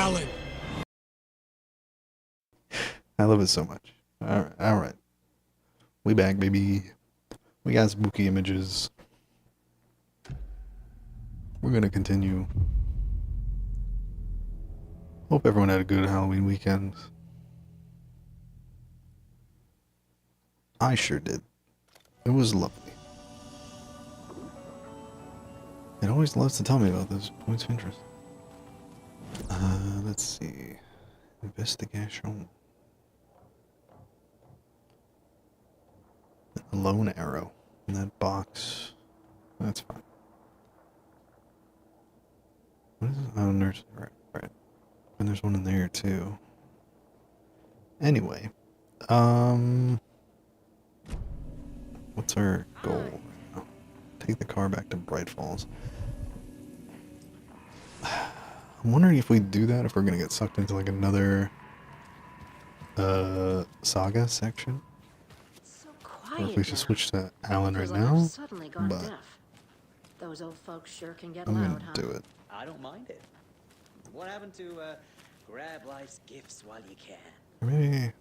Alan. I love it so much. All right. We back, baby. We got spooky images. We're gonna continue. Hope everyone had a good Halloween weekend. I sure did. It was lovely. It always loves to tell me about those points of interest. Let's see. Investigation. A lone arrow in that box. That's fine. What is it? Oh, nurse. Right. And there's one in there too. Anyway, what's our goal right now? Take the car back to Bright Falls. I'm wondering if we do that, if we're gonna get sucked into like another saga section. So Or quiet if we should now. switch to Alan right Feels like I've now. suddenly gone But deaf. Those old folks sure can get I'm loud, gonna huh? do it. I don't mind it. What happened to grab life's gifts while you can? Or maybe.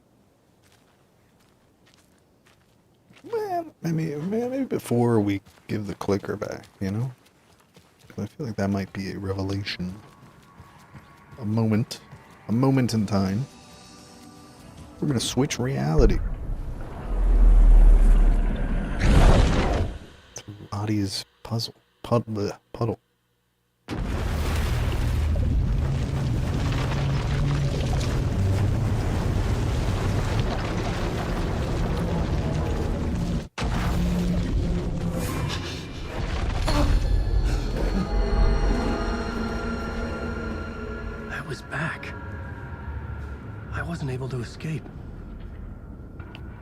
Well, maybe before we give the clicker back, you know? 'Cause I feel like that might be a revelation. A moment in time. We're gonna switch reality. To Adi's puddle. I was back. I wasn't able to escape.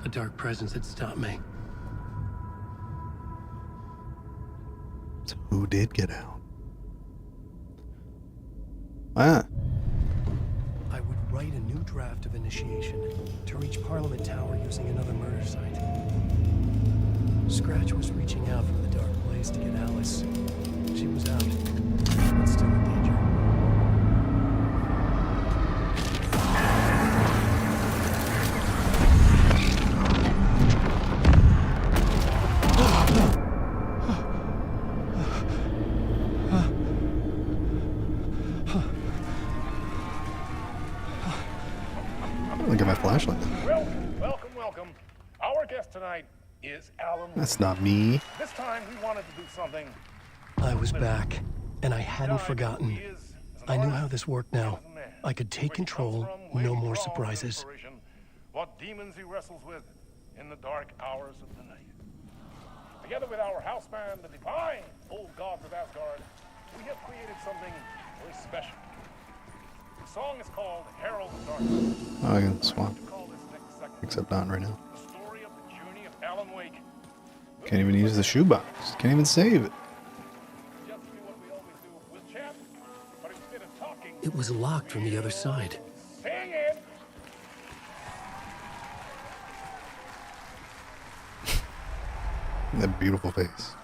A dark presence had stopped me. So who did get out? Ah, I would write a new draft of initiation to reach Parliament Tower using another murder site. Scratch was reaching out from the dark place to get Alice. She was out, but still in danger. look at my flashlight. Welcome. Our guest tonight is Alan. That's not me. This time we wanted to do something. I was back, and I hadn't forgotten. I knew how this worked now. I could take control, no more surprises. What demons he wrestles with in the dark hours of the night. Together with our house band, the divine old gods of Asgard, we have created something very special. The song is called Herald of Darkness. Oh, I can swap. To call this next segment Except not right now. the story of the journey of Alan Wake. Can't even use the shoebox. Can't even save it. Just do what we always do. We'll chat, but instead of talking, It was locked from the other side. sing it. That beautiful face.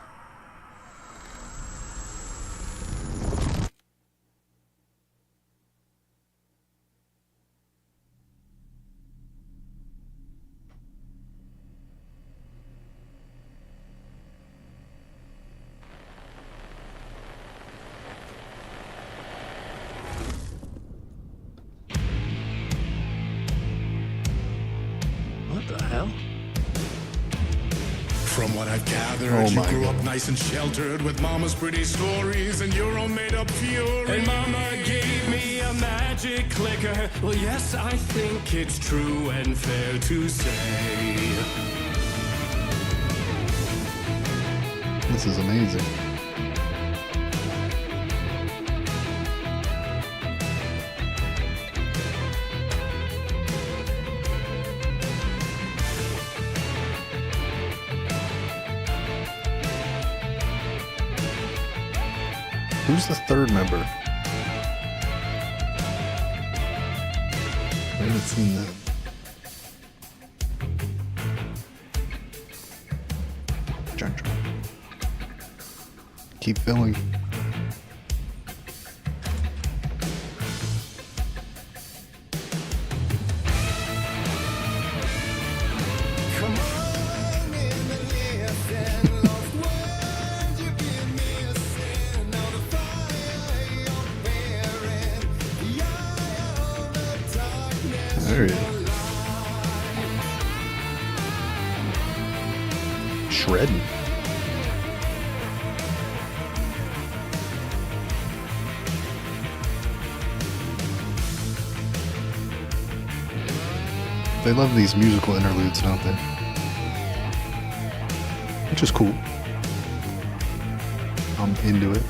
What the hell? From what I've gathered, Oh you my grew God. up nice and sheltered with mama's pretty stories and your own made up fury. And mama gave me a magic clicker. Well, yes, I think it's true and fair to say. This is amazing. Who's the third member? I haven't seen that. Chunk. Keep filling. shredding. They love these musical interludes, don't they? Which is cool. I'm into it.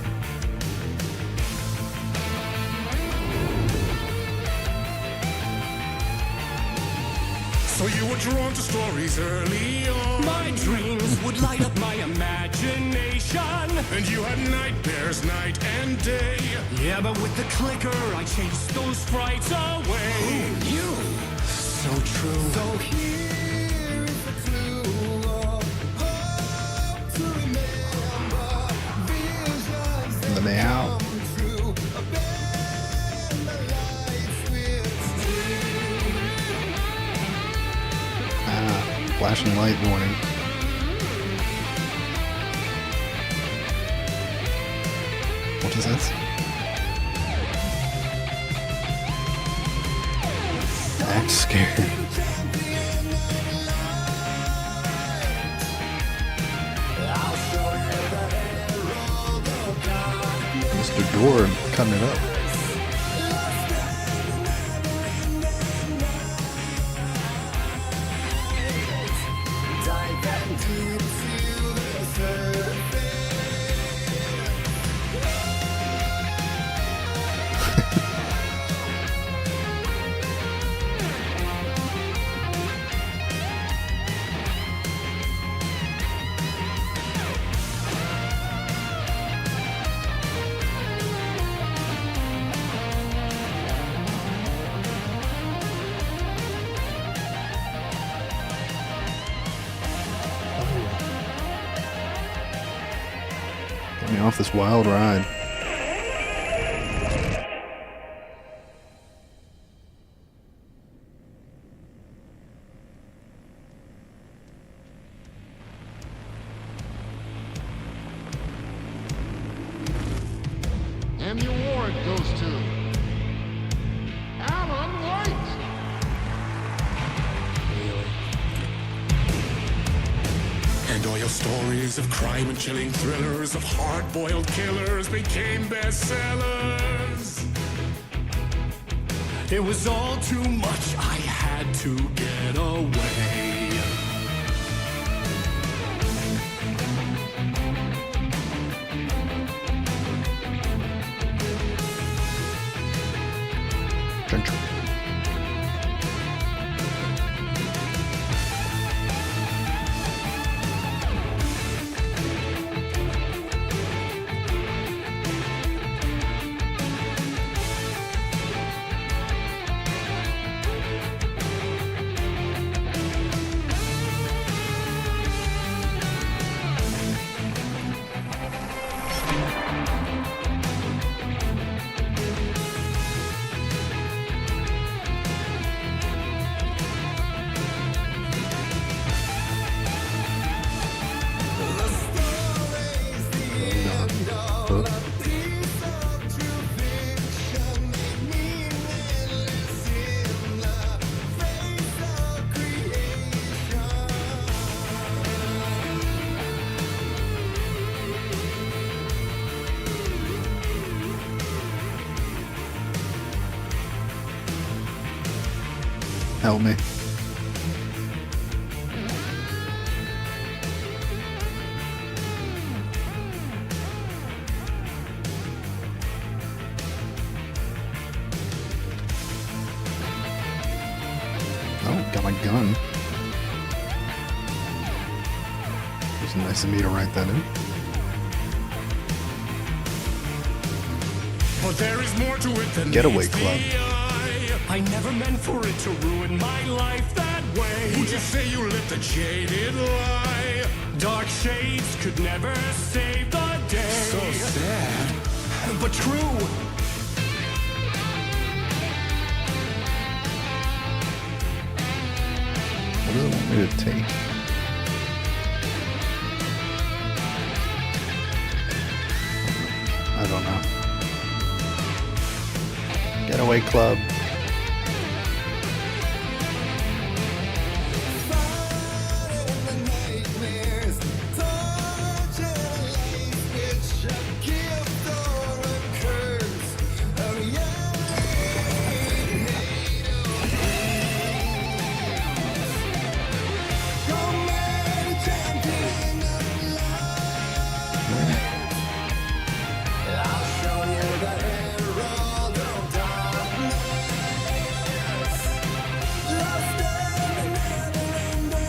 So you were drawn to stories early on. My dreams would light up my imagination. And you had nightmares night and day. Yeah, but with the clicker, I chased those frights away. Who knew? So true. So here is the clue of hope to remember. Visions The meow. come true. Bend the lights with Ah, flashing light warning. What is this? Act scared. Mr. Dord cutting it up. Get me off this wild ride. And the award goes to Alan White. And all your stories of crime and chilling thrillers of hard-boiled killers became bestsellers. It was all too much, I had to get away. Gentle. Help me. Oh, got my gun. It was nice of me to write that in. But there is more to it than Getaway meets the Club. eye. I never meant for it to ruin my life that way. Would you say you lived a jaded lie? Dark shades could never save the day. So sad, but true. What do they want me to take? I don't know. Getaway Club.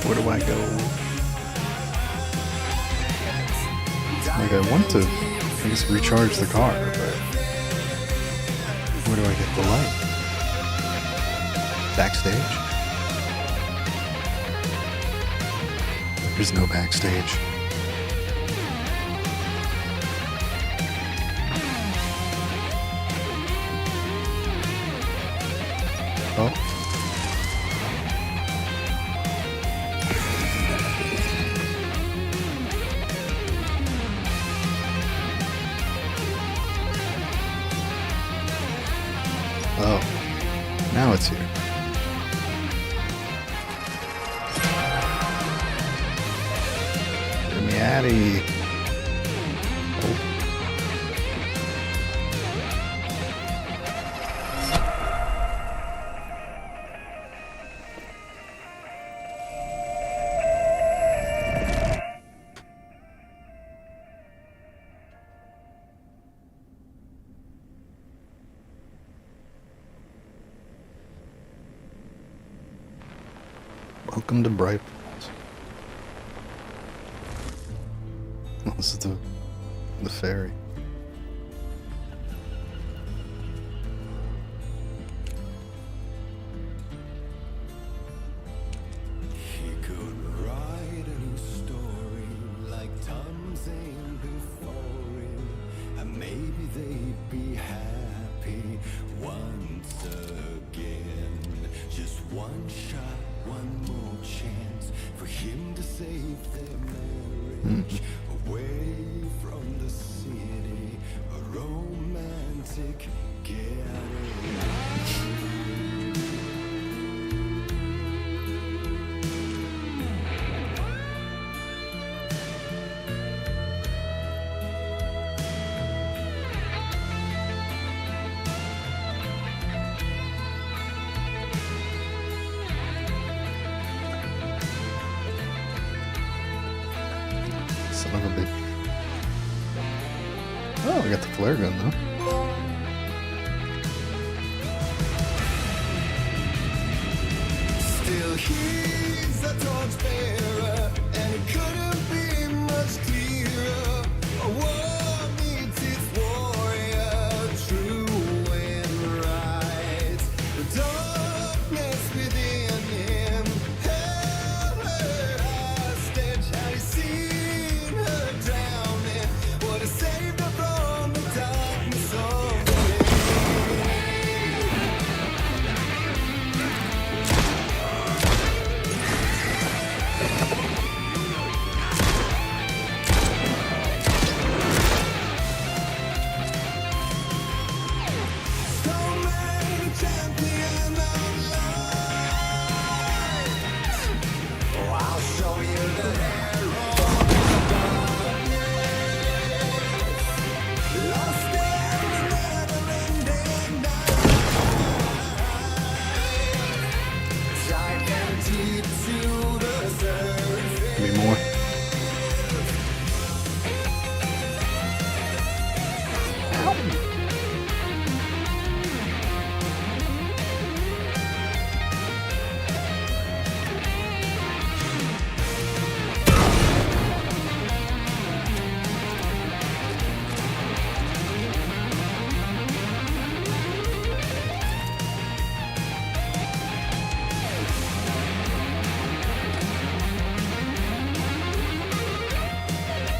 Where do I go? Like, I want to, I guess, recharge the car, but where do I get the light? Backstage? There's no backstage. Oh. Oh, now it's here. Get me out of here. Oh. Welcome to Bright Falls. Oh, this is the ferry. He could write a new story like Tom Zane before him, and maybe they'd be happy once again. Just one shot, one more chance for him to save their marriage. Away from the city, a romantic getaway. Son of a bitch. Oh, I got the flare gun though. Still he's a torchbearer, and it couldn't be much clearer. A war needs its warrior, true and right. The darkness within him held her hostage. Had he seen her drowning, would have saved her from the darkness of the Give me more.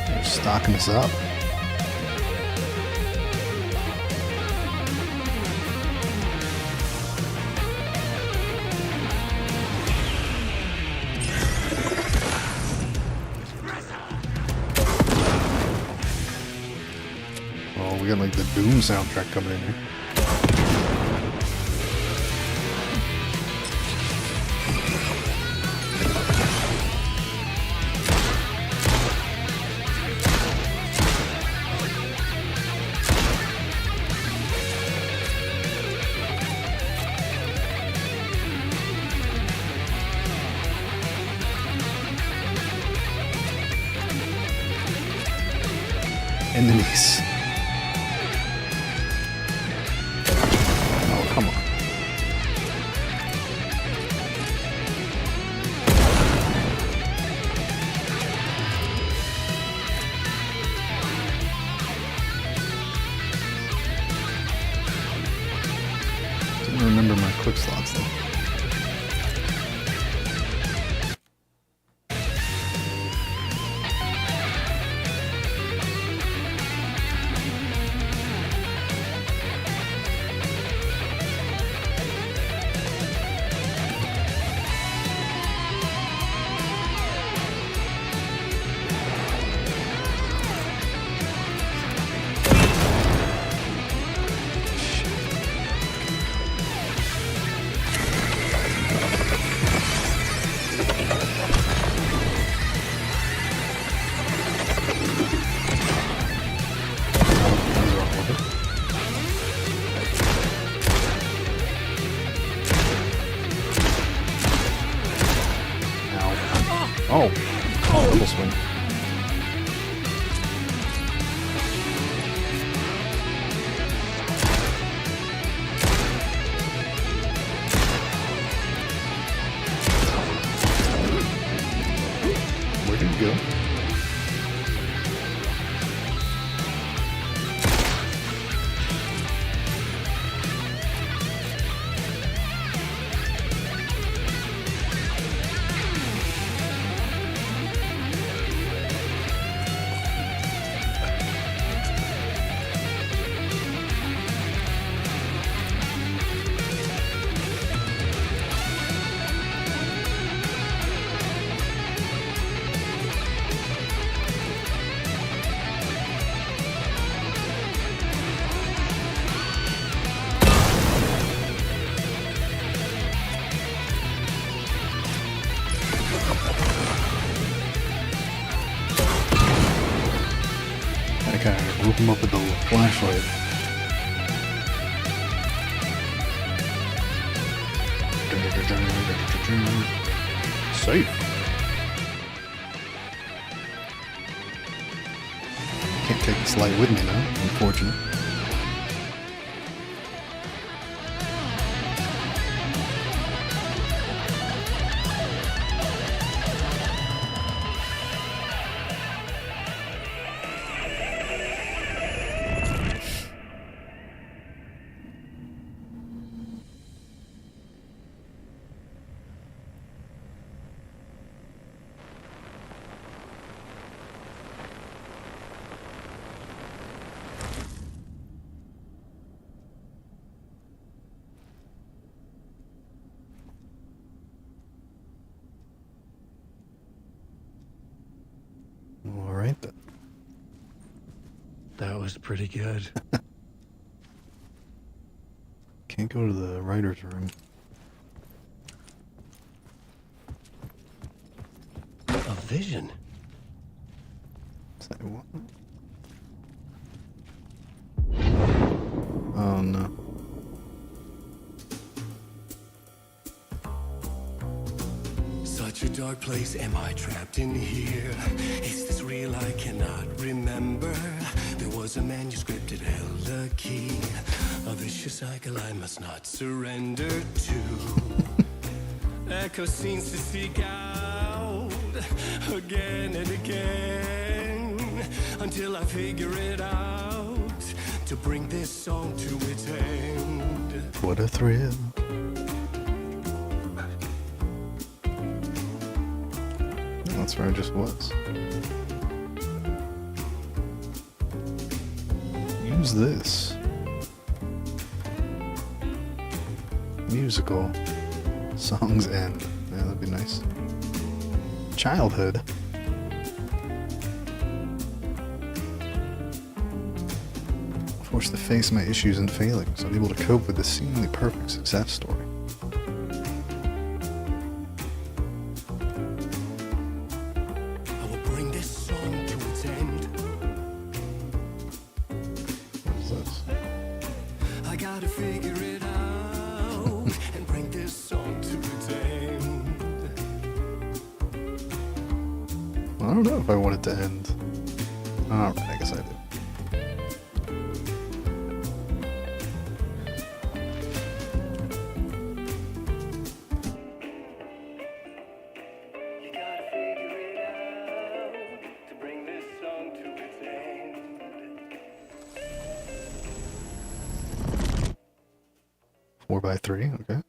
They're stocking us up. Oh, we got like the Doom soundtrack coming in here. Enemies. Oh, come on. slots there. Oh, double swing. Where did he go? I kind of group him up with the flashlight. Safe. Can't take this light with me though, unfortunate. All right then. That was pretty good. Can't go to the writer's room. A vision. Say what? Oh no. Such a dark place, am I trapped in here? Is this real? I cannot remember. There was a manuscript, it held a key. A vicious cycle I must not surrender to. Echo scenes to seek out again and again until I figure it out to bring this song to its end. What a thrill. That's where I just was. Use this. Musical. Songs end. Yeah, that'd be nice. Childhood. Forced to face my issues and failings. I'm able to cope with this seemingly perfect success story. I will bring this song to its end. What is this? I gotta figure it out and bring this song to its end. I don't know if I want it to end. Alright, I guess I do. You gotta figure it out to bring this song to its end. 4x3, okay.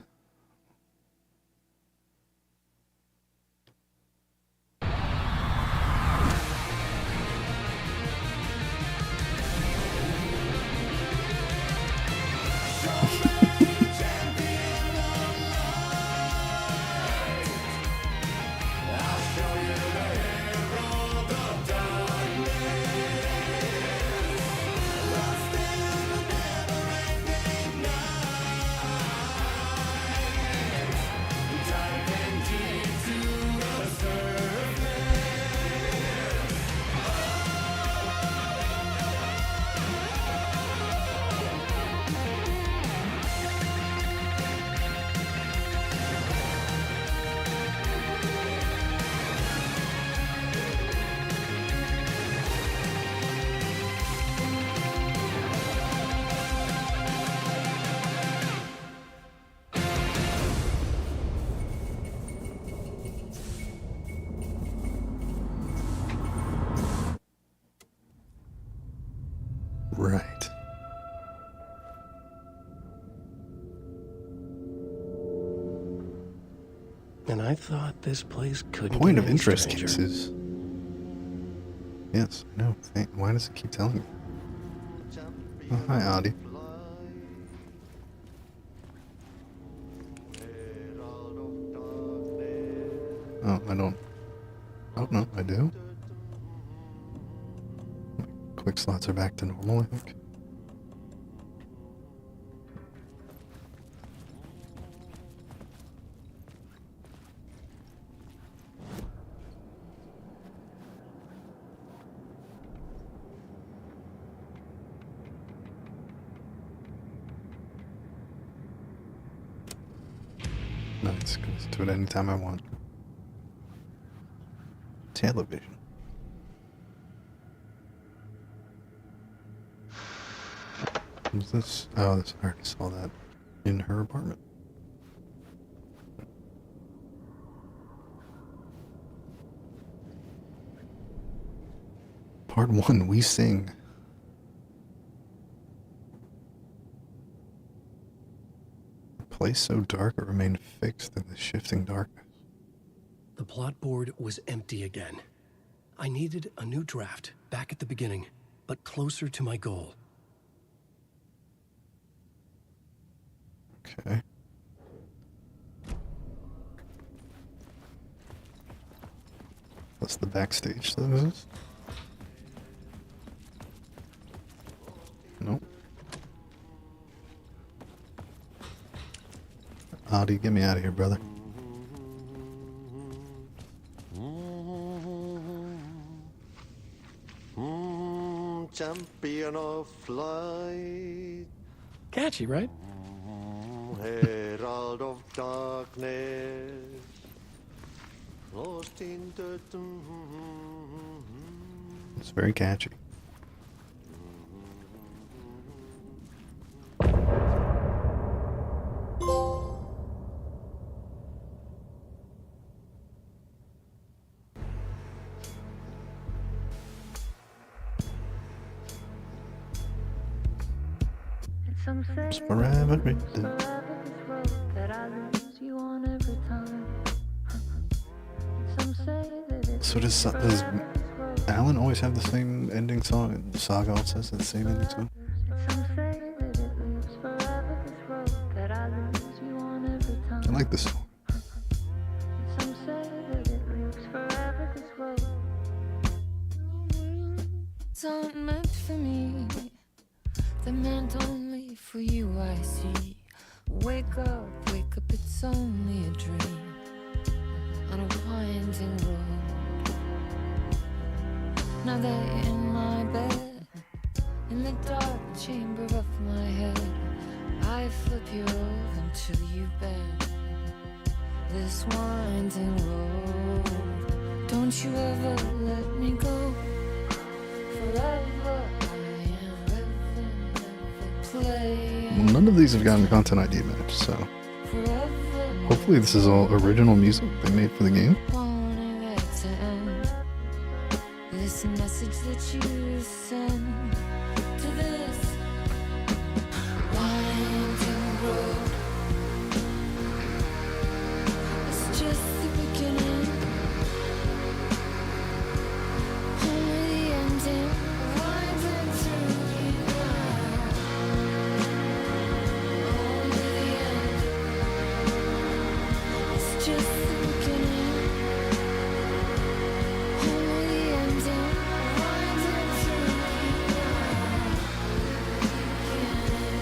I thought this place couldn't Point get of any interest stranger. cases. Yes, I know. Why does it keep telling me? Oh, hi, Audie. Oh, I don't. Oh, no, I do. Quick slots are back to normal, I think. Nice, can listen to it anytime I want. Television. What's this? Oh, this, I already saw that in her apartment. Part 1, we sing. A place so dark it remained fixed in the shifting darkness. The plot board was empty again. I needed a new draft, back at the beginning, but closer to my goal. Okay. That's the backstage, so is this? Nope. Audie, get me out of here, brother. Champion of light, Catchy, right? herald of darkness, lost in the It's very catchy. Some say It's forever that written. this road that I lose you on every time. Some say that it's So does Alan always have the same ending song? And Saga also has the same ending song? some say that it lives forever this road that I lose you on every time. I like this song. Some say that it lives forever this road. It's not meant for me. They're meant only for you, I see. Wake up, it's only a dream on a winding road. Now that you're in my bed, in the dark chamber of my head, I flip you over until you bend this winding road. Don't you ever let me go. Forever I am living, never playing. Well, none of these have gotten content ID match, so Forever hopefully this is all original music they made for the game. wanting it to end. This message that you send to this winding road. It's just the beginning. Only the ending. Winding through you now. Only the end. It's just the beginning. Only the ending. Winding through you now.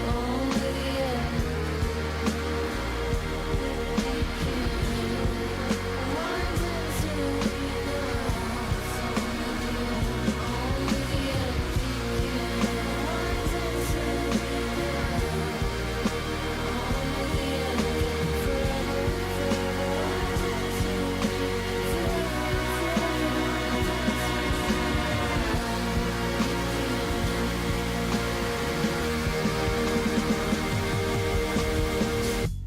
Only the end. Winding through you now. Only the end. Winding through you now. Only the end.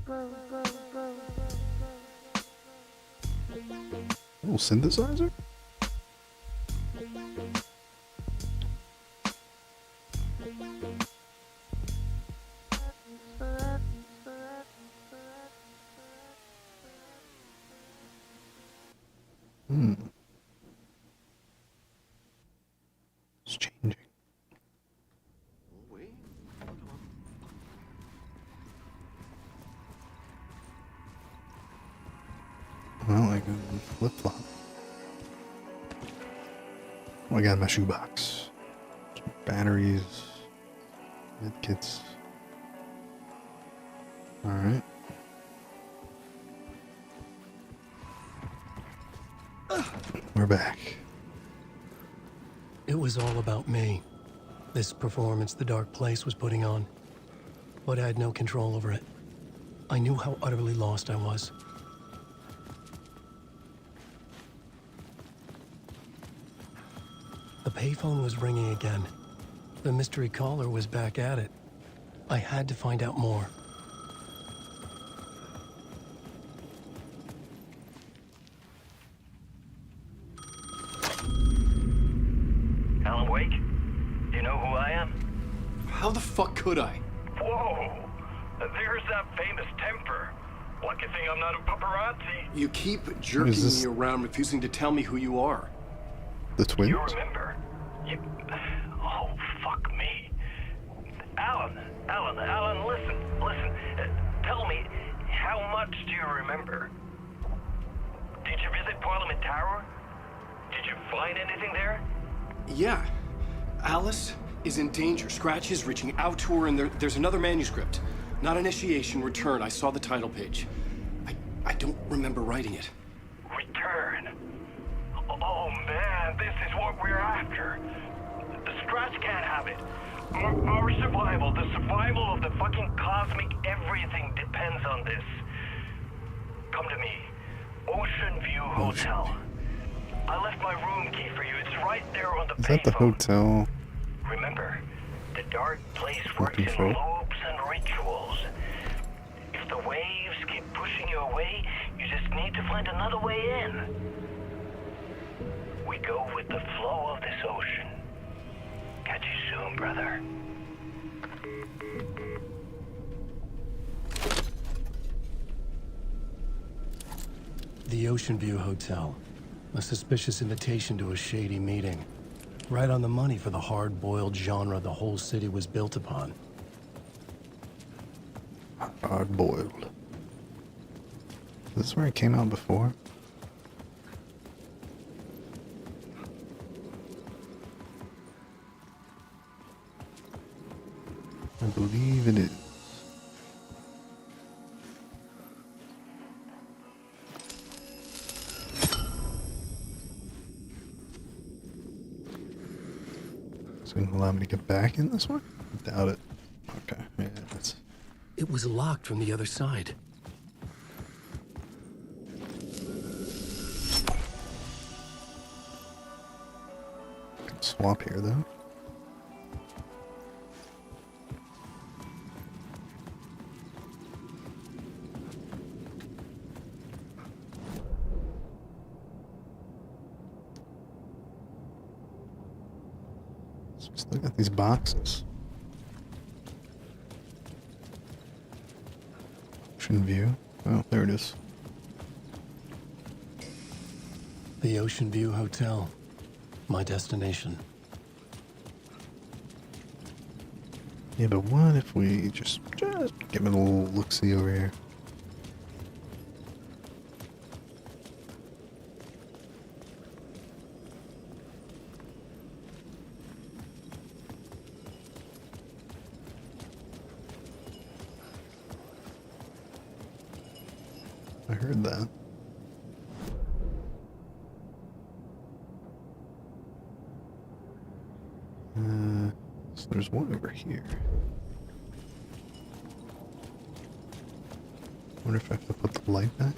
Forever. Oh, synthesizer? Oh, I got my shoebox. Some batteries. Medkits. Alright. We're back. It was all about me. This performance the Dark Place was putting on. But I had no control over it. I knew how utterly lost I was. The payphone was ringing again. The mystery caller was back at it. I had to find out more. Alan Wake? Do you know who I am? How the fuck could I? Whoa! There's that famous temper. Lucky thing I'm not a paparazzi. You keep jerking this? me around, refusing to tell me who you are. The twins? You remember? Oh, fuck me. Alan, listen. Tell me, how much do you remember? Did you visit Parliament Tower? Did you find anything there? Yeah. Alice is in danger. Scratch is reaching out to her, and there's another manuscript. Not initiation, return. I saw the title page. I don't remember writing it. Return? Oh man, this is what we're after. The Scratch can't have it. Our survival, the survival of the fucking cosmic everything depends on this. Come to me. Ocean View Hotel. I left my room key for you. It's right there on the Is that the payphone. hotel? Remember, the Dark Place works in Control. loops and rituals. If the waves keep pushing you away, you just need to find another way in. We go with the flow of this ocean. Catch you soon, brother. The Ocean View Hotel. A suspicious invitation to a shady meeting. Right on the money for the hard-boiled genre the whole city was built upon. Hard boiled. Is this where it came out before? I believe it is. It's gonna allow me to get back in this one? I doubt it. Okay, yeah, that's... It was locked from the other side. Swap here, though. So we still got these boxes. Ocean View. Oh, there it is. The Ocean View Hotel. My destination. Yeah, but what if we just give it a little look-see over here? I heard that. So there's one over here. Wonder if I have to put the light back.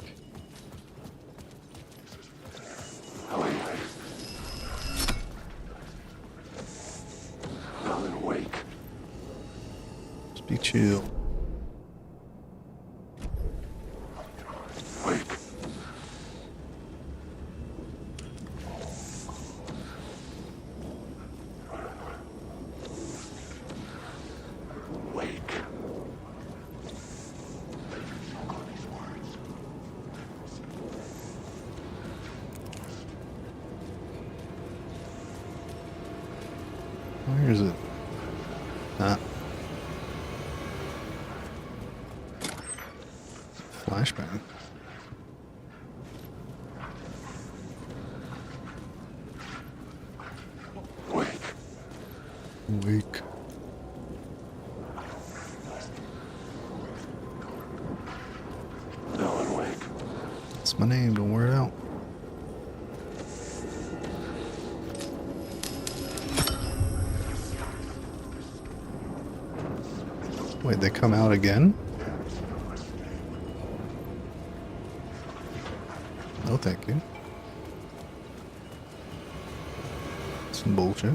Alan Wake. Just be chill. Wake. Wake. Where is it? Ah. Flashbang. Wake. Alan Wake. That's my name, don't wear it out. Wait, they come out again? No, thank you. Some bullshit.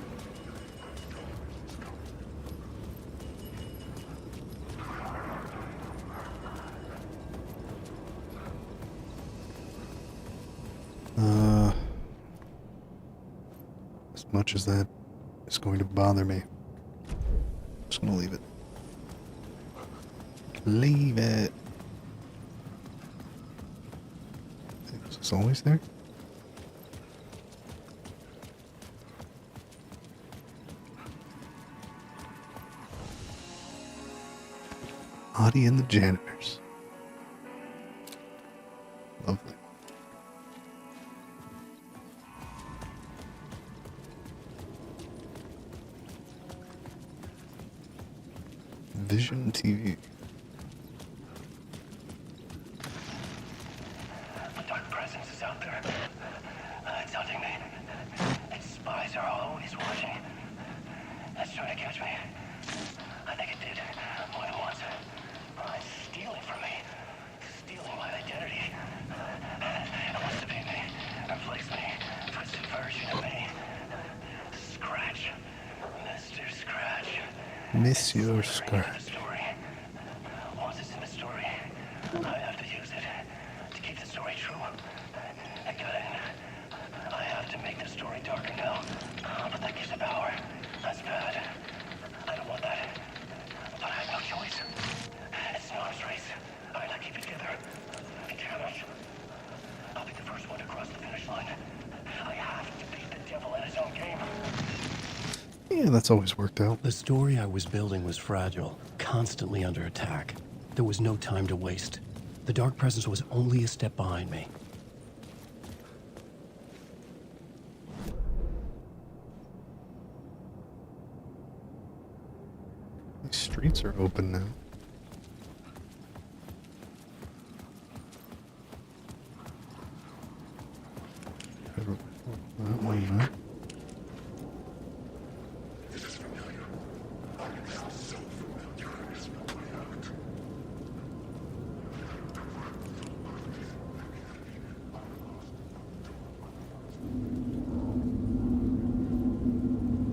As much as that is going to bother me, I'm just gonna leave it. Leave it. Is this always there? Audie and the janitors. Lovely. Vision TV. The dark presence is out there. It's hunting me. Its spies are always watching. It's trying to catch me. I think it did more than once. It's stealing from me. Stealing my identity. It wants to be me. Replace me. Twisted version of me. Scratch. Mr. Scratch. Monsieur Scratch. The story. Once it's in the story, I have to use it to keep the story true. I got it. I have to make the story darker now. But that gives it power. That's bad. I don't want that. But I have no choice. It's an arms race. I gotta keep it together. I cannot. I'll be the first one to cross the finish line. I have to beat the devil at his own game. Yeah, that's always worked out. The story I was building was fragile, constantly under attack. There was no time to waste. The Dark Presence was only a step behind me. The streets are open now. That one, right?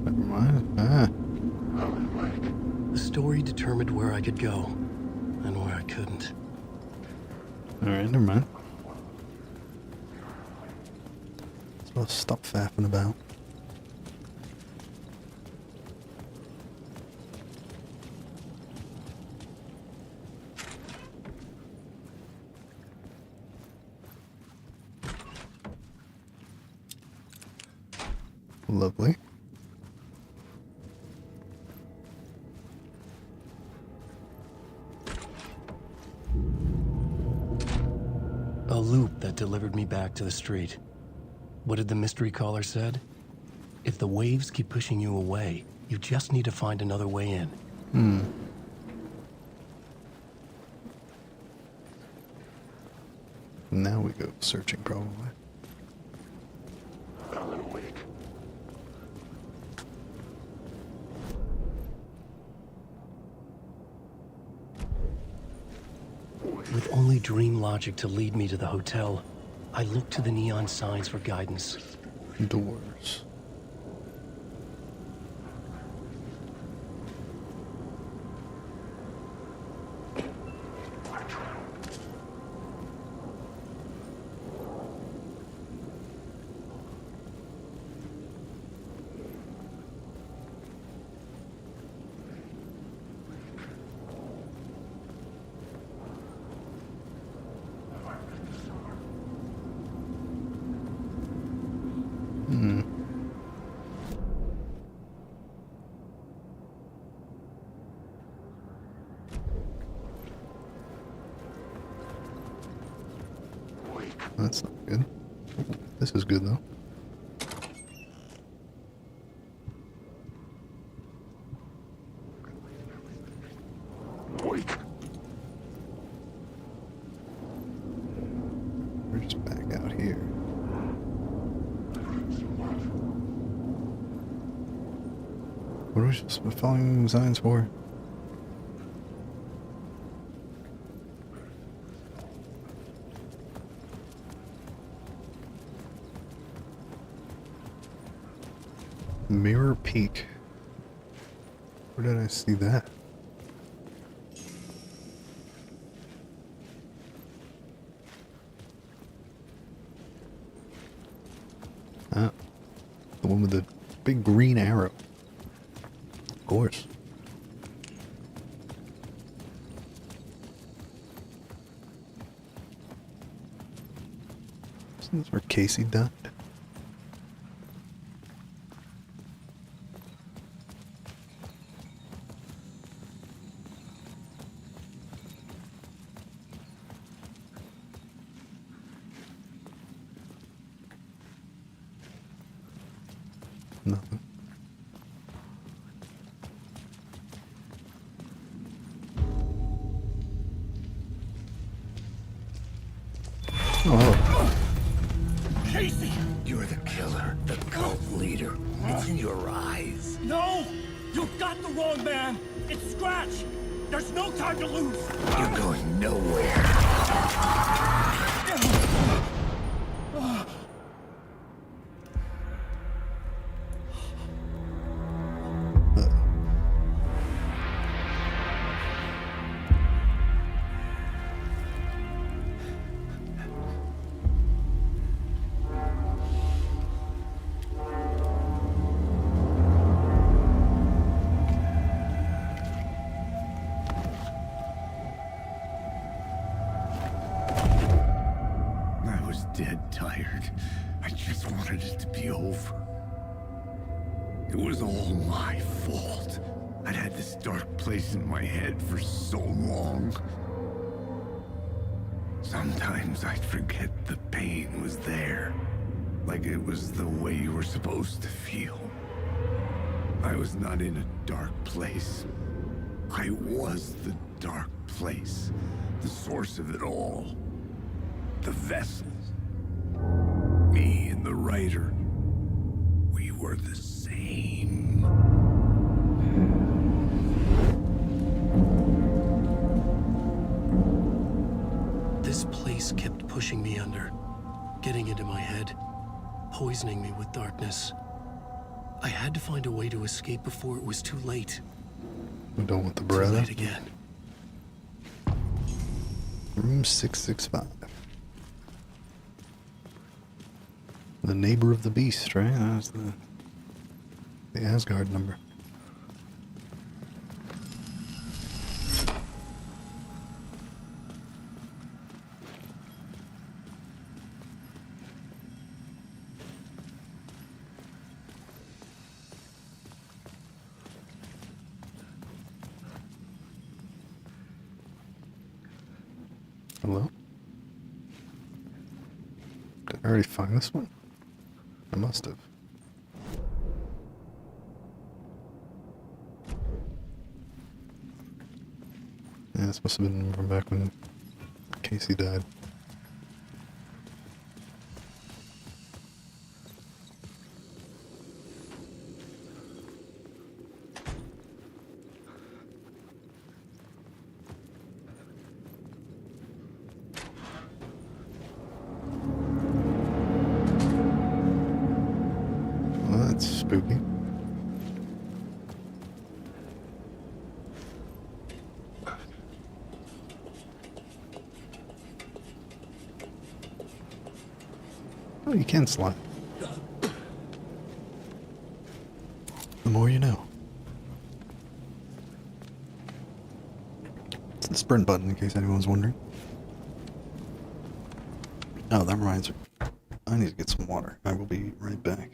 Never mind. Ah. The story determined where I could go, and where I couldn't. Alright, never mind. Well, stop faffing about. Lovely. A loop that delivered me back to the street. What did the mystery caller said? If the waves keep pushing you away, you just need to find another way in. Now we go searching, probably. Alan Wake. With only dream logic to lead me to the hotel, I looked to the neon signs for guidance. Doors. That's not good. This is good, though. we supposed to be following signs for? Mirror Peak. Where did I see that? Ah, the one with the big green arrow. Of course. Isn't this where Casey died? Nothing. Oh. Casey! You're the killer, the cult leader. It's in your eyes. No! You got the wrong man! It's Scratch! There's no time to lose! You're going nowhere. Dead tired. I just wanted it to be over. It was all my fault. I'd had this dark place in my head for so long. Sometimes I'd forget the pain was there. Like it was the way you were supposed to feel. I was not in a dark place. I was the dark place. The source of it all. The vessel. Me and the writer, we were the same. This place kept pushing me under, getting into my head, poisoning me with darkness. I had to find a way to escape before it was too late. We don't want the Too brother. late again. Room 665. The neighbor of the beast, right? That's the Asgard number. Hello? Did I already find this one? I must have. Yeah, this must have been from back when Casey died. Well, that's spooky. Oh, you can slide. The more you know. It's the sprint button, in case anyone's wondering. Oh, that reminds me. I need to get some water. I will be right back.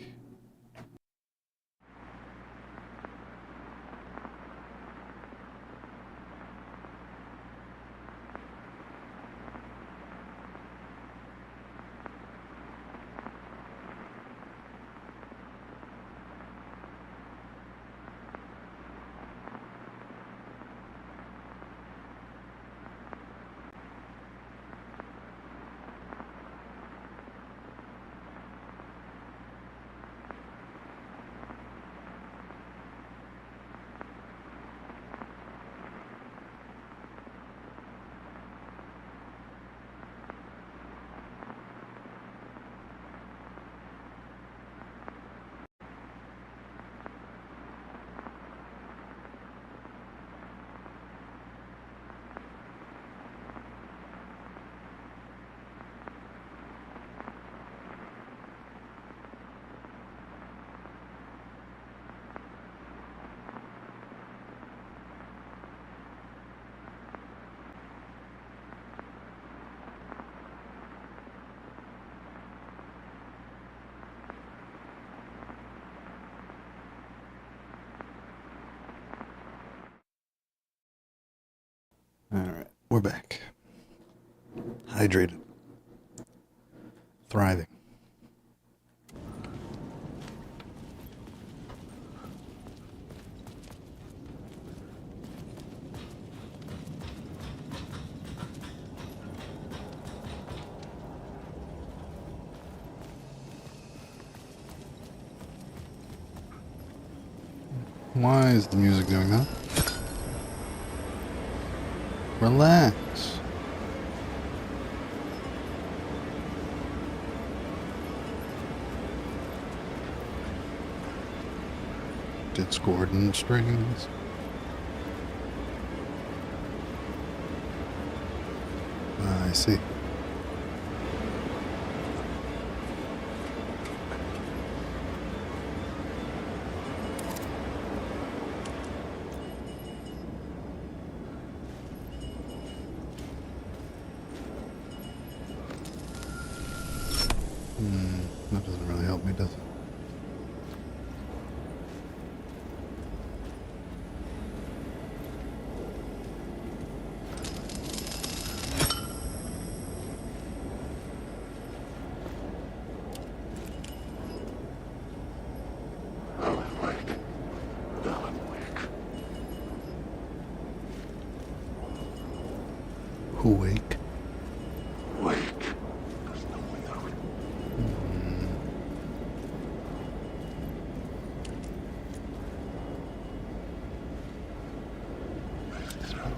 back. Hydrated. Thriving. Why is the music doing that? Relax. Discordant strings. I see. That doesn't really help me, does it? Wake.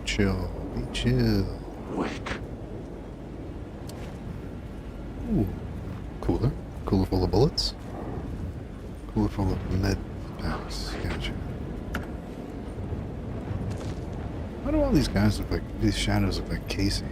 Chill. Be chill. Ooh. Cooler. Cooler full of bullets. Cooler full of med packs. Gotcha. Why do all these guys look like, these shadows look like Casey?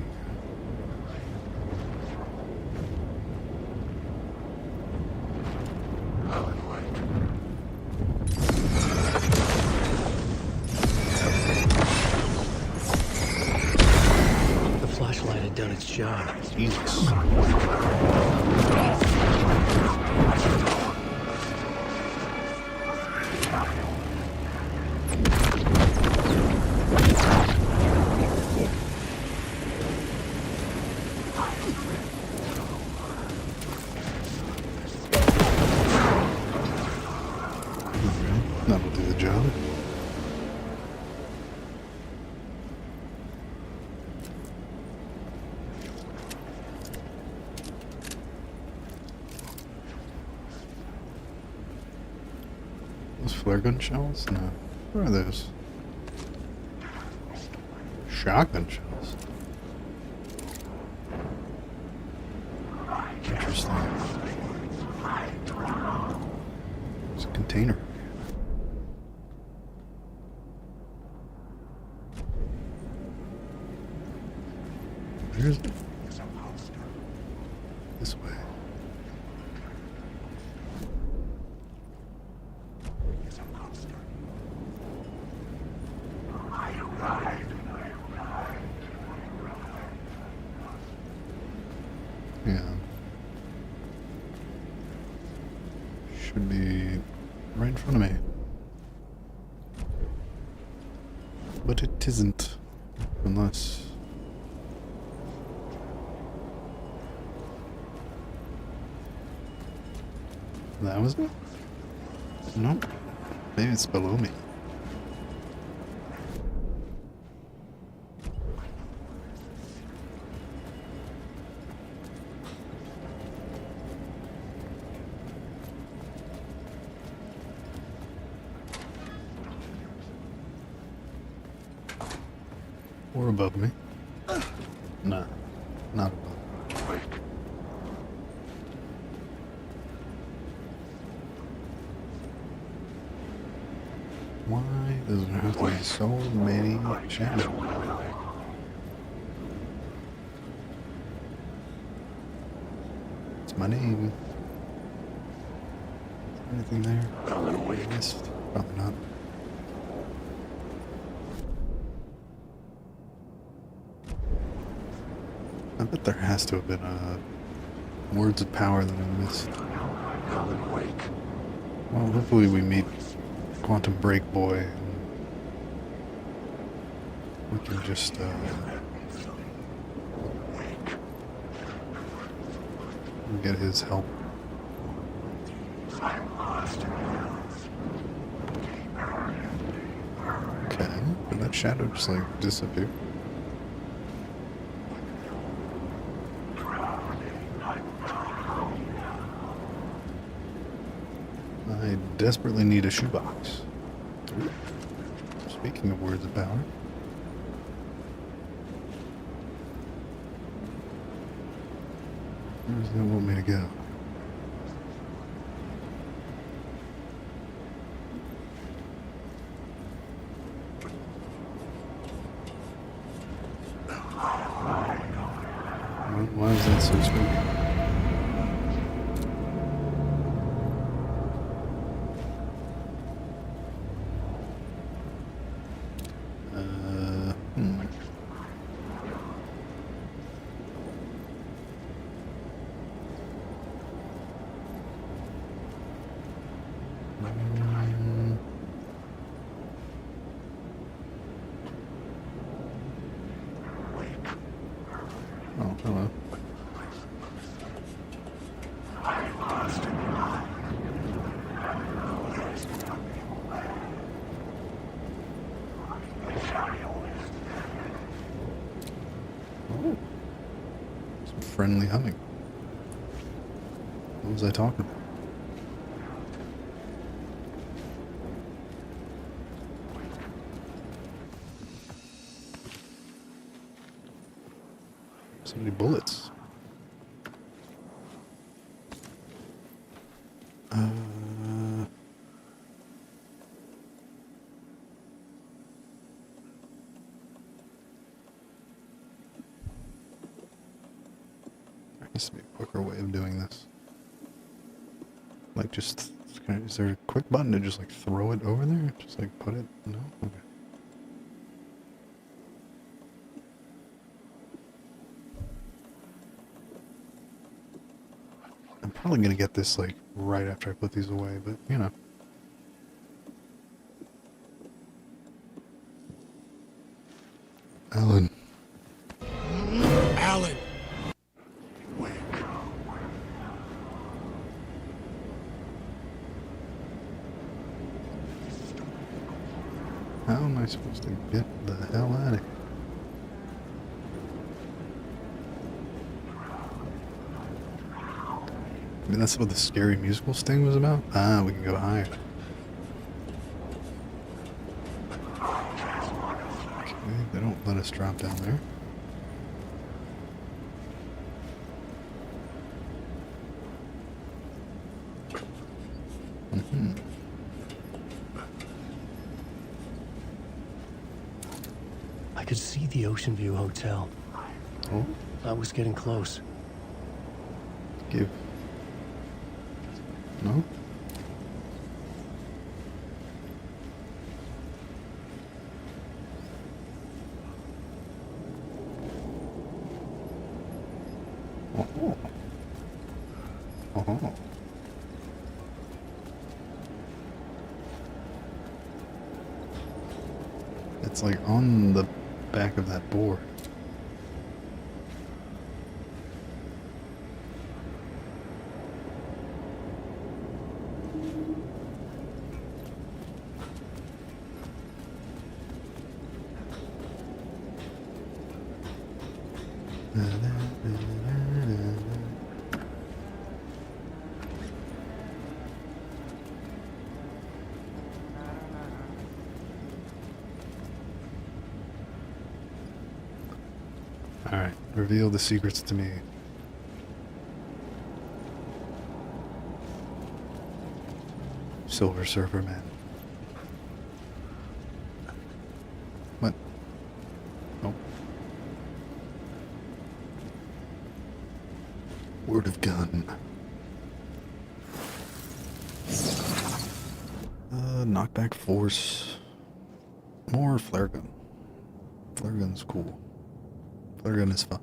The flashlight had done its job. Jesus. That'll do the job. Those flare gun shells? No. What are those? Shotgun shells. Interesting. It's a container. Where is it? This way. Yeah. Should be right in front of me. But it isn't. Unless... that was it? No. Maybe it's below me. Or above me. No, not above. Why does there have to be so many shadows? It's my name. Is there anything there? I missed. Probably not. I bet there has to have been words of power that I missed. Well, hopefully we meet Quantum Break Boy and we can just get his help. Okay, and that shadow just like disappeared. I desperately need a shoebox. Speaking of words of power. Where does it want me to go? Why is that so spooky? Oh, hello. Oh. Some friendly humming. What was I talking about? So many bullets. There needs to be a quicker way of doing this. Like just, is there a quick button to just like throw it over there? Just like put it, no? Okay. I'm probably gonna get this like right after I put these away, but you know. Alan. Alan! How am I supposed to get the hell out of here? I mean, that's what the scary musical sting was about? Ah, we can go higher. Okay, they don't let us drop down there. Mm-hmm. I could see the Ocean View Hotel. Oh, I was getting close. give. No? Oh. Oh. It's like on the back of that board. Alright, reveal the secrets to me. Silver Surfer Man. What? Oh. Word of gun. Knockback force. More flare gun. Flare gun's cool. Flare gun is fun.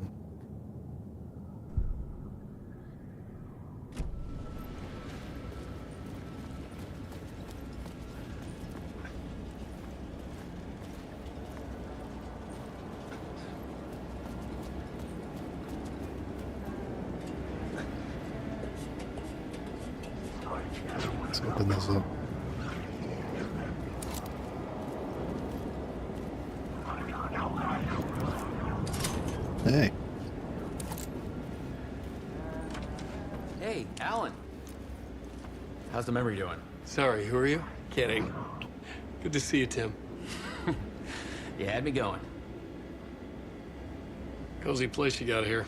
Let's open this up. Hey. Hey, Alan. How's the memory doing? Sorry, who are you? Kidding. Good to see you, Tim. You had me going. Cozy place you got here.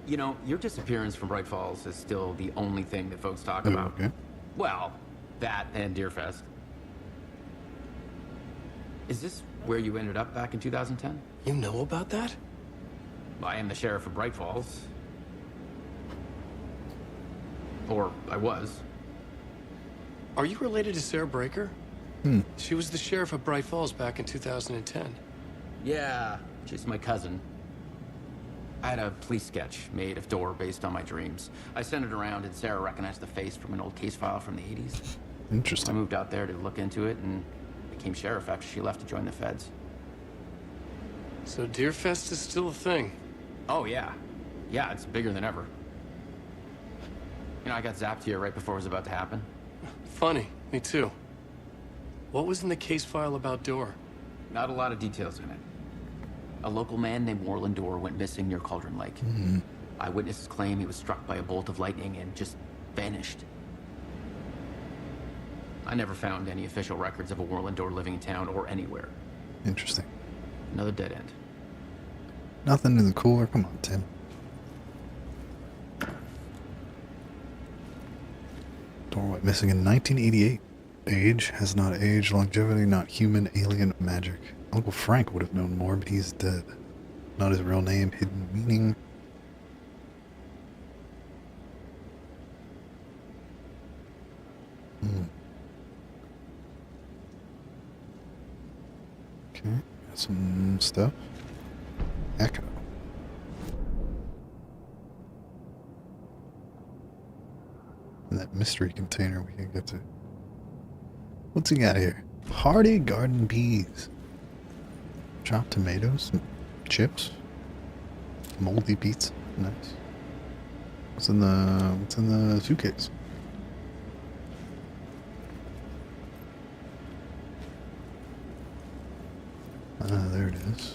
You know, your disappearance from Bright Falls is still the only thing that folks talk Oh, about. okay. Well, that and Deerfest. Is this where you ended up back in 2010? You know about that? I am the sheriff of Bright Falls. Or I was. Are you related to Sarah Breaker? Hmm. She was the sheriff of Bright Falls back in 2010. Yeah, she's my cousin. I had a police sketch made of Door based on my dreams. I sent it around and Sarah recognized the face from an old case file from the 80s. I Interesting. moved out there to look into it and became sheriff after she left to join the feds. So Deerfest is still a thing. Oh, yeah. Yeah, it's bigger than ever. You know, I got zapped here right before it was about to happen. Funny, me too. What was in the case file about Door? Not a lot of details in it. A local man named Warland Door went missing near Cauldron Lake. Eyewitnesses claim he was struck by a bolt of lightning and just vanished. I never found any official records of a Warland Door living in town or anywhere. Interesting. Another dead end. Nothing in the cooler. Come on, Tim. Door went missing in 1988. Age has not aged. Longevity not human. Alien magic. Uncle Frank would have known more, but he's dead. Not his real name. Hidden meaning. Okay, got some stuff. Echo. And that mystery container we can get to. What's he got here? Hearty garden peas. Chopped tomatoes, some chips, moldy pizza. Nice. What's in the suitcase? There it is.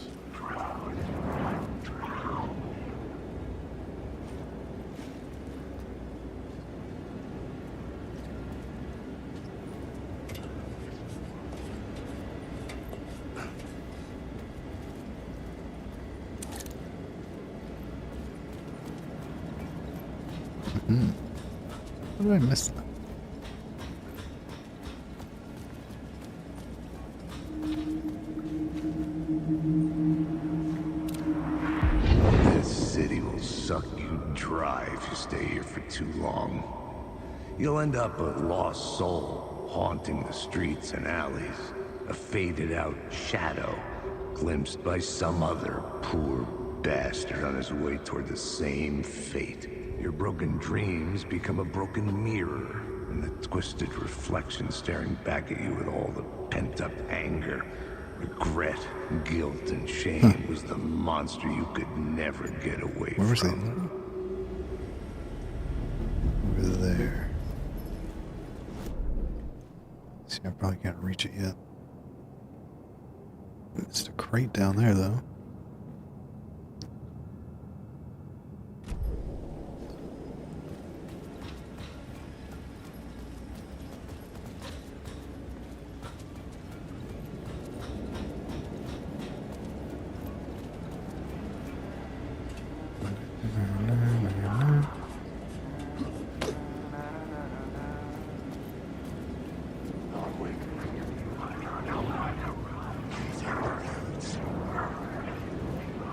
How did I miss that? This city will suck you dry if you stay here for too long. You'll end up a lost soul haunting the streets and alleys, a faded out shadow glimpsed by some other poor bastard on his way toward the same fate. Your broken dreams become a broken mirror, and the twisted reflection staring back at you with all the pent-up anger, regret, guilt, and shame was the monster you could never get away Where was from. Over there. See, I probably can't reach it yet. It's a crate down there, though.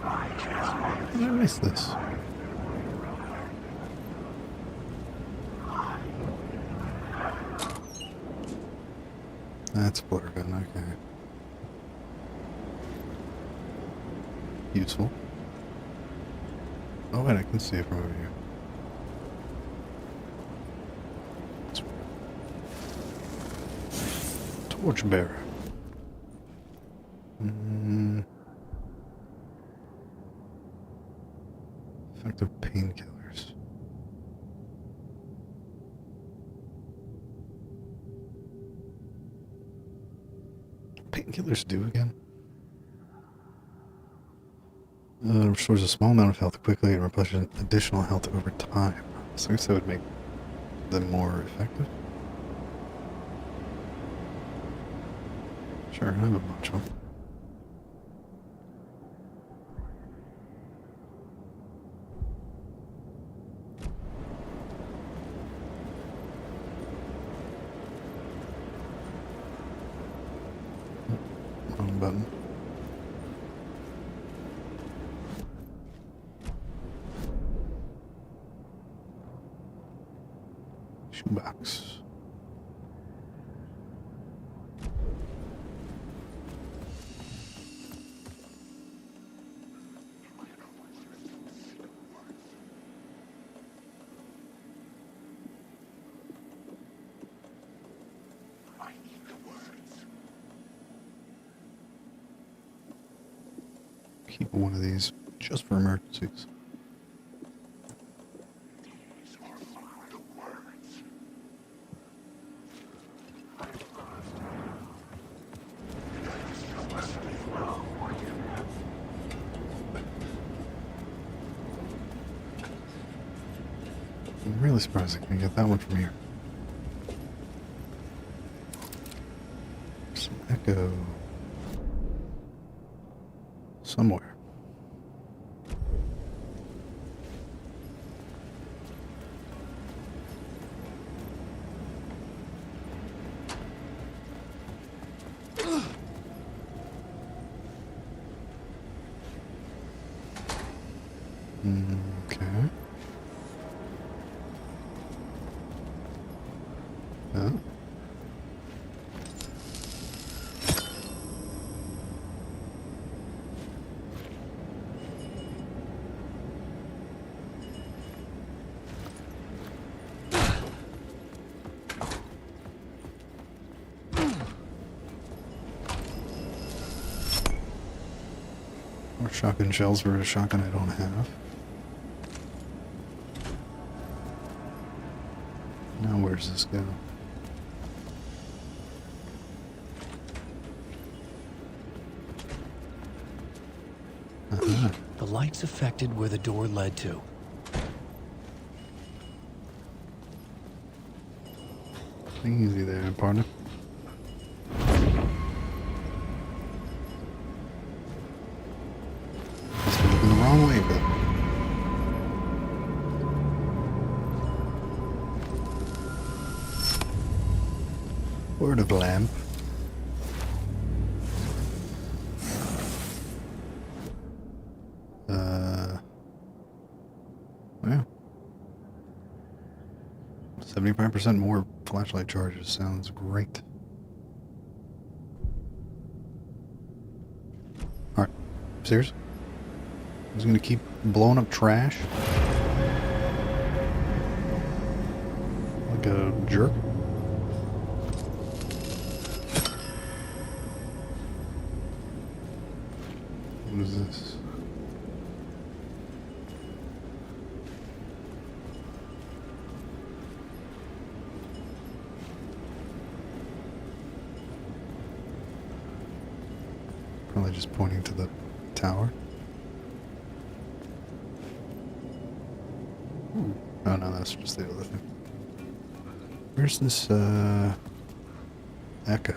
How did I miss this? That's blur gun, okay. Useful. Oh wait, I can see it from over here. Torchbearer. Effective painkillers. Painkillers do again? Restores a small amount of health quickly and replenishes additional health over time. So I guess that would make them more effective. Sure, I have a bunch of them. Wrong button. Shoebox. Keep one of these just for emergencies. I'm really surprised I can get that one from here. Some echo somewhere. Okay. Huh? More shotgun shells for a shotgun I don't have. Now where's this go? The lights affected where the door led to. Easy there, partner. Must be looking the wrong way, but word of lamp. Yeah. 75% more flashlight charges. Sounds great. Alright. Serious? He's gonna keep blowing up trash? Like a jerk? What is this? Probably just pointing to the tower. Ooh. Oh no, that's just the other thing. Where's this echo?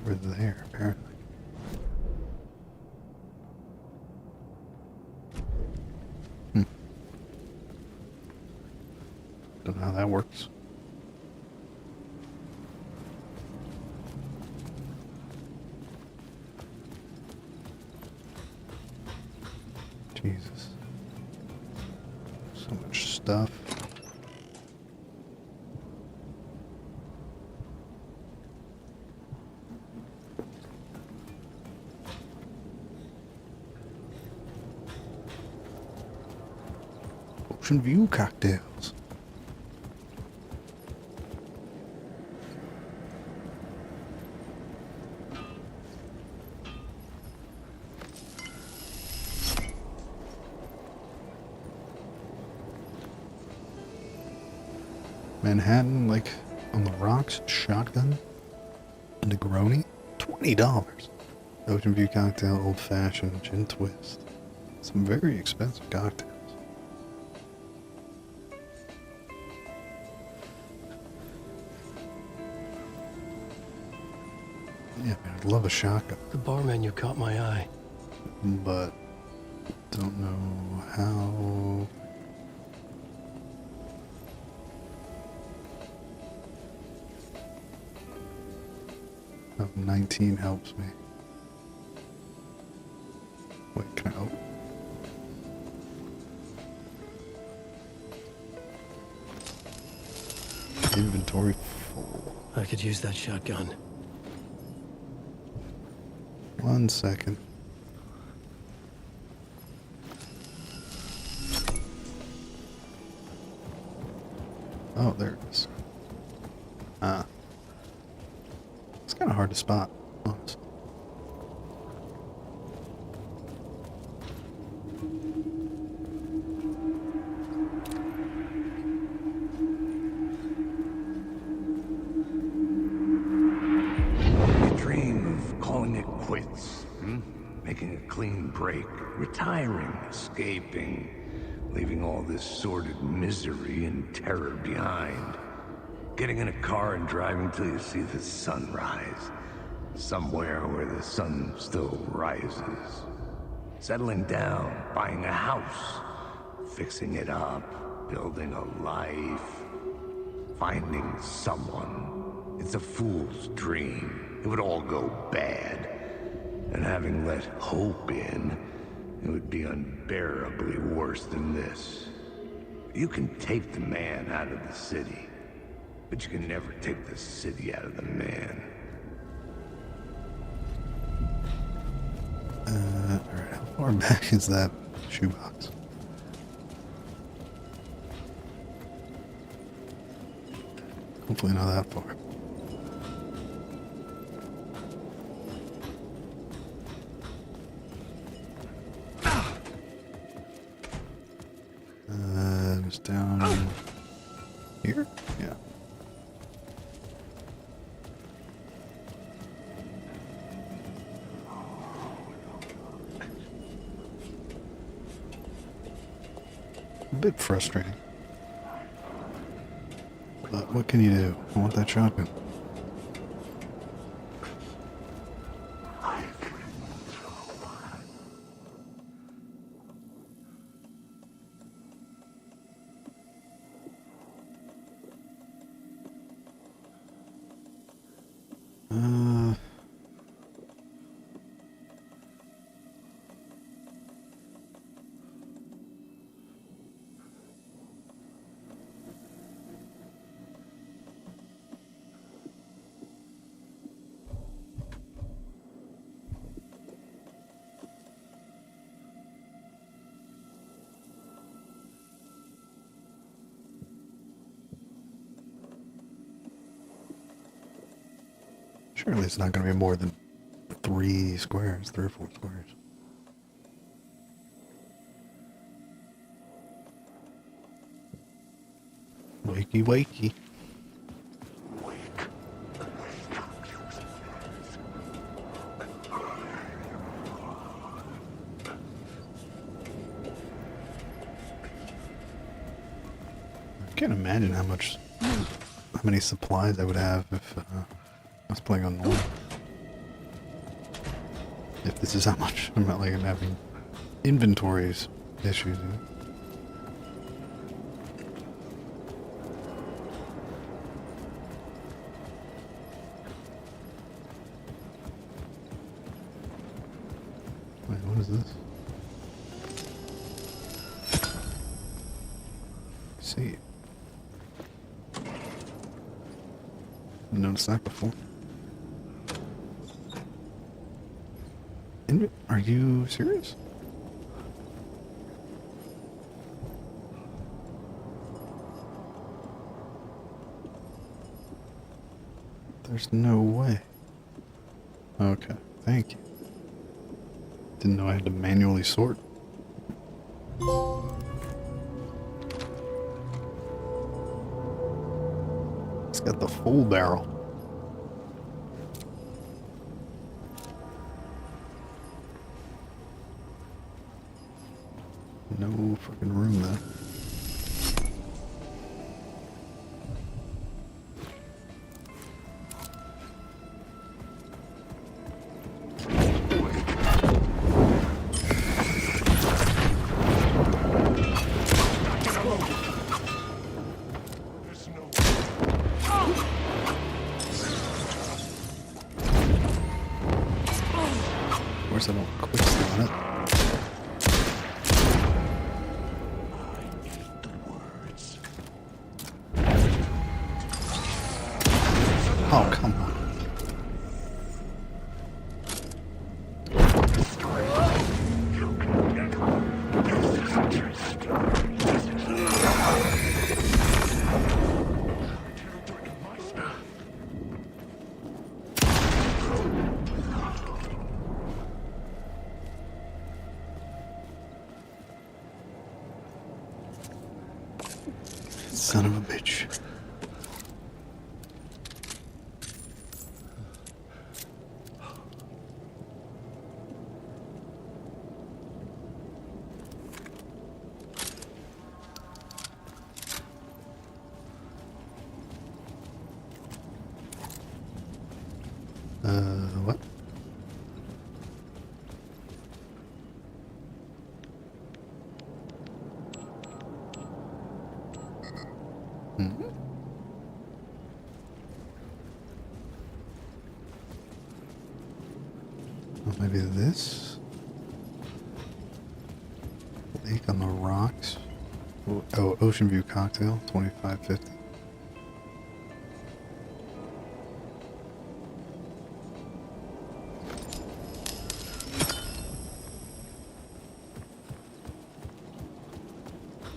We're there, apparently. Don't know how that works. Jesus. So much stuff. Ocean View cocktails. Manhattan, like on the rocks, shotgun, Negroni, $20. Ocean View cocktail, old fashioned, gin twist. Some very expensive cocktails. Yeah, man, I'd love a shotgun. The bar menu caught my eye. But don't know how. Oh, 19 helps me. Wait, can I open? Inventory full. I could use that shotgun. 1 second. Oh, there it is. Ah. It's kind of hard to spot, honestly. You dream of calling it quits, making a clean break, retiring, escaping, leaving all this sordid misery and terror behind. Getting in a car and driving till you see the sun rise. Somewhere where the sun still rises. Settling down, buying a house, fixing it up, building a life, finding someone. It's a fool's dream. It would all go bad. And having let hope in, it would be unbearably worse than this. You can take the man out of the city, but you can never take the city out of the man. Alright, how far back is that shoebox? Hopefully not that far. It was down here? Yeah. A bit frustrating. But what can you do? I want that shotgun. Surely it's not going to be more than 3 squares, 3 or 4 squares. Wakey, wakey. I can't imagine how many supplies I would have if I was playing on normal. If this is how much, I'm having inventories issues. You know? Wait, what is this? See. Didn't notice that before. Are you serious? There's no way. Okay, thank you. Didn't know I had to manually sort. It's got the full barrel. No freaking room there. Of course I don't quick on it. Oh, come on. Son of a bitch. What? Well, maybe this? Lake on the rocks. Oh, Ocean View cocktail, 25.50.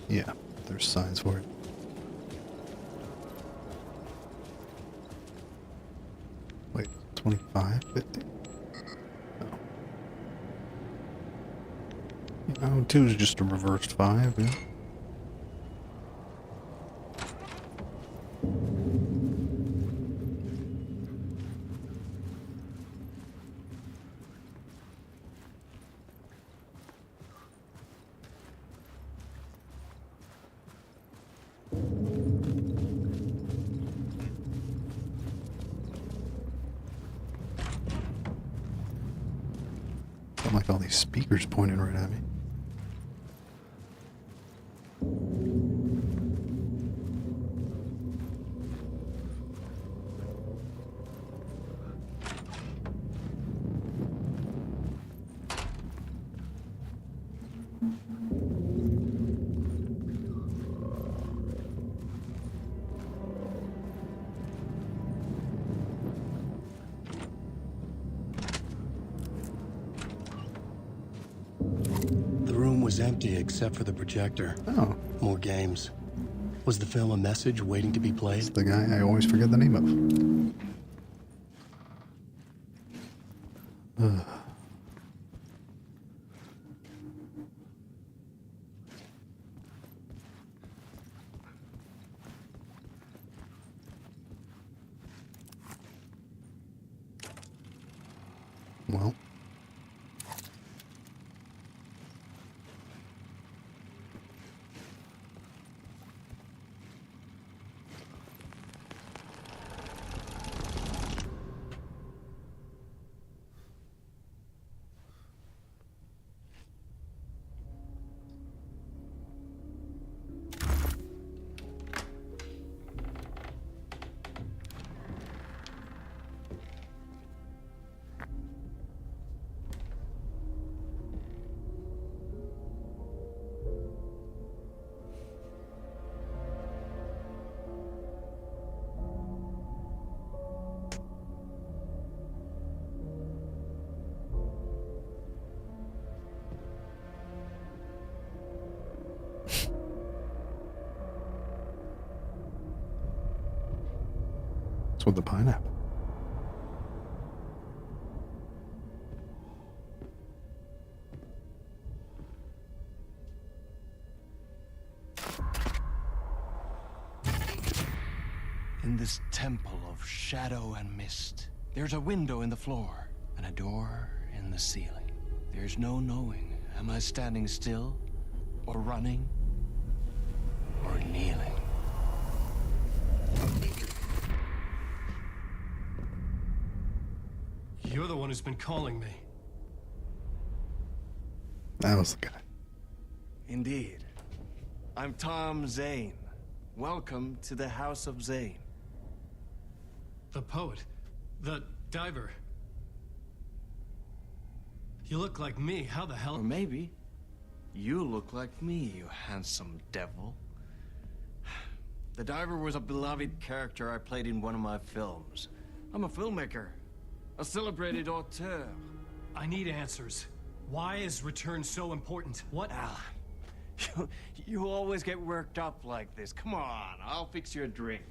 Yeah, there's signs for it. Wait, 25.50? Oh, 2 is just a reversed 5, yeah. I like all these speakers pointing right at me. The room was empty except for the projector. Oh. More games. Was the film a message waiting to be played? It's the guy I always forget the name of. Ugh. Well. What's with the pineapple? In in this temple of shadow and mist. There's a window in the floor and a door in the ceiling. There's no knowing, am I standing still, or running, or kneeling? You're the one who's been calling me. That was the guy. Indeed. I'm Tom Zane. Welcome to the House of Zane. The poet. The diver. You look like me. How the hell? Or maybe you look like me, you handsome devil. The diver was a beloved character I played in one of my films. I'm a filmmaker. A celebrated auteur. I need answers. Why is Return so important? What? Alan, you always get worked up like this. Come on, I'll fix you a drink.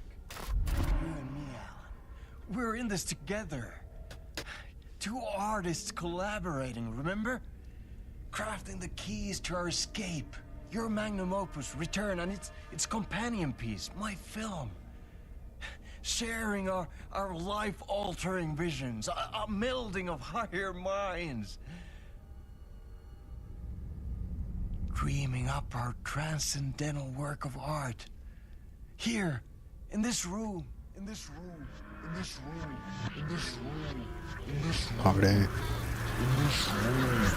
You and me, Alan. We're in this together. Two artists collaborating, remember? Crafting the keys to our escape. Your magnum opus, Return, and its companion piece, my film. Sharing our life-altering visions, a melding of higher minds. Dreaming up our transcendental work of art. Here, in this room, in this room, in this room, in this room, in this room. Party. In this room.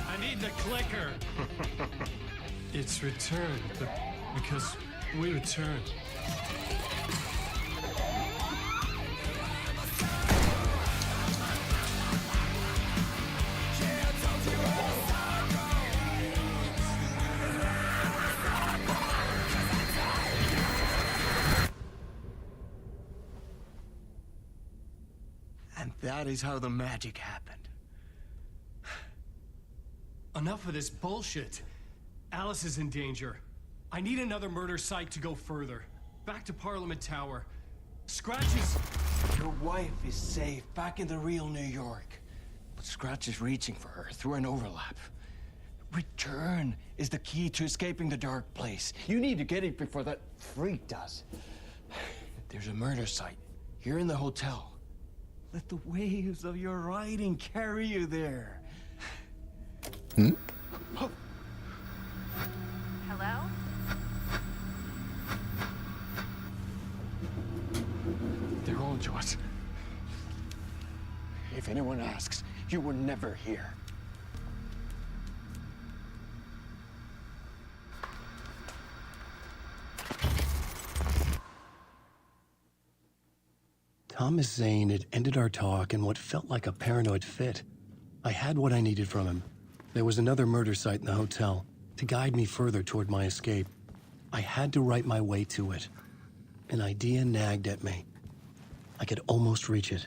I need the clicker. It's Return, but because we return. And that is how the magic happened. Enough of this bullshit. Alice is in danger. I need another murder site to go further. Back to Parliament Tower. Scratch is... Your wife is safe, back in the real New York. But Scratch is reaching for her through an overlap. Return is the key to escaping the dark place. You need to get it before that freak does. There's a murder site here in the hotel. Let the waves of your writing carry you there. Hmm? Oh. Hello? They're all yours. If anyone asks, you were never here. Thomas Zane had ended our talk in what felt like a paranoid fit. I had what I needed from him. There was another murder site in the hotel to guide me further toward my escape. I had to write my way to it. An idea nagged at me. I could almost reach it.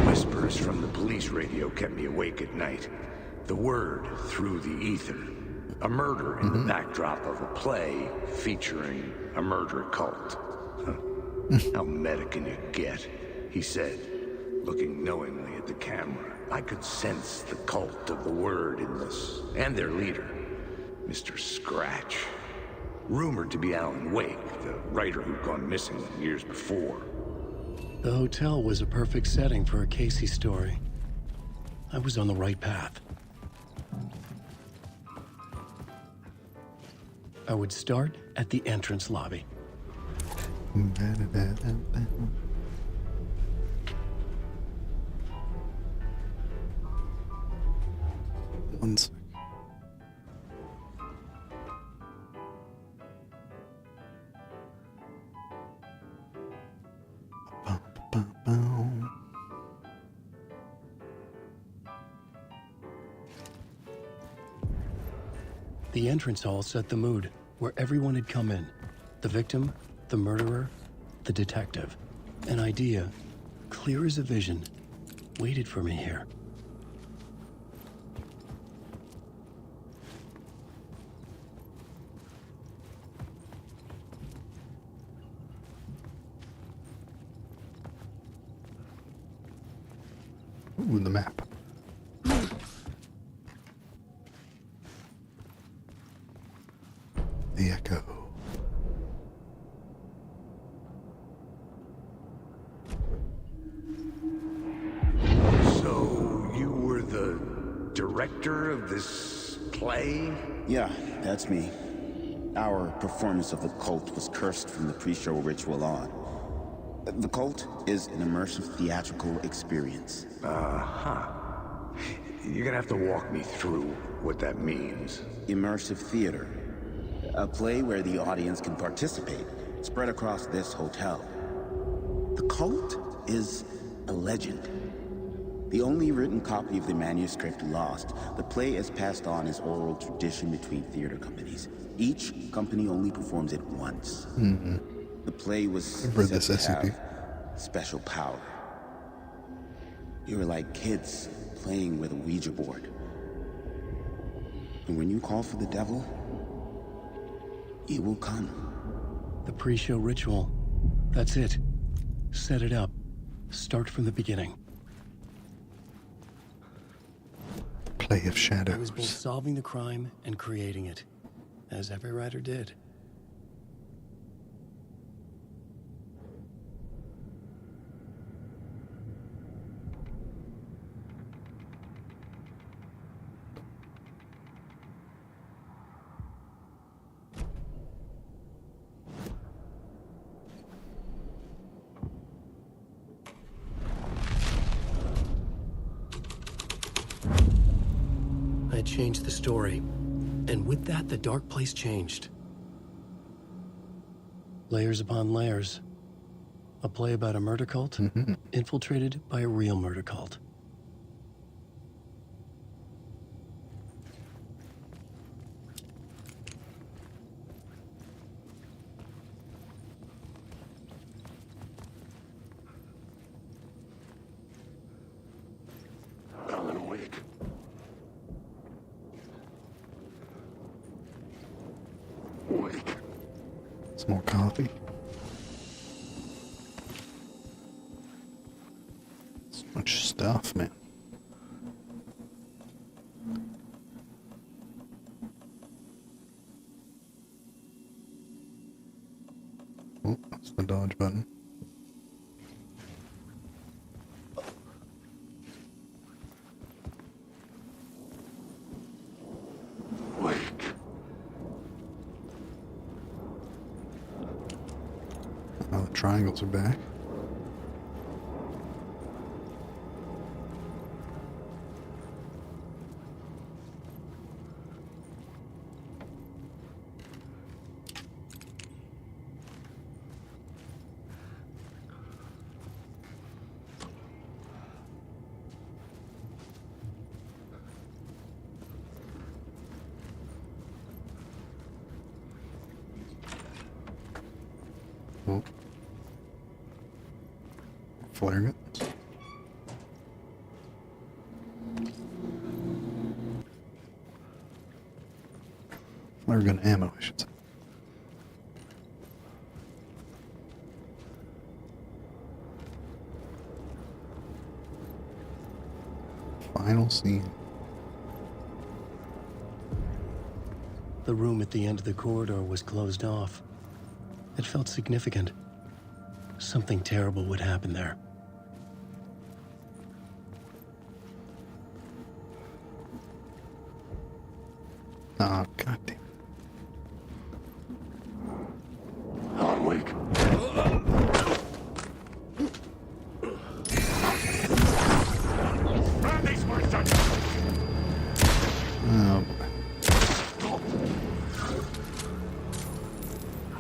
Whispers from the police radio kept me awake at night. The word through the ether. A murder in the backdrop of a play featuring a murder cult. How meta can you get? He said, looking knowingly at the camera. I could sense the cult of the word in this, and their leader, Mr. Scratch. Rumored to be Alan Wake, the writer who'd gone missing years before. The hotel was a perfect setting for a Casey story. I was on the right path. I would start at the entrance lobby. One sec. The entrance hall set the mood, where everyone had come in. The victim, the murderer, the detective. An idea, clear as a vision. waited for me here. Ooh, the map. The Echo. So, you were the director of this play? Yeah, that's me. Our performance of The Cult was cursed from the pre-show ritual on. The Cult is an immersive theatrical experience. Uh-huh. You're gonna have to walk me through what that means. Immersive theater. A play where the audience can participate, spread across this hotel. The Cult is a legend. The only written copy of the manuscript lost, the play is passed on as oral tradition between theater companies. Each company only performs it once. Mm-hmm. The play was I've read said this to SCP. have special power. You were like kids playing with a Ouija board. And when you call for the devil, he will come. The pre-show ritual. That's it. Set it up. Start from the beginning. Play of I was Shadows. both solving the crime and creating it, as every writer did. I changed the story, and with that, the dark place changed. Layers upon layers. A play about a murder cult, infiltrated by a real murder cult. Alan Wake. Wake. Some more coffee. So much stuff, man. Oh, that's the dodge button. Wake. Oh, the triangles are back. Oh. Flare guns. Flare gun ammo, I should say. Final scene. The room at the end of the corridor was closed off. It felt significant. Something terrible would happen there. Oh, goddamn. Alan Wake. Oh, boy.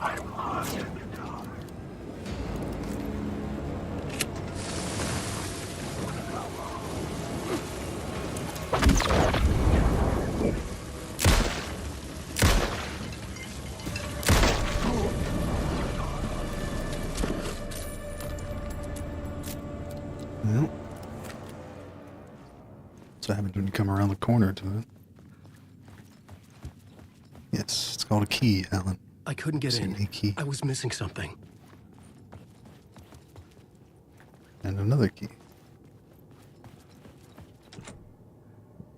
I'm lost in the dark. Well, So happens when you come around the corner to it. Yes, it's called a key, Alan. I couldn't get in. A key. I was missing something. And another key.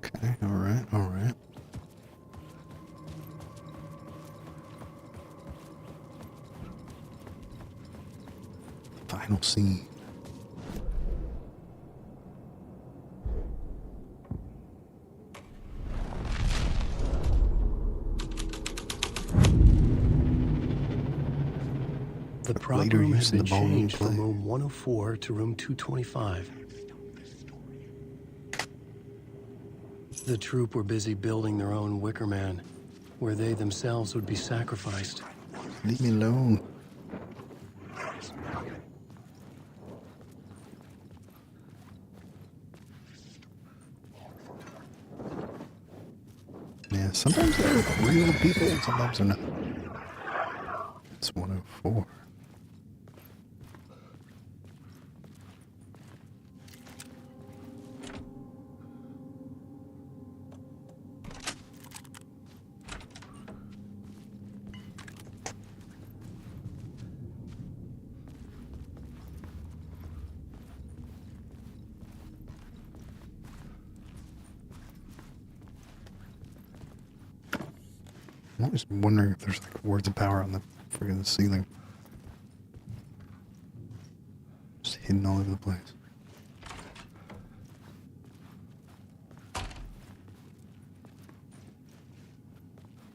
Okay, alright, alright. Final scene. The prop later room use had in been the ballroom changed from play. room 104 to room 225. The troop were busy building their own Wicker Man, where they themselves would be sacrificed. Leave me alone. Yeah, sometimes they're real people, and sometimes they're not. It's 104. I'm always wondering if there's like words of power on the friggin' ceiling. Just hidden all over the place.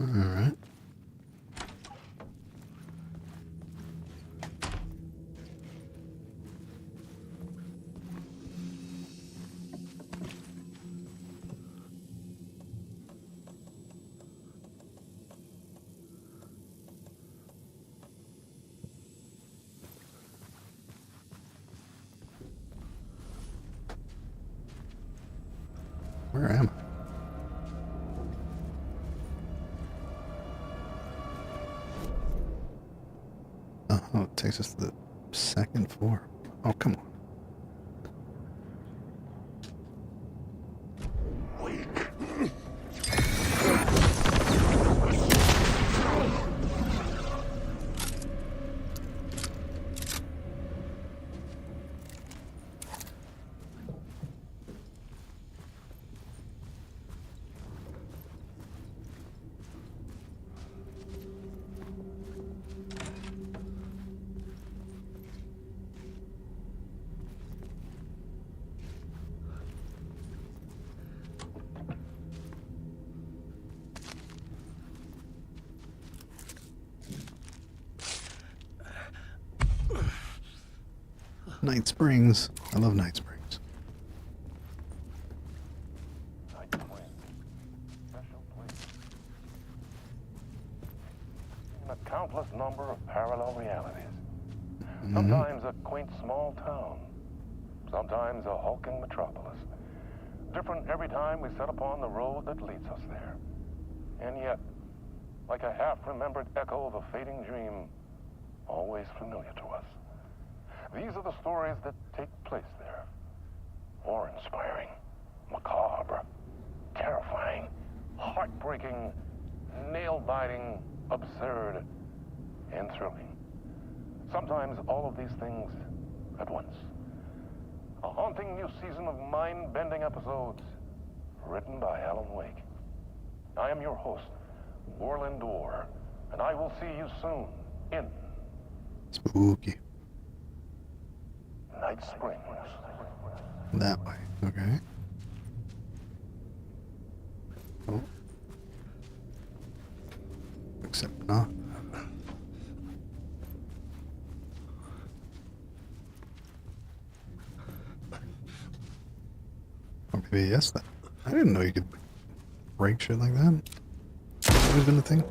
Alright. Where am I? Oh, it takes us to the second floor. Oh, come on. Night Springs. I love Night Springs. A countless number of parallel realities. Sometimes a quaint small town. Sometimes a hulking metropolis. Different every time we set upon the road that leads us there. And yet, like a half-remembered echo of a fading dream, always familiar to us. These are the stories that take place there. Awe-inspiring, macabre, terrifying, heartbreaking, nail-biting, absurd, and thrilling. Sometimes all of these things at once. A haunting new season of mind-bending episodes written by Alan Wake. I am your host, Warland Orr, and I will see you soon in Spooky. Night Springs. That way, okay. Oh. Except not. Or maybe yes, that. I didn't know you could break shit like that. That's always been a thing.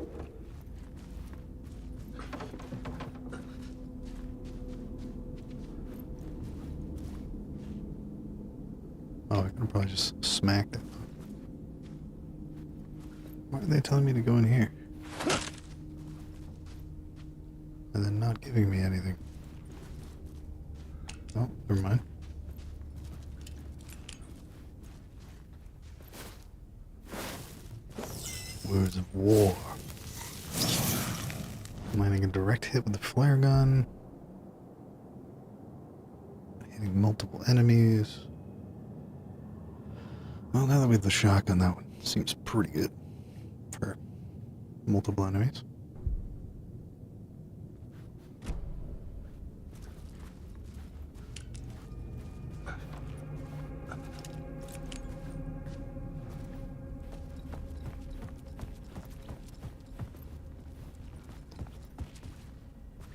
Oh, I could have probably just smacked it. Why are they telling me to go in here? And then not giving me anything. Oh, never mind. Words of war. Landing a direct hit with the flare gun. Hitting multiple enemies. Well, now that we have the shotgun, that one seems pretty good for multiple enemies.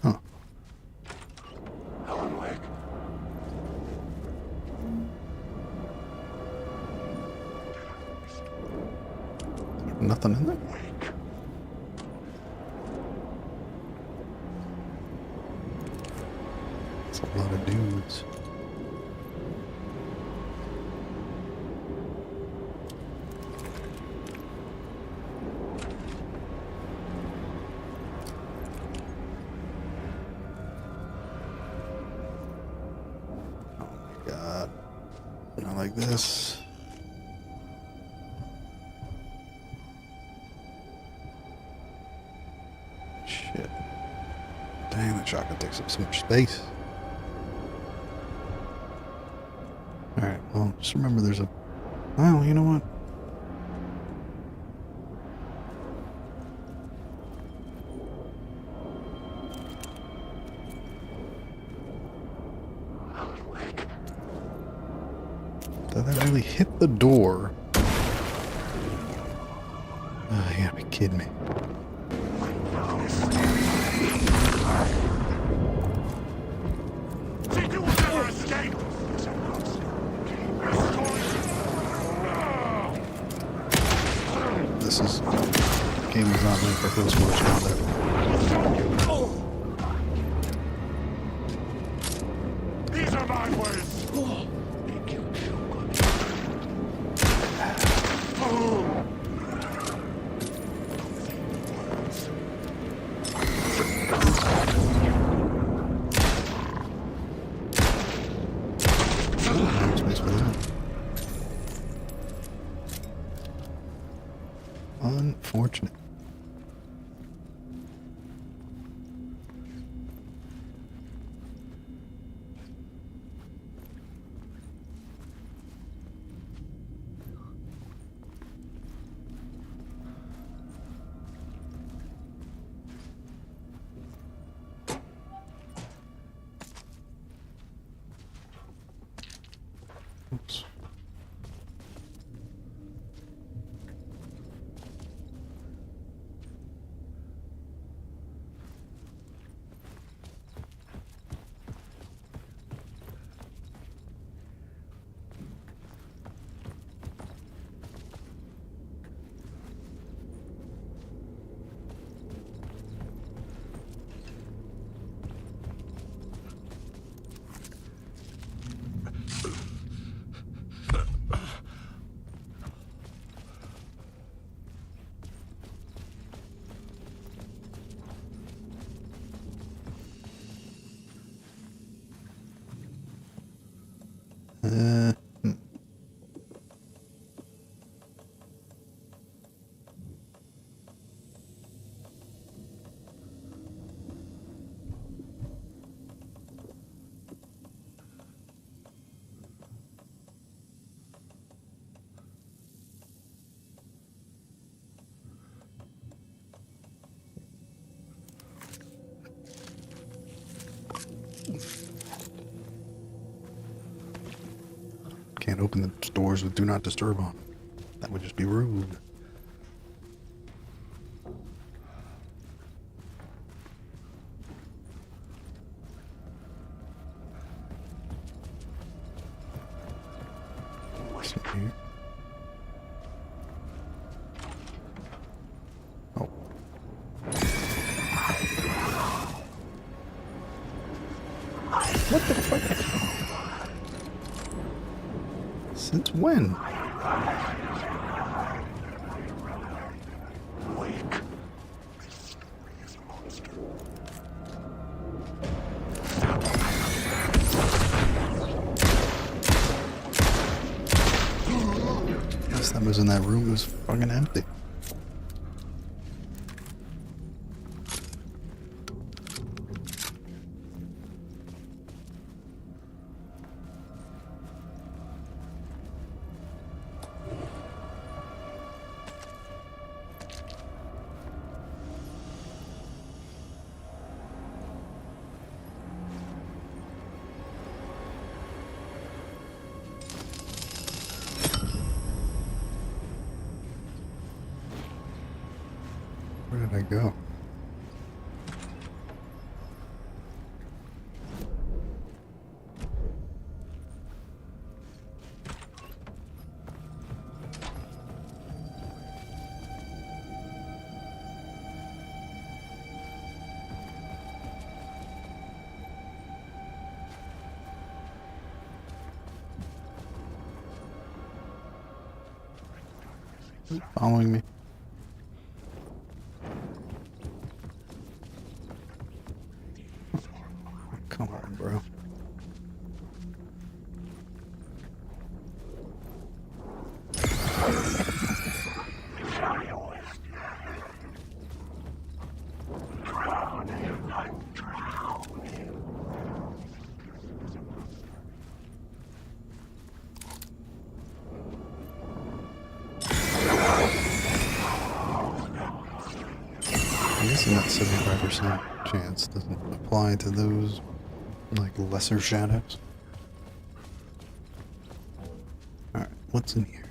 Huh. Alan Wake. Nothing in there? It's a lot of dudes. Oh my god. Not like this. Shit. Dang, that shotgun takes up so much space. Alright, well, just remember there's a... Well, you know what? Did that really hit the door? Oh, you gotta be kidding me. This is... game is not meant for close quarters combat. These are my words. Unfortunate. Oops. Can't open the doors with Do Not Disturb on. That would just be rude. What's in here? Oh. What the fuck? Since when? Last time I was in that room, it was fucking empty. you go. Following me. Come on, bro. I'm guessing that 75% chance doesn't apply to those, like, lesser shadows. Alright, what's in here?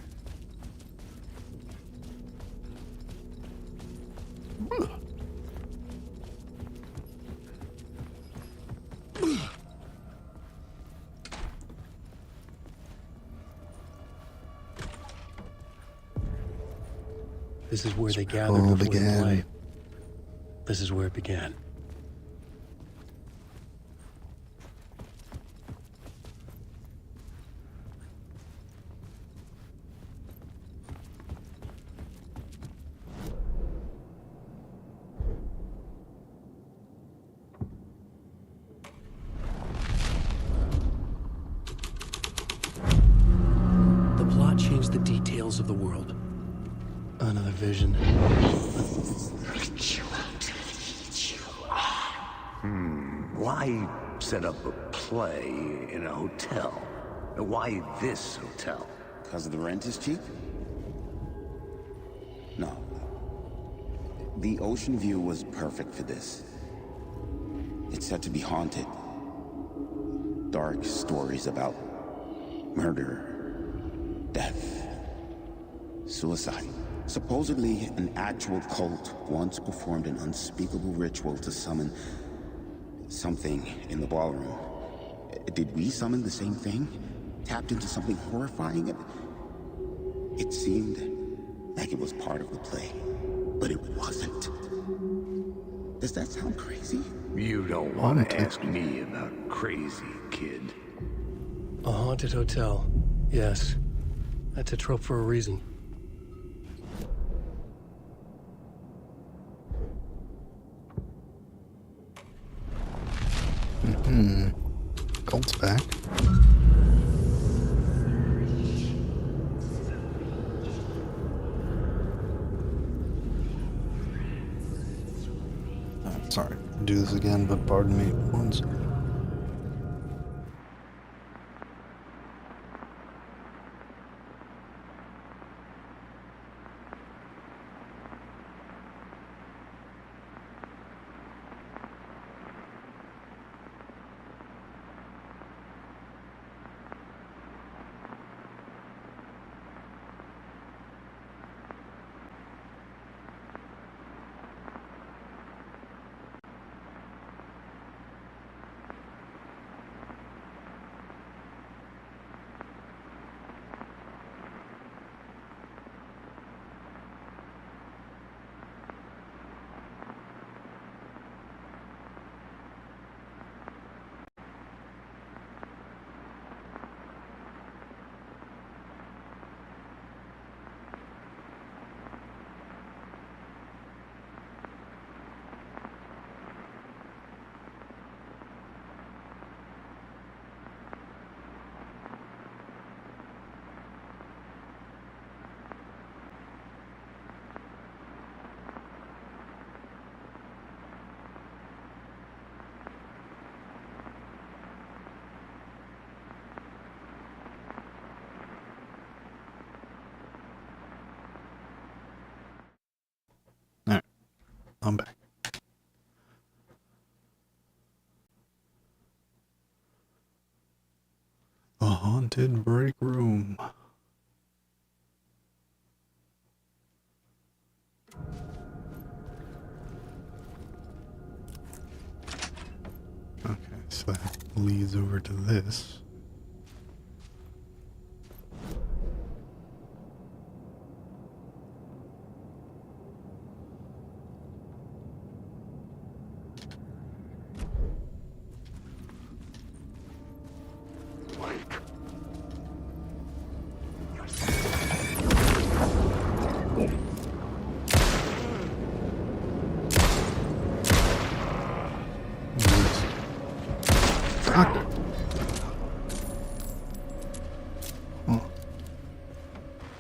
This is where they gathered all before the began. play. This is where it began. The plot changed the details of the world. Another vision. Why set up a play in a hotel? Why this hotel? Because the rent is cheap? No. The ocean view was perfect for this. It's said to be haunted. Dark stories about murder, death, suicide. Supposedly, an actual cult once performed an unspeakable ritual to summon something in the ballroom. Did we summon the same thing? Tapped into something horrifying? It seemed like it was part of the play, but it wasn't. Does that sound crazy? You don't want to ask me about crazy, kid. A haunted hotel. Yes. That's a trope for a reason. Colt's back. Sorry, do this again, but pardon me once. I'm back. A haunted break room. So that leads over to this.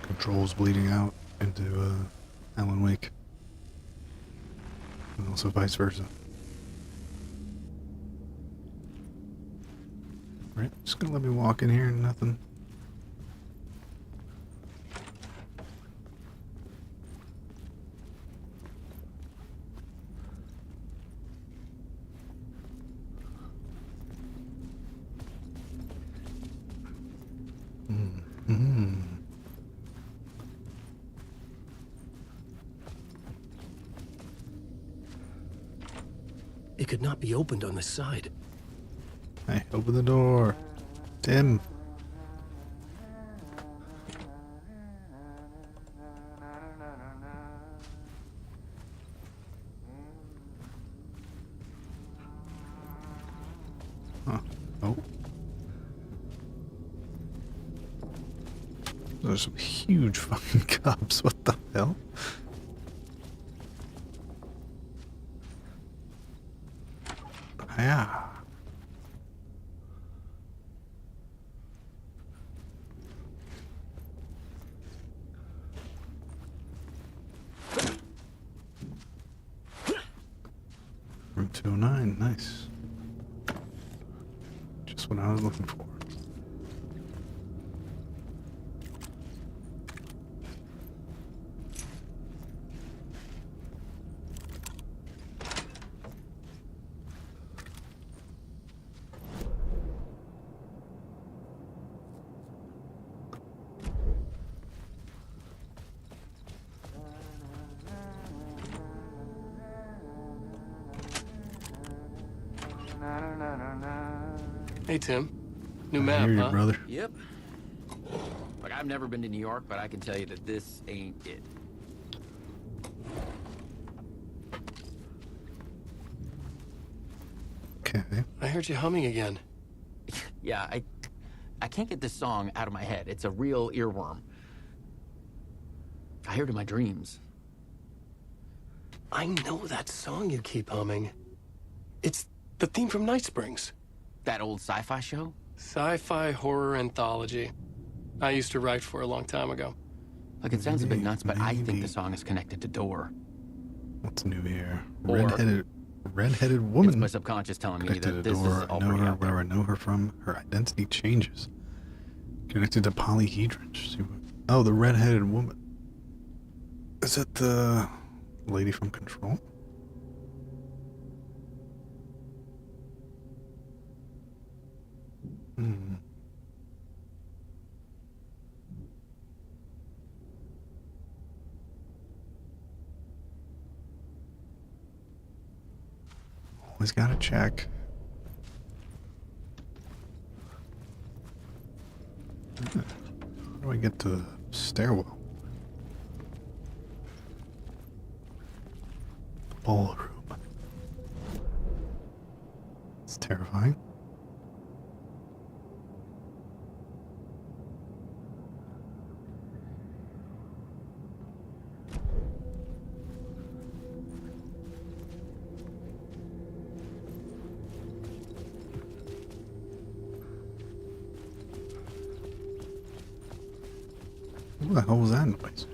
Controls bleeding out into Alan Wake, and also vice versa. Right, just gonna let me walk in here and nothing. It could not be opened on this side. Hey, open the door. Tim. Huh. Oh. There's some huge fucking cups. What the hell? Yeah. Room 209, nice. Just what I was looking for. Hey, Tim. New I map, hear you, huh? brother. Yep. Like, I've never been to New York, but I can tell you that this ain't it. Okay. I heard you humming again. Yeah, I can't get this song out of my head. It's a real earworm. I hear it in my dreams. I know that song you keep humming. It's the theme from Night Springs. That old sci-fi show? Sci-fi horror anthology. I used to write for a long time ago. Look, it sounds a bit nuts, but I think the song is connected to Door. What's new here? Or- Redheaded woman. It's my subconscious telling me Connected that to this is Door. all I know pretty her out there. where I know her from. Her identity changes. Connected to polyhedron. Oh, the redheaded woman. Is it the lady from Control? Hmm. Always gotta check. How do I get to the stairwell? The ballroom. It's terrifying. What the hell was that noise?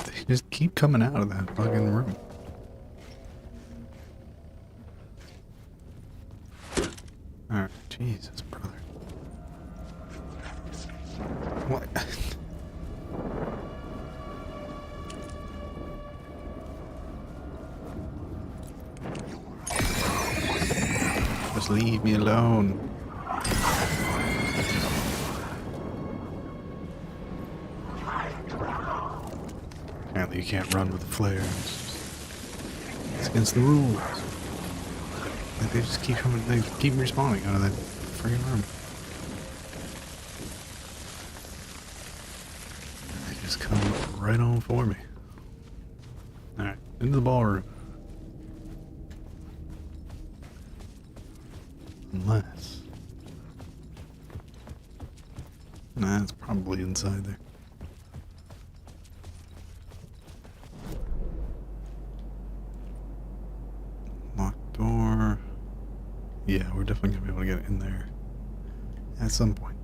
They just keep coming out of that fucking room. Alright, Jesus, brother. What? Just leave me alone. Apparently you can't run with the flare. It's against the rules. Like they just keep coming, they keep respawning out of that freaking room. They just come right on for me. Alright, into the ballroom. Unless... Nah, it's probably inside there. Locked door. Yeah, we're definitely gonna be able to get in there at some point.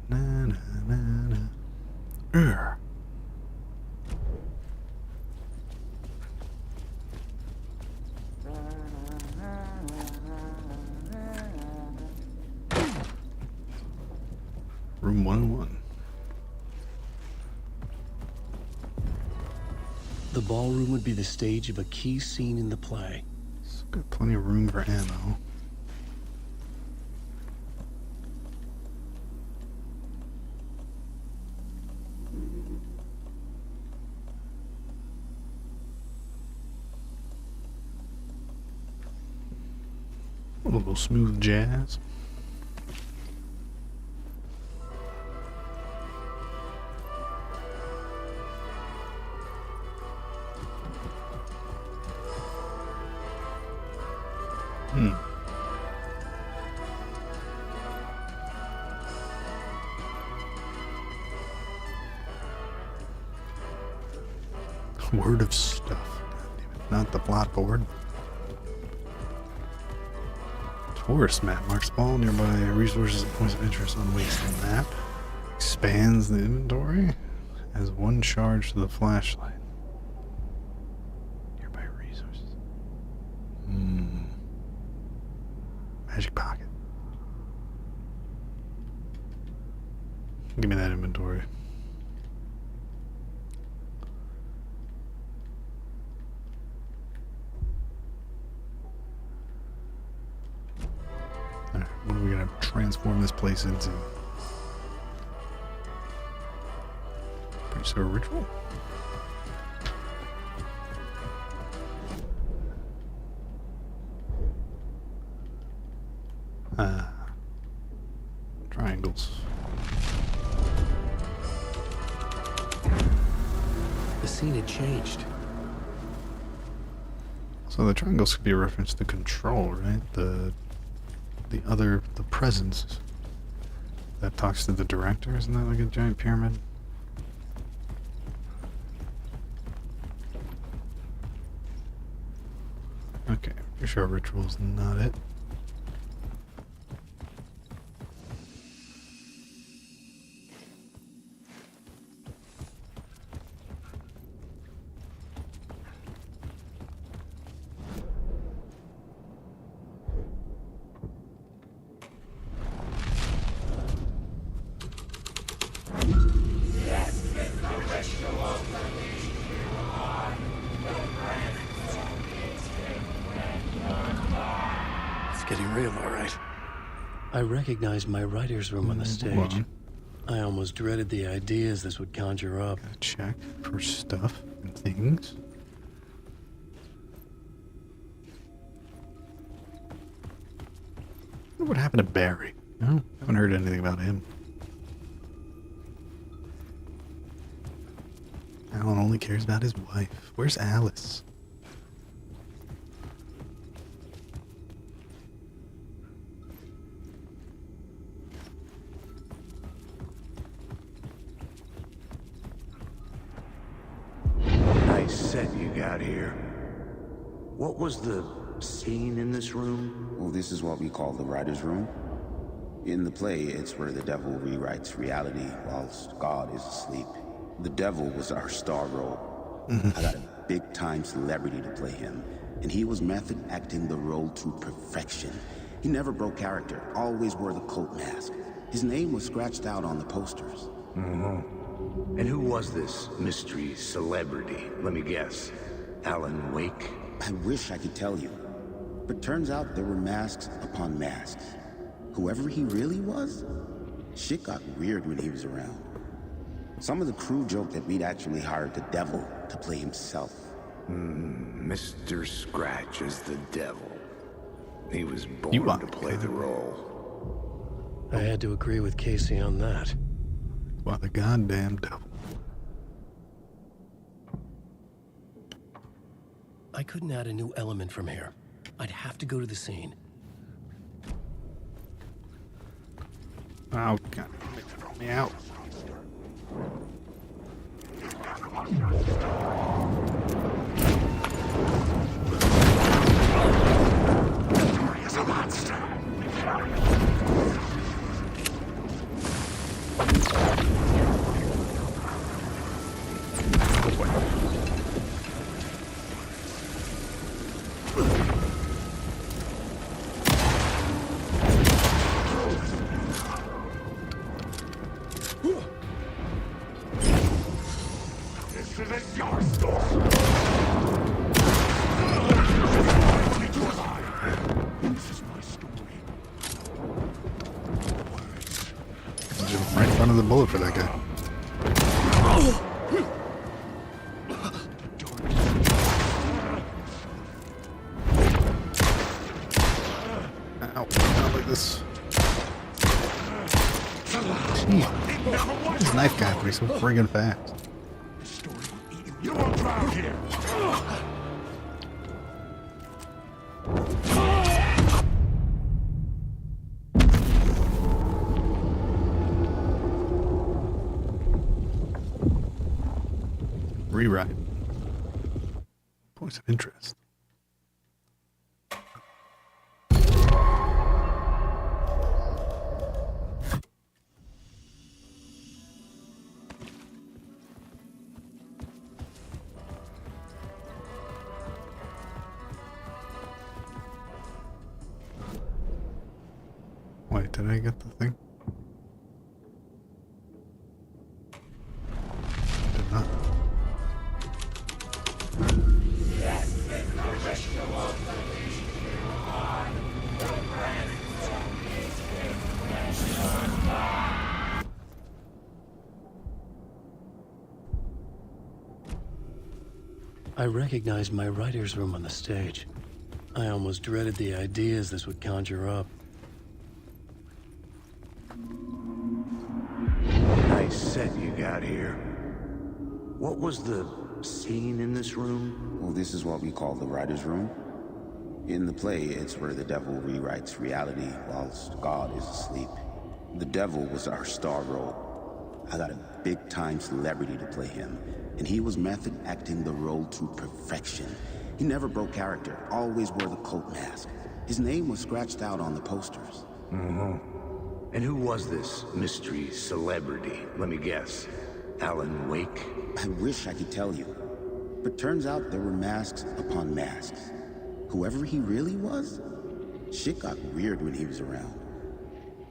Na, na, na, na, na. Urgh. Room 101. The ballroom would be the stage of a key scene in the play. So got plenty of room for ammo. A little smooth jazz. Word of stuff. Not the plot board. Tourist map marks all nearby resources and points of interest on wasteland map. Expands the inventory. Has one charge to the flashlight. Nearby resources. Magic pocket. Give me that inventory. Alright, what are we gonna transform this place into? Pretty sure ritual? Triangles. The scene had changed. So the triangles could be a reference to control, right? The presence that talks to the director. Isn't that like a giant pyramid? Okay, pretty sure ritual's not it. Getting real, all right. I recognized my writer's room on the stage. I almost dreaded the ideas this would conjure up. Gotta check for stuff and things. I wonder what happened to Barry? No, haven't heard anything about him. Alan only cares about his wife. Where's Alice? Set you got here. What was the scene in this room? Well, this is what we call the writer's room. In the play, it's where the devil rewrites reality whilst God is asleep. The devil was our star role. I got a big-time celebrity to play him, and he was method acting the role to perfection. He never broke character, always wore the cult mask. His name was scratched out on the posters. And who was this mystery celebrity? Let me guess. Alan Wake? I wish I could tell you. But turns out there were masks upon masks. Whoever he really was, shit got weird when he was around. Some of the crew joked that we'd actually hired the devil to play himself. Mr. Scratch is the devil. He was You born are to play the role. I had to agree with Casey on that. By the goddamn devil. I couldn't add a new element from here. I'd have to go to the scene. Oh, God. Throw me out. Is a monster. This isn't your story. This is my story. Jump right in front of the bullet for that guy. Ow, not like this. Jeez. This knife guy, but he's so friggin' fast. You won't drown here. Rewrite. Points of interest. Wait, did I get the thing? Did not. I recognized my writer's room on the stage. I almost dreaded the ideas this would conjure up. Nice set you got here. What was the scene in this room? Well, this is what we call the writer's room. In the play, it's where the devil rewrites reality whilst God is asleep. The devil was our star role. I got a big-time celebrity to play him, and he was method acting the role to perfection. He never broke character, always wore the cult mask. His name was scratched out on the posters. And who was this mystery celebrity? Let me guess. Alan Wake? I wish I could tell you, but turns out there were masks upon masks. Whoever he really was, shit got weird when he was around.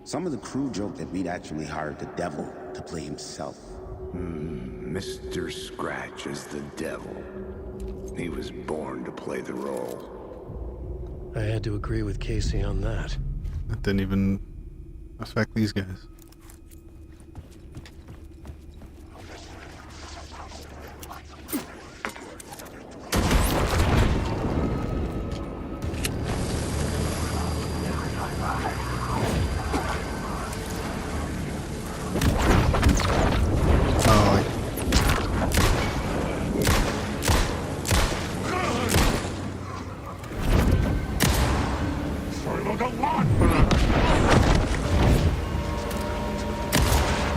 Some of the crew joked that we'd actually hired the devil to play himself. Mr. Scratch is the devil. He was born to play the role. I had to agree with Casey on that. That didn't even affect these guys.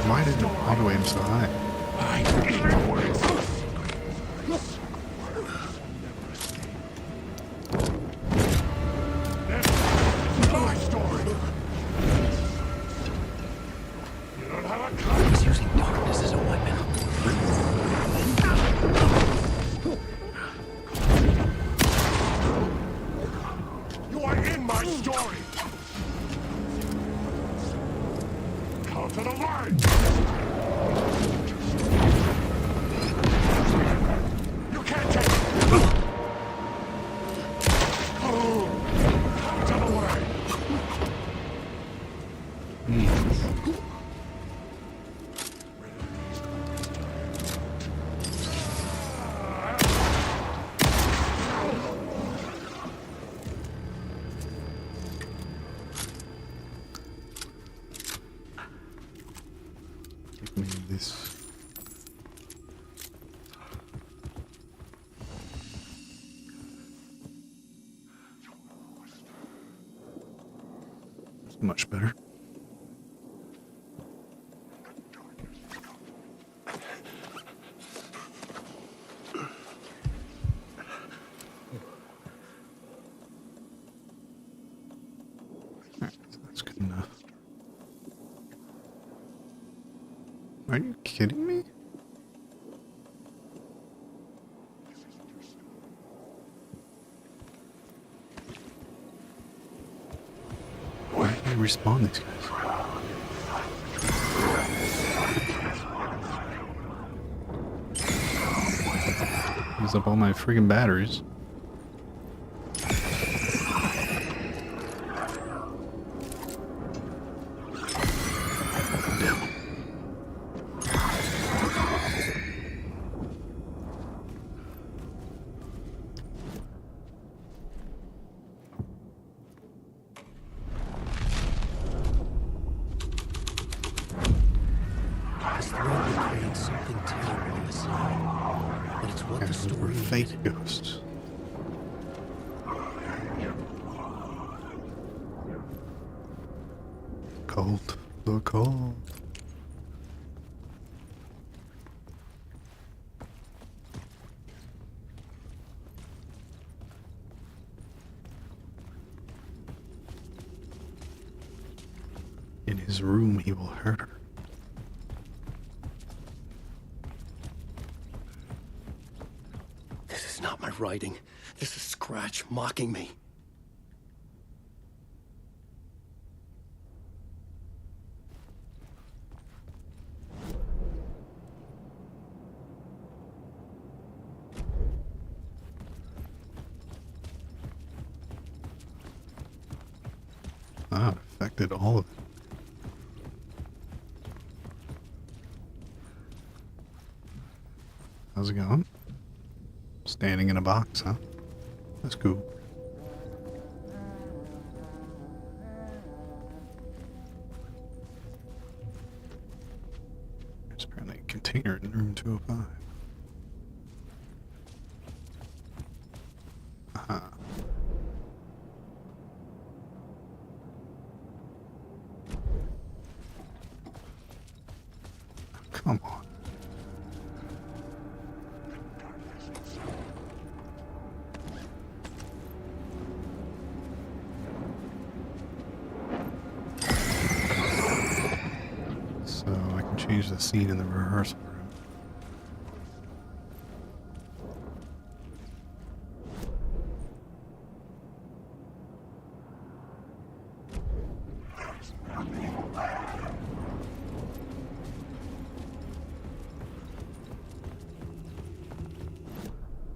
Why did it auto aim so high? My story. You don't have a gun. He's using darkness as a weapon. You are in my story. Come to the light. You this. It's much better. Alright, so that's good enough. Are you kidding me? Why do they respawn these guys? Use up all my friggin' batteries. This thread would create something terrible in the scene, but it's what the story Fake ghosts. Cold. The cold. In his room, he will hurt her. This is not my writing. This is Scratch mocking me. Ah, it affected all of it. How's it going? Standing in a box, huh? That's cool. There's apparently a container in room 205. Aha. Come on. So I can change the scene in the rehearsal room.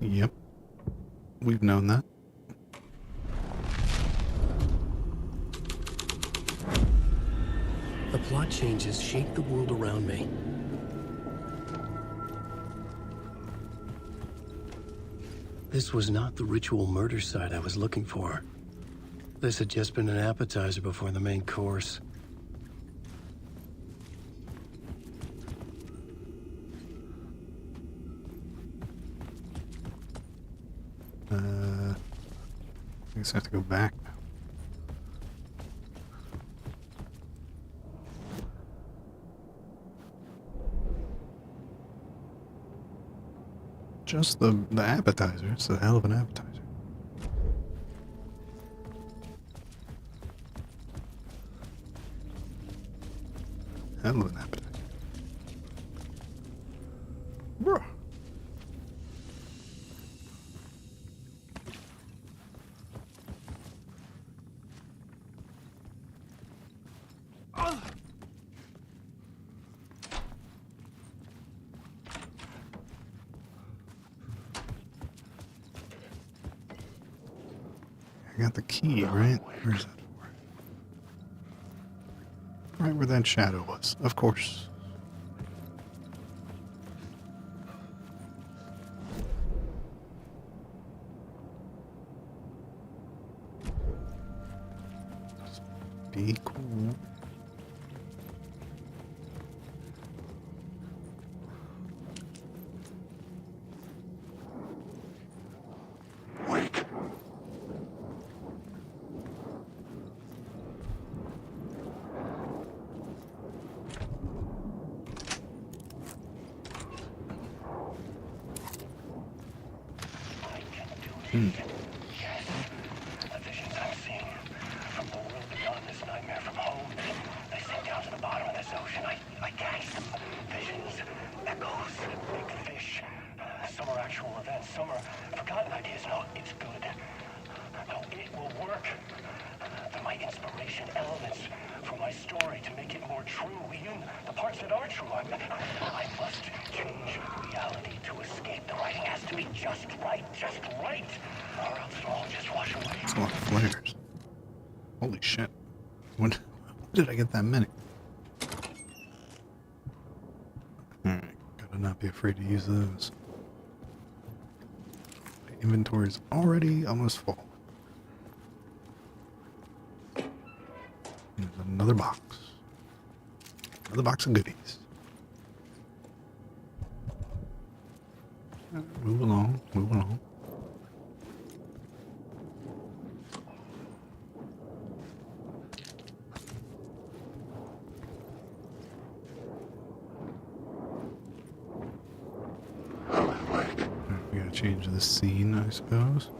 Yep. We've known that. The plot changes shake the world around me. This was not the ritual murder site I was looking for. This had just been an appetizer before the main course. I guess I have to go back now. Just the appetizer. It's a hell of an appetizer. Hell of an appetizer. Bruh. I got the key, right? Where's that for? Right where that shadow was, of course. Be cool. Yes. The visions I'm seeing from the world beyond this nightmare from home. They sink down to the bottom of this ocean. I catch them. Visions, echoes, big fish. Some are actual events, some are forgotten ideas. No, it's good. No, it will work. They're my inspiration, elements from my story to make it more true. Even the parts that are true. I must change reality to escape. The writing has to be just right, or else it'll all just wash away. That's a lot of flares. Holy shit. When did I get that many? Alright, gotta not be afraid to use those. My inventory is already almost full. There's another box. Another box of goodies. Move along, move along. We gotta change the scene, I suppose.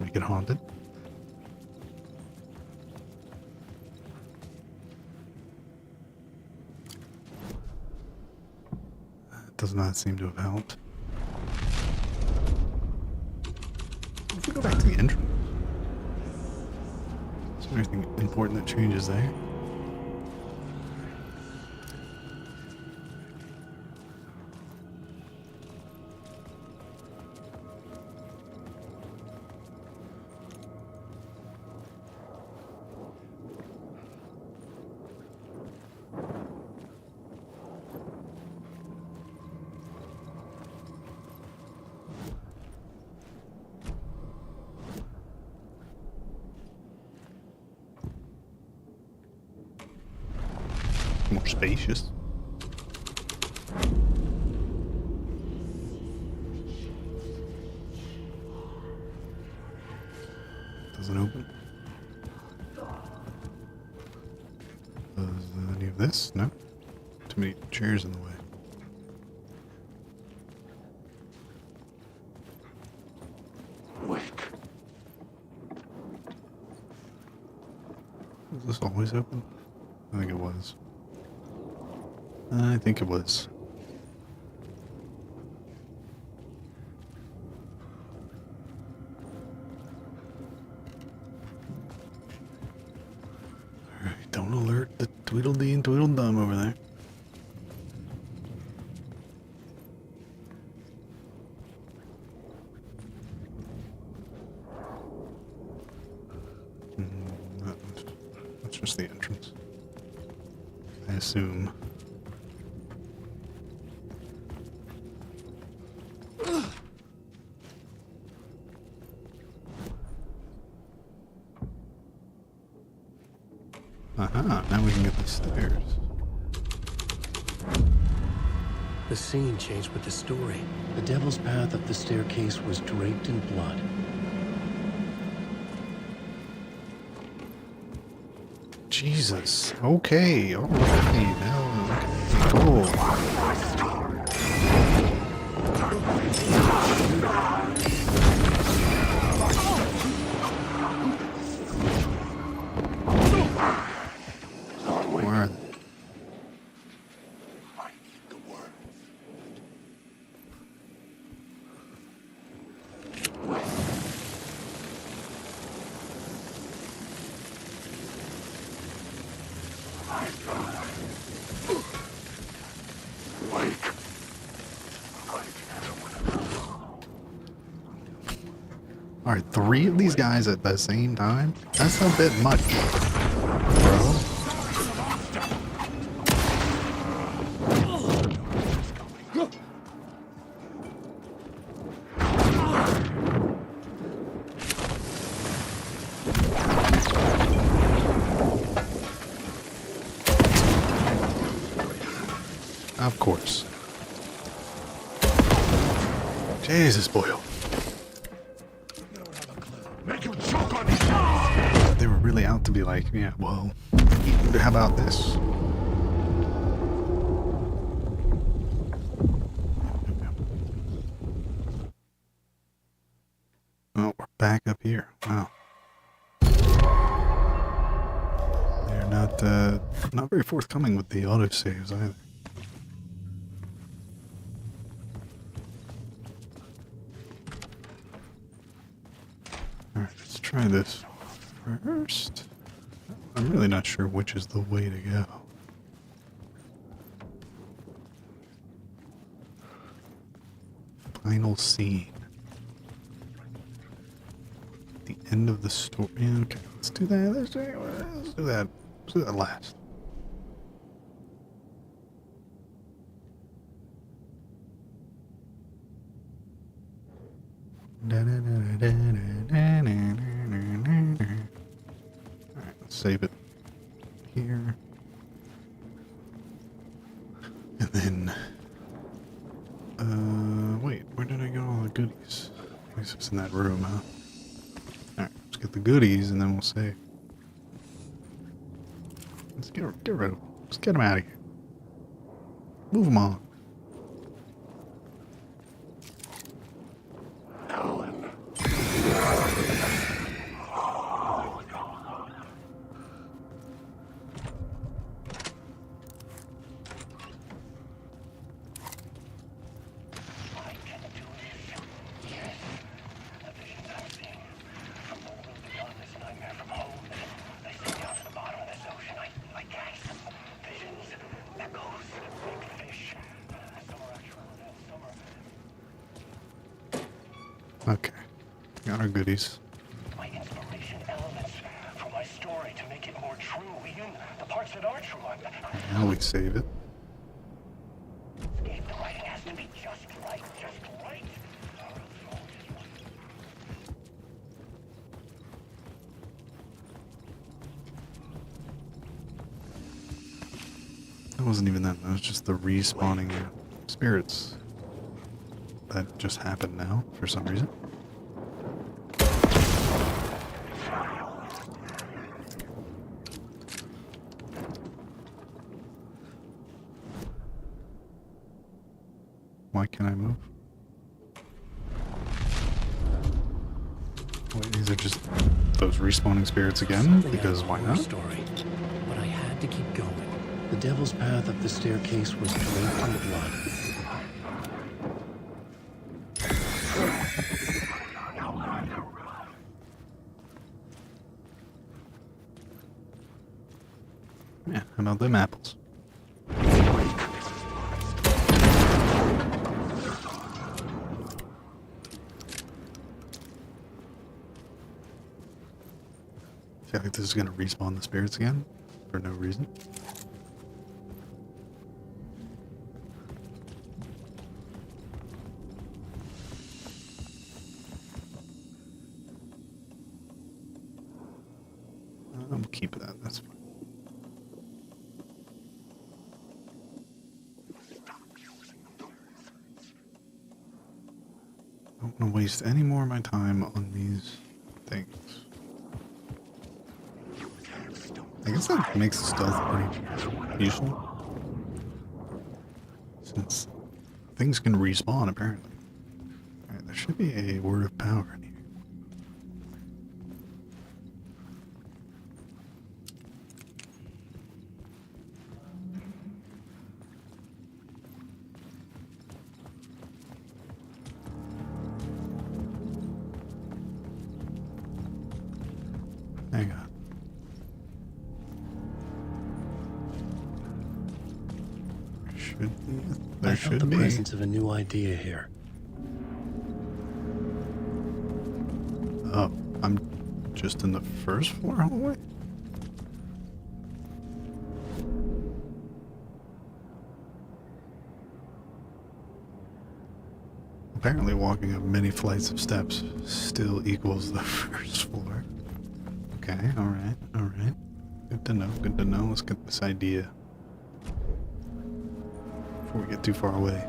Make it haunted. That does not seem to have helped. If we go back to the entrance. Is there anything important that changes there? More spacious. Doesn't open. Does any of this? No. Too many chairs in the way. Wake. Was this always open? I think it was. I think it was. Alright, don't alert the Tweedledee and Tweedledum over there. That's just the entrance. I assume. Aha, now we can get the stairs. The scene changed with the story. The devil's path up the staircase was draped in blood. Jesus. Okay, alright. Now, okay, cool. Where are they? Alright, 3 of these guys at the same time? That's a bit much, bro. Of course. Jesus, Boyle. They were really out to be like, yeah, well, How about this? Oh, we're back up here. Wow. They're not very forthcoming with the autosaves either. Alright, let's try this first. I'm really not sure which is the way to go. Final scene. The end of the story. Yeah, okay, let's do that. Let's do that. Let's do that last. Alright, let's save it here. And then, wait, where did I get all the goodies? I guess it's in that room, huh? Alright, let's get the goodies and then we'll save. Let's get rid of them. Let's get them out of here. Move them on. Okay, got our goodies. My inspiration elements for my story to make it more true, even the parts that are true. Now we save it. The writing has to be just right, just right. That wasn't even that. That was just the respawning spirits. That just happened now for some reason. Why can't I move? Wait, these are just those respawning spirits again? Because why not? Story, but I had to keep going. The devil's path up the staircase was draped in blood. Yeah, how about them apples? I feel like this is gonna respawn the spirits again for no reason. I'm keeping that, that's fine. I don't want to waste any more of my time on these things. I guess that makes the stealth pretty useful. Since things can respawn, apparently. Alright, there should be a word of power in here. Hang on. There I felt should the be. presence of a new idea here. Oh, I'm just in the first floor hallway? Apparently walking up many flights of steps still equals the first floor. Okay, alright, alright. Good to know, good to know. Let's get this idea before we get too far away.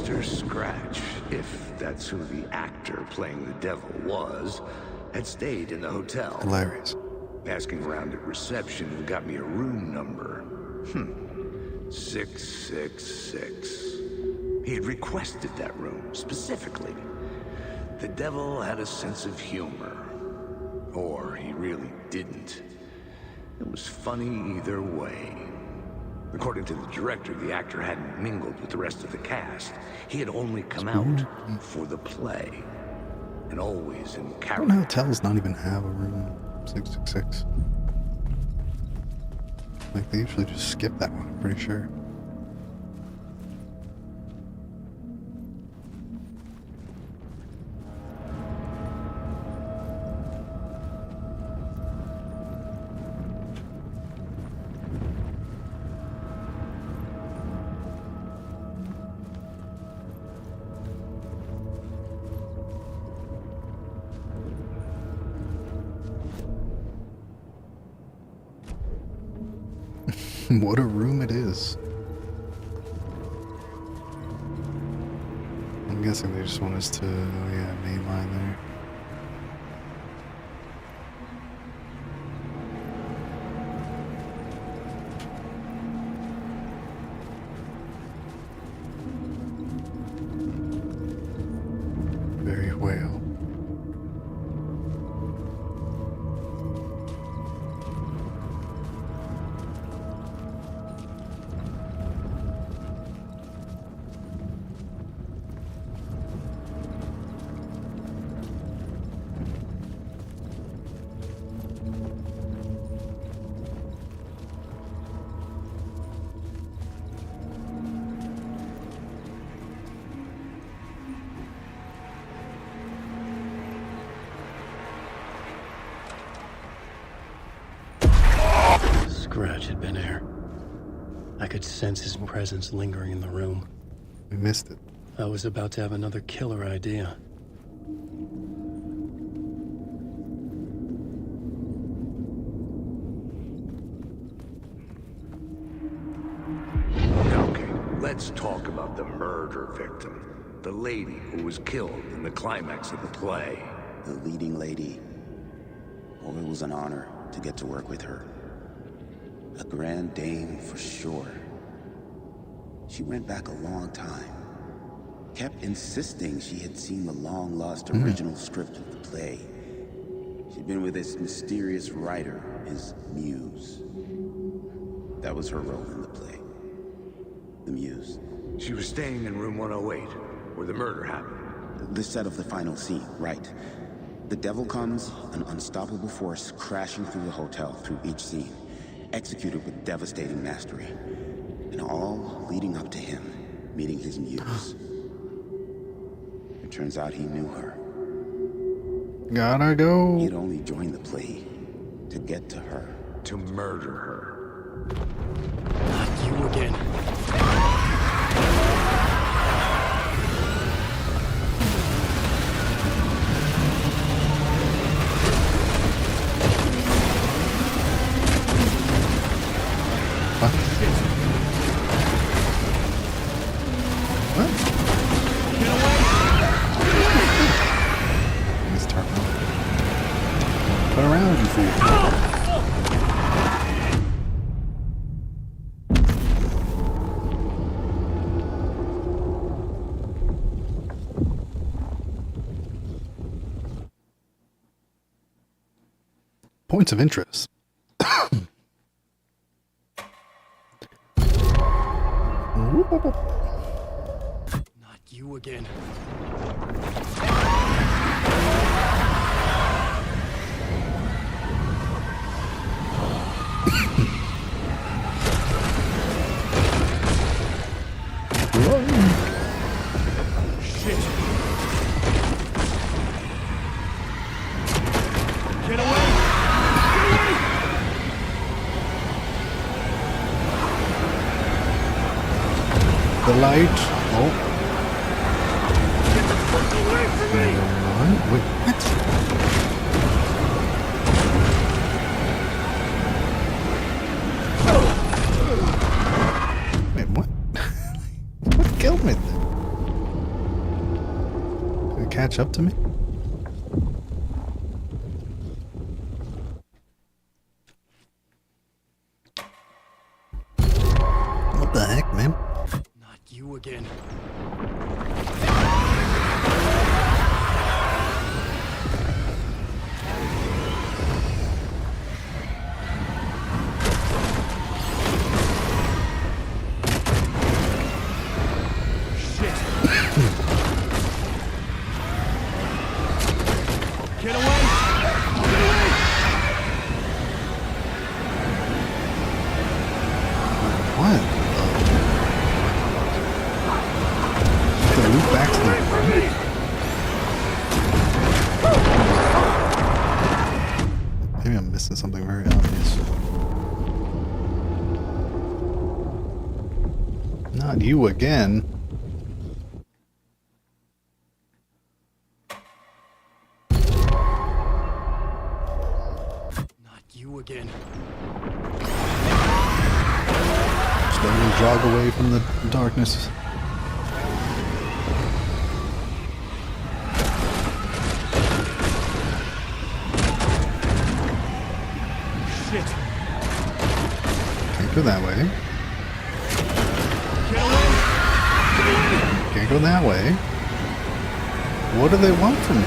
Mr. Scratch, if that's who the actor playing the devil was, had stayed in the hotel. Hilarious. Asking around at reception got me a room number. 666. He had requested that room, specifically. The devil had a sense of humor. Or he really didn't. It was funny either way. According to the director, the actor hadn't mingled with the rest of the cast. He had only come out for the play. And always in I character. don't know, hotels not even have a room 666. Like, they usually just skip that one, I'm pretty sure. What a room it is. I'm guessing they just want us to, yeah, mainline there. Very well. Scratch had been there. I could sense his presence lingering in the room. We missed it. I was about to have another killer idea. Okay, let's talk about the murder victim. The lady who was killed in the climax of the play. The leading lady. Oh, it was an honor to get to work with her. A grand dame for sure. She went back a long time. Kept insisting she had seen the long-lost original script of the play. She'd been with this mysterious writer, his muse. That was her role in the play. The muse. She was staying in room 108, where the murder happened. The set of the final scene, right. The devil comes, an unstoppable force crashing through the hotel through each scene, executed with devastating mastery, and all leading up to him meeting his muse. It turns out he knew her. Gotta go. He'd only joined the play to get to her. To murder her. Not you again. Put around, you fool. Points of interest. Not you again. Shit. Get away! The light. Oh. Wait, what? Wait, what? What killed me then? catch up to me? What the heck, man? Not you again. Get away! Get away! What? Gonna move back to the right? Maybe I'm missing something very obvious. Not you again. You again. Slowly jog away from the darkness. Shit. Can't go that way. Get away! Can't go that way. What do they want from me?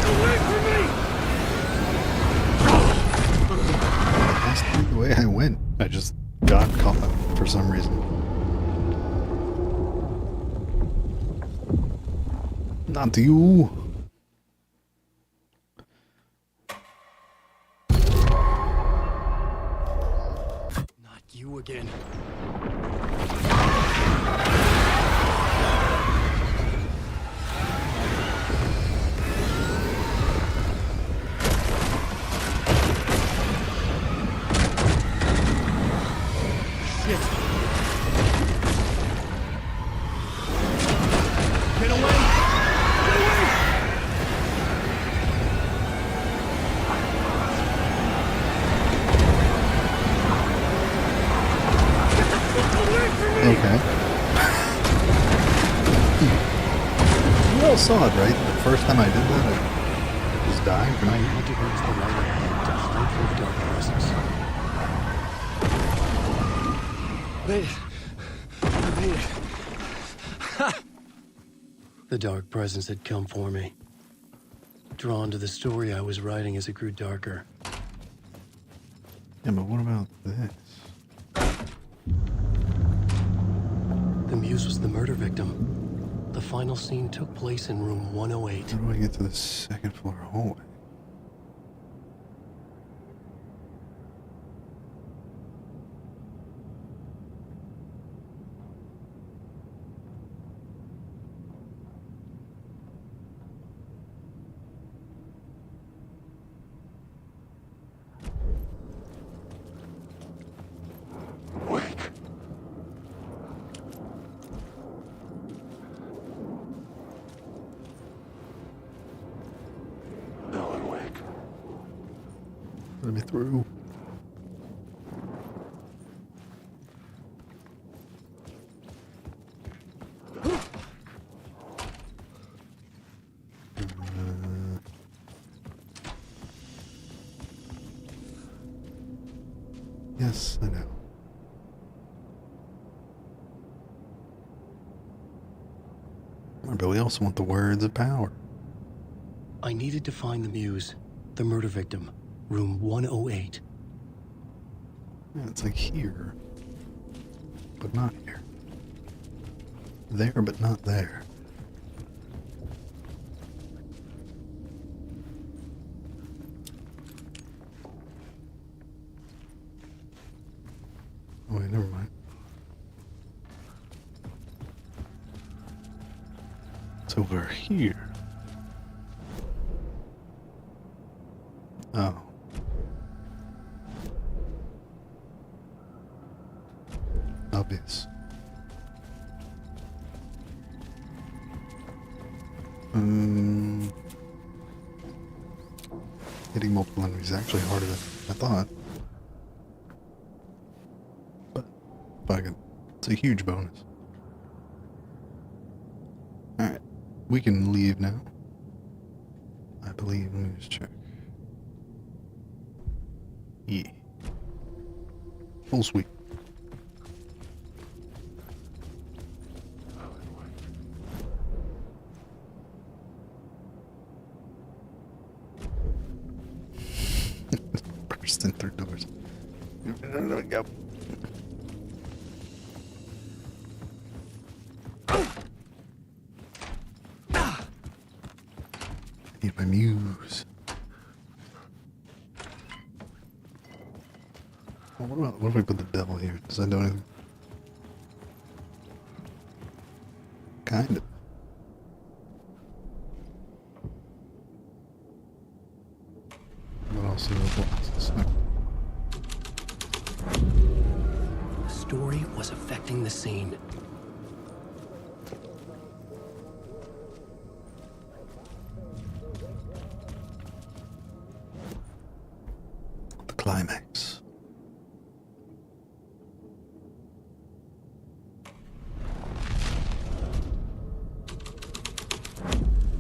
Away from me! That's not the way I went. I just got caught for some reason. Not you. Not you again. Get away! Get away! Get the fuck away from me! Okay. You all saw it, right? The first time I did that, I just died. I had to reach the light ahead to hide from the dark presence. Made it. The dark presence had come for me. Drawn to the story I was writing as it grew darker. Yeah, but what about this? The muse was the murder victim. The final scene took place in room 108. How do I get to the second floor hallway? Let me through. Yes, I know. But we also want the words of power. I needed to find the muse, the murder victim, room 108. Yeah, it's like here, but not here. There, but not there. Oh wait, never mind. So we're here. Oh. Obvious. Hitting multiple enemies is actually harder than I thought. But if I could It's a huge bonus. Alright. We can leave now. I believe. Let me just check. Yeah. Full sweep. Bursting through doors. There we go. Need my muse. Well, what if we put the devil here? Does that do anything? Kind of. But also The story was affecting the scene. the climax.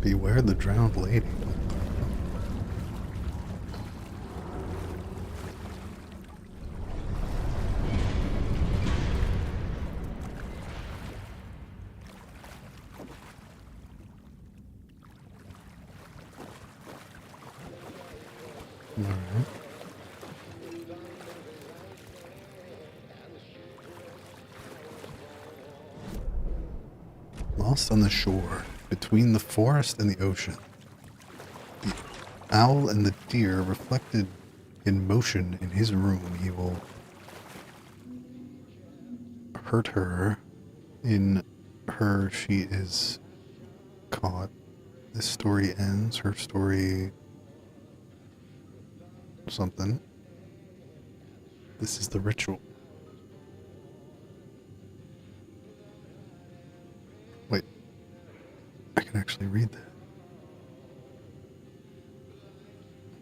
Beware the drowned lady. Alright. Lost on the shore, between the forest and the ocean. The owl and the deer reflected in motion in his room. He will hurt her. In her, she is caught. This story ends. Her story... something. This is the ritual. Wait. I can actually read that.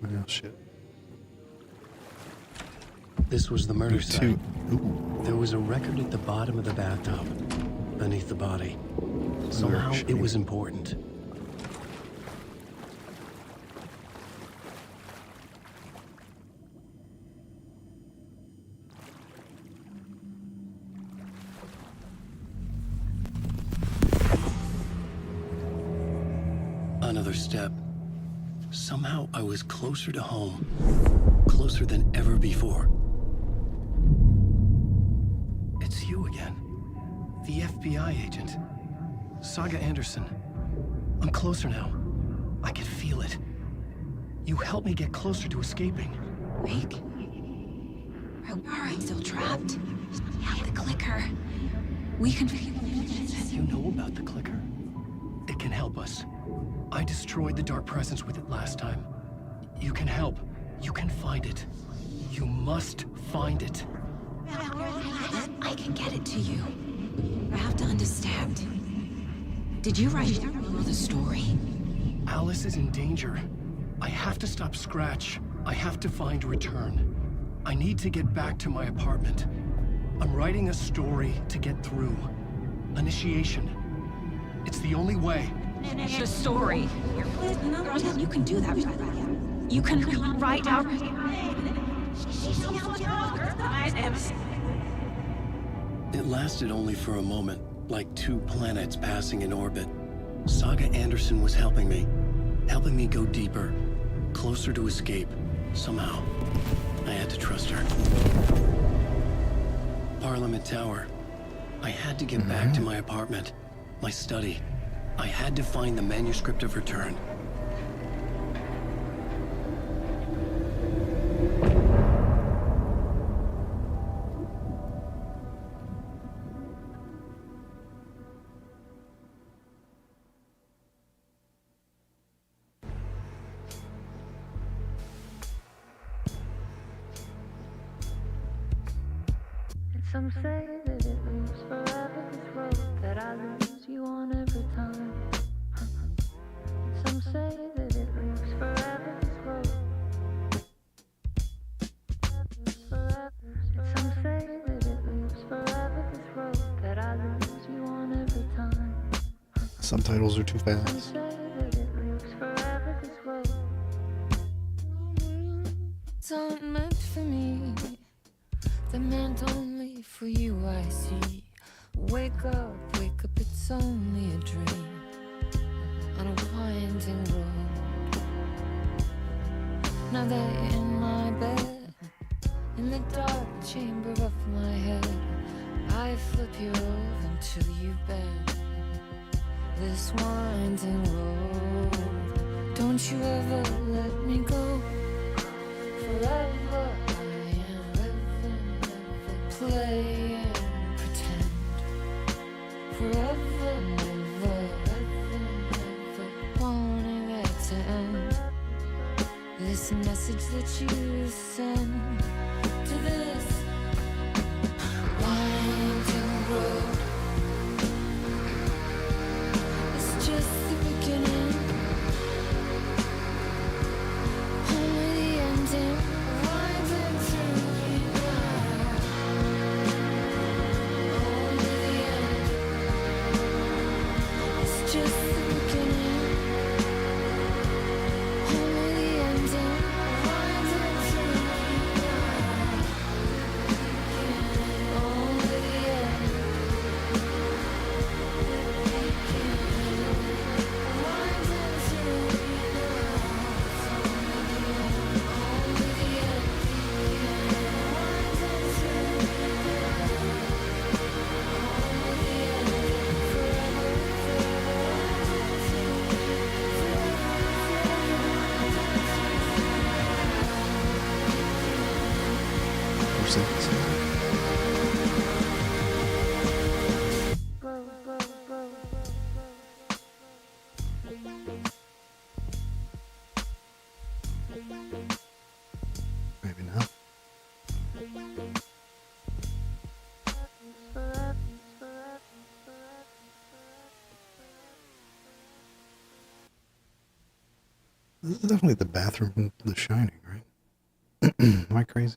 Oh shit. This was the murder There's site. two. There was a record at the bottom of the bathtub, beneath the body. Somehow it was important. Another step. Somehow I was closer to home. Closer than ever before. It's you again. The FBI agent. Saga Anderson. I'm closer now. I can feel it. You helped me get closer to escaping. Rick? Are we still trapped? Yeah, the clicker. We can... You know about the clicker? It can help us. I destroyed the dark presence with it last time. You can help. You can find it. You must find it. I can get it to you. I have to understand. Did you write the story? Alice is in danger. I have to stop Scratch. I have to find Return. I need to get back to my apartment. I'm writing a story to get through. Initiation. It's the only way. The story. You can do that. You can write out... It lasted only for a moment, like two planets passing in orbit. Saga Anderson was helping me go deeper, closer to escape, somehow. I had to trust her. Parliament Tower. I had to get back to my apartment, my study. I had to find the manuscript of Return. Some say that it moves forever, this road that I lose you on every time. Some say that it moves forever, this road. Some say that it moves forever, this road Subtitles are too fast. It's not meant for me. They're meant only for you, I see. Wake up, it's only a dream. On a winding road. Now that you're in my bed, in the dark chamber of my head, I flip you over until you bend. This winding road. Don't you ever let me go. Forever I am living, play and pretend. Forever, never, wanting it to end. This message that you send to this winding road. It's just the beginning, only the ending. Winding through the night, only the end. It's just the beginning, only the ending. Winding through the night, only the end. Maybe not. This is definitely the bathroom from The Shining, right? Am I crazy?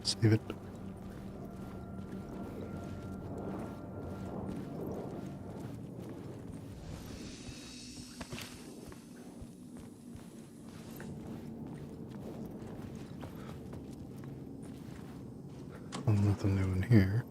Save it. Oh, nothing new in here.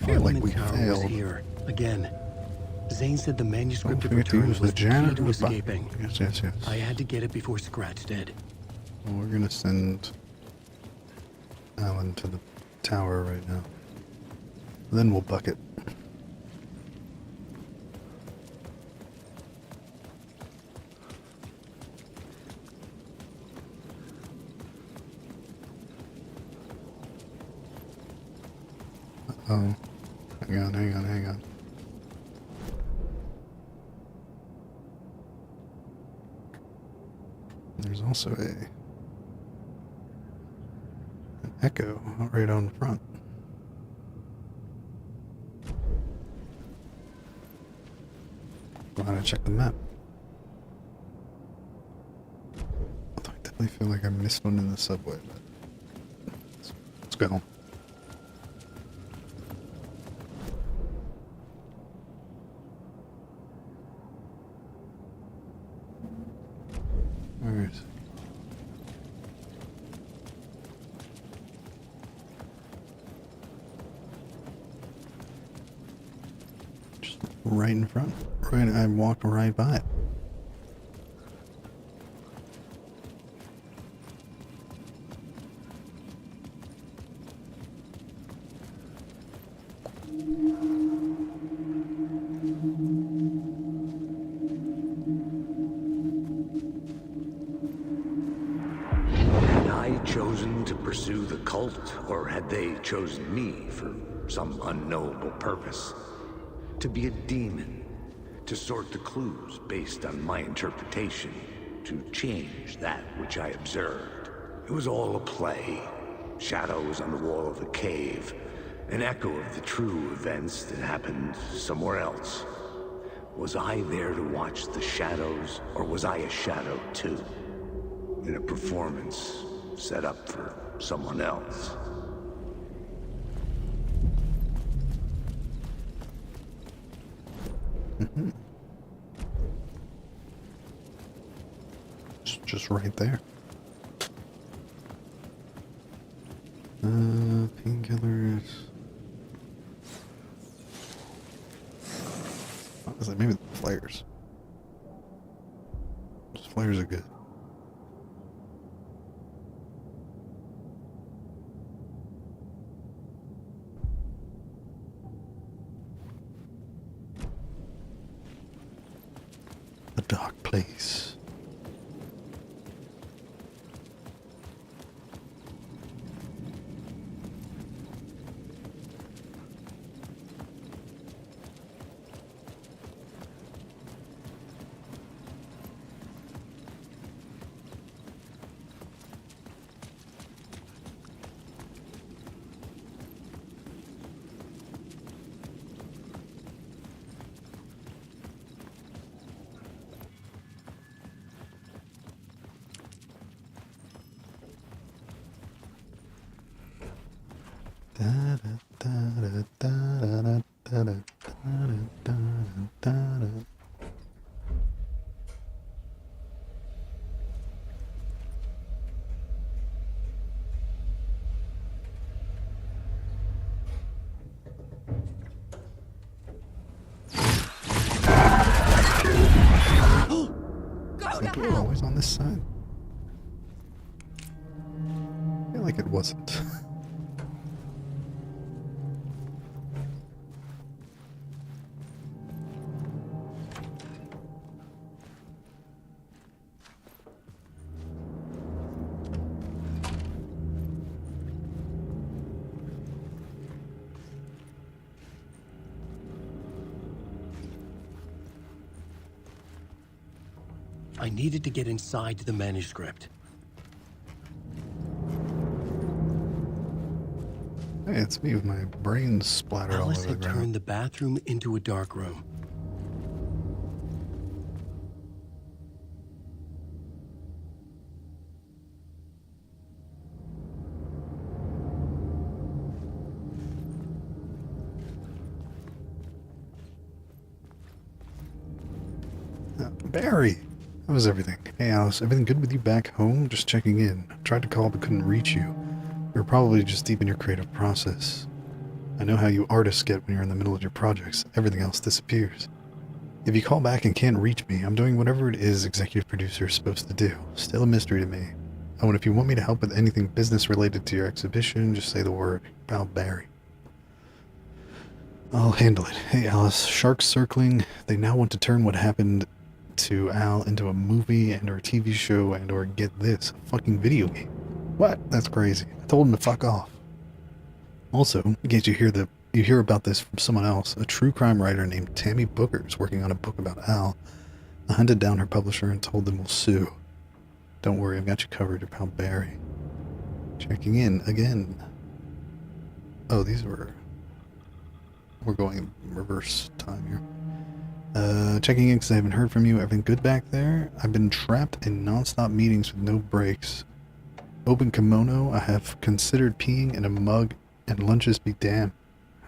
I feel like we Tower was failed. here again. Zane said the manuscript of Don't forget to return use was the the key janitor to box. escaping. Yes. I had to get it before Scratch did. Well, we're gonna send Alan to the tower right now. Then we'll buck it. Uh-oh. Hang on. There's also an echo right on the front. Glad I checked the map. Although I definitely feel like I missed one in the subway, but let's go. Where is it? Just right in front. Right, I walked right by it. Had I chosen to pursue the cult, or had they chosen me for some unknowable purpose? To be a demon, to sort the clues based on my interpretation, to change that which I observed. It was all a play. Shadows on the wall of the cave, an echo of the true events that happened somewhere else. Was I there to watch the shadows, or was I a shadow too? In a performance set up for someone else. It's just right there. Painkillers. What was it? Maybe the flares. Those flares are good. A dark place. We're always on this side. I feel like it wasn't. I needed to get inside the manuscript. Hey, it's me with my brains splattered all Alice over the had ground. turned the bathroom into a dark room. Barry! How was everything? Hey Alice, everything good with you back home? Just checking in. Tried to call but couldn't reach you. You're probably just deep in your creative process. I know how you artists get when you're in the middle of your projects. Everything else disappears. If you call back and can't reach me, I'm doing whatever it is executive producer is supposed to do. Still a mystery to me. Oh, and if you want me to help with anything business related to your exhibition, just say the word. Pal Barry. I'll handle it. Hey Alice, sharks circling. They now want to turn what happened to Al into a movie and or a TV show and or get this, a fucking video game. What? That's crazy. I told him to fuck off. Also, in case you hear about this from someone else, a true crime writer named Tammy Booker is working on a book about Al. I hunted down her publisher and told them we'll sue. Don't worry, I've got you covered, your pal Barry. Checking in again. Oh, we're going reverse time here. Checking in because I haven't heard from you. Everything good back there? I've been trapped in non-stop meetings with no breaks. Open kimono, I have considered peeing in a mug, and lunches be damned.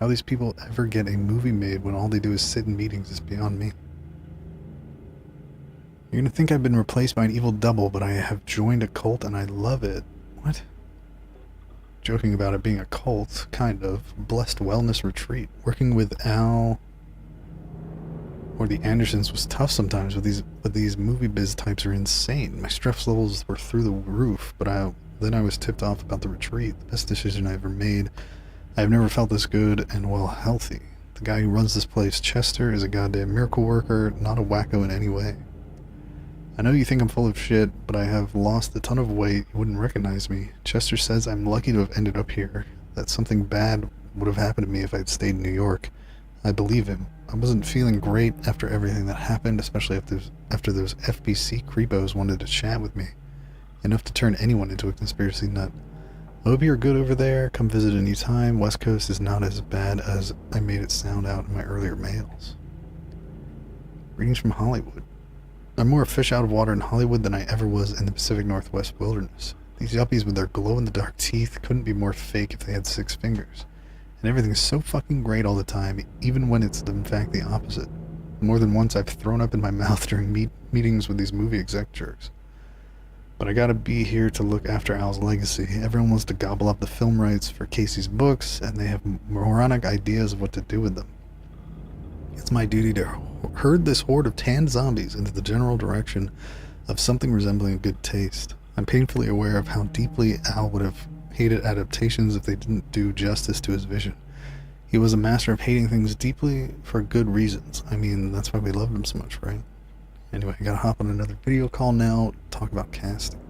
How these people ever get a movie made when all they do is sit in meetings is beyond me. You're gonna think I've been replaced by an evil double, but I have joined a cult and I love it. What? Joking about it being a cult, kind of. Blessed wellness retreat. Working with Al or the Andersons was tough sometimes, but these movie biz types are insane. My stress levels were through the roof, but then I was tipped off about the retreat. The best decision I ever made. I've never felt this good and, well, healthy. The guy who runs this place, Chester, is a goddamn miracle worker, not a wacko in any way. I know you think I'm full of shit, but I have lost a ton of weight. You wouldn't recognize me. Chester says I'm lucky to have ended up here, that something bad would have happened to me if I'd stayed in New York. I believe him. I wasn't feeling great after everything that happened, especially after those FBC creepos wanted to chat with me. Enough to turn anyone into a conspiracy nut. I hope you're good over there. Come visit any time. West Coast is not as bad as I made it sound out in my earlier mails. Greetings from Hollywood. I'm more a fish out of water in Hollywood than I ever was in the Pacific Northwest wilderness. These yuppies with their glow-in-the-dark teeth couldn't be more fake if they had 6 fingers. And everything's so fucking great all the time, even when it's in fact the opposite. More than once I've thrown up in my mouth during meetings with these movie exec jerks. But I gotta be here to look after Al's legacy. Everyone wants to gobble up the film rights for Casey's books, and they have moronic ideas of what to do with them. It's my duty to herd this horde of tanned zombies into the general direction of something resembling good taste. I'm painfully aware of how deeply Al would have hated adaptations if they didn't do justice to his vision. He was a master of hating things deeply for good reasons. I mean, that's why we loved him so much, right? Anyway, I gotta hop on another video call now, talk about casting.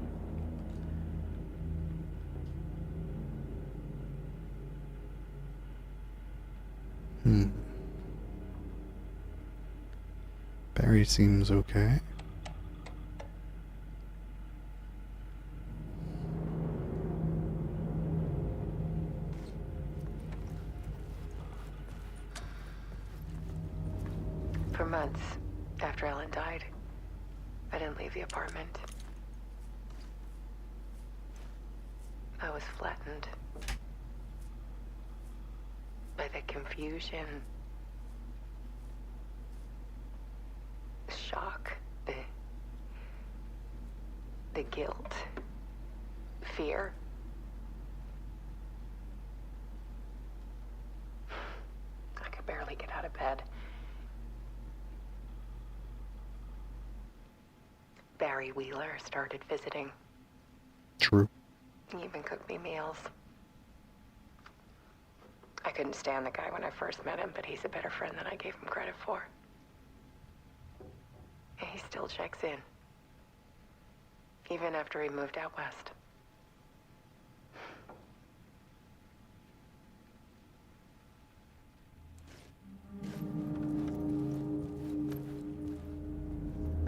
Barry seems okay. For months after Ellen died, I didn't leave the apartment. I was flattened by the confusion, the shock, the guilt, fear. I could barely get out of bed. Barry Wheeler started visiting. True. He even cooked me meals. I couldn't stand the guy when I first met him, but he's a better friend than I gave him credit for. And he still checks in. Even after he moved out west.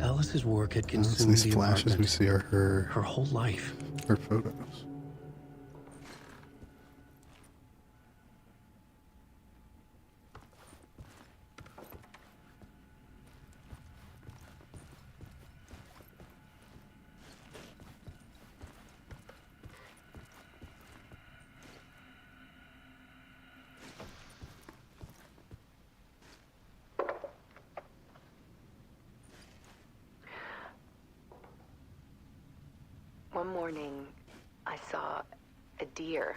Alice's work had So consumed these the flashes we apartment. see are her whole life. Her photos. One morning, I saw a deer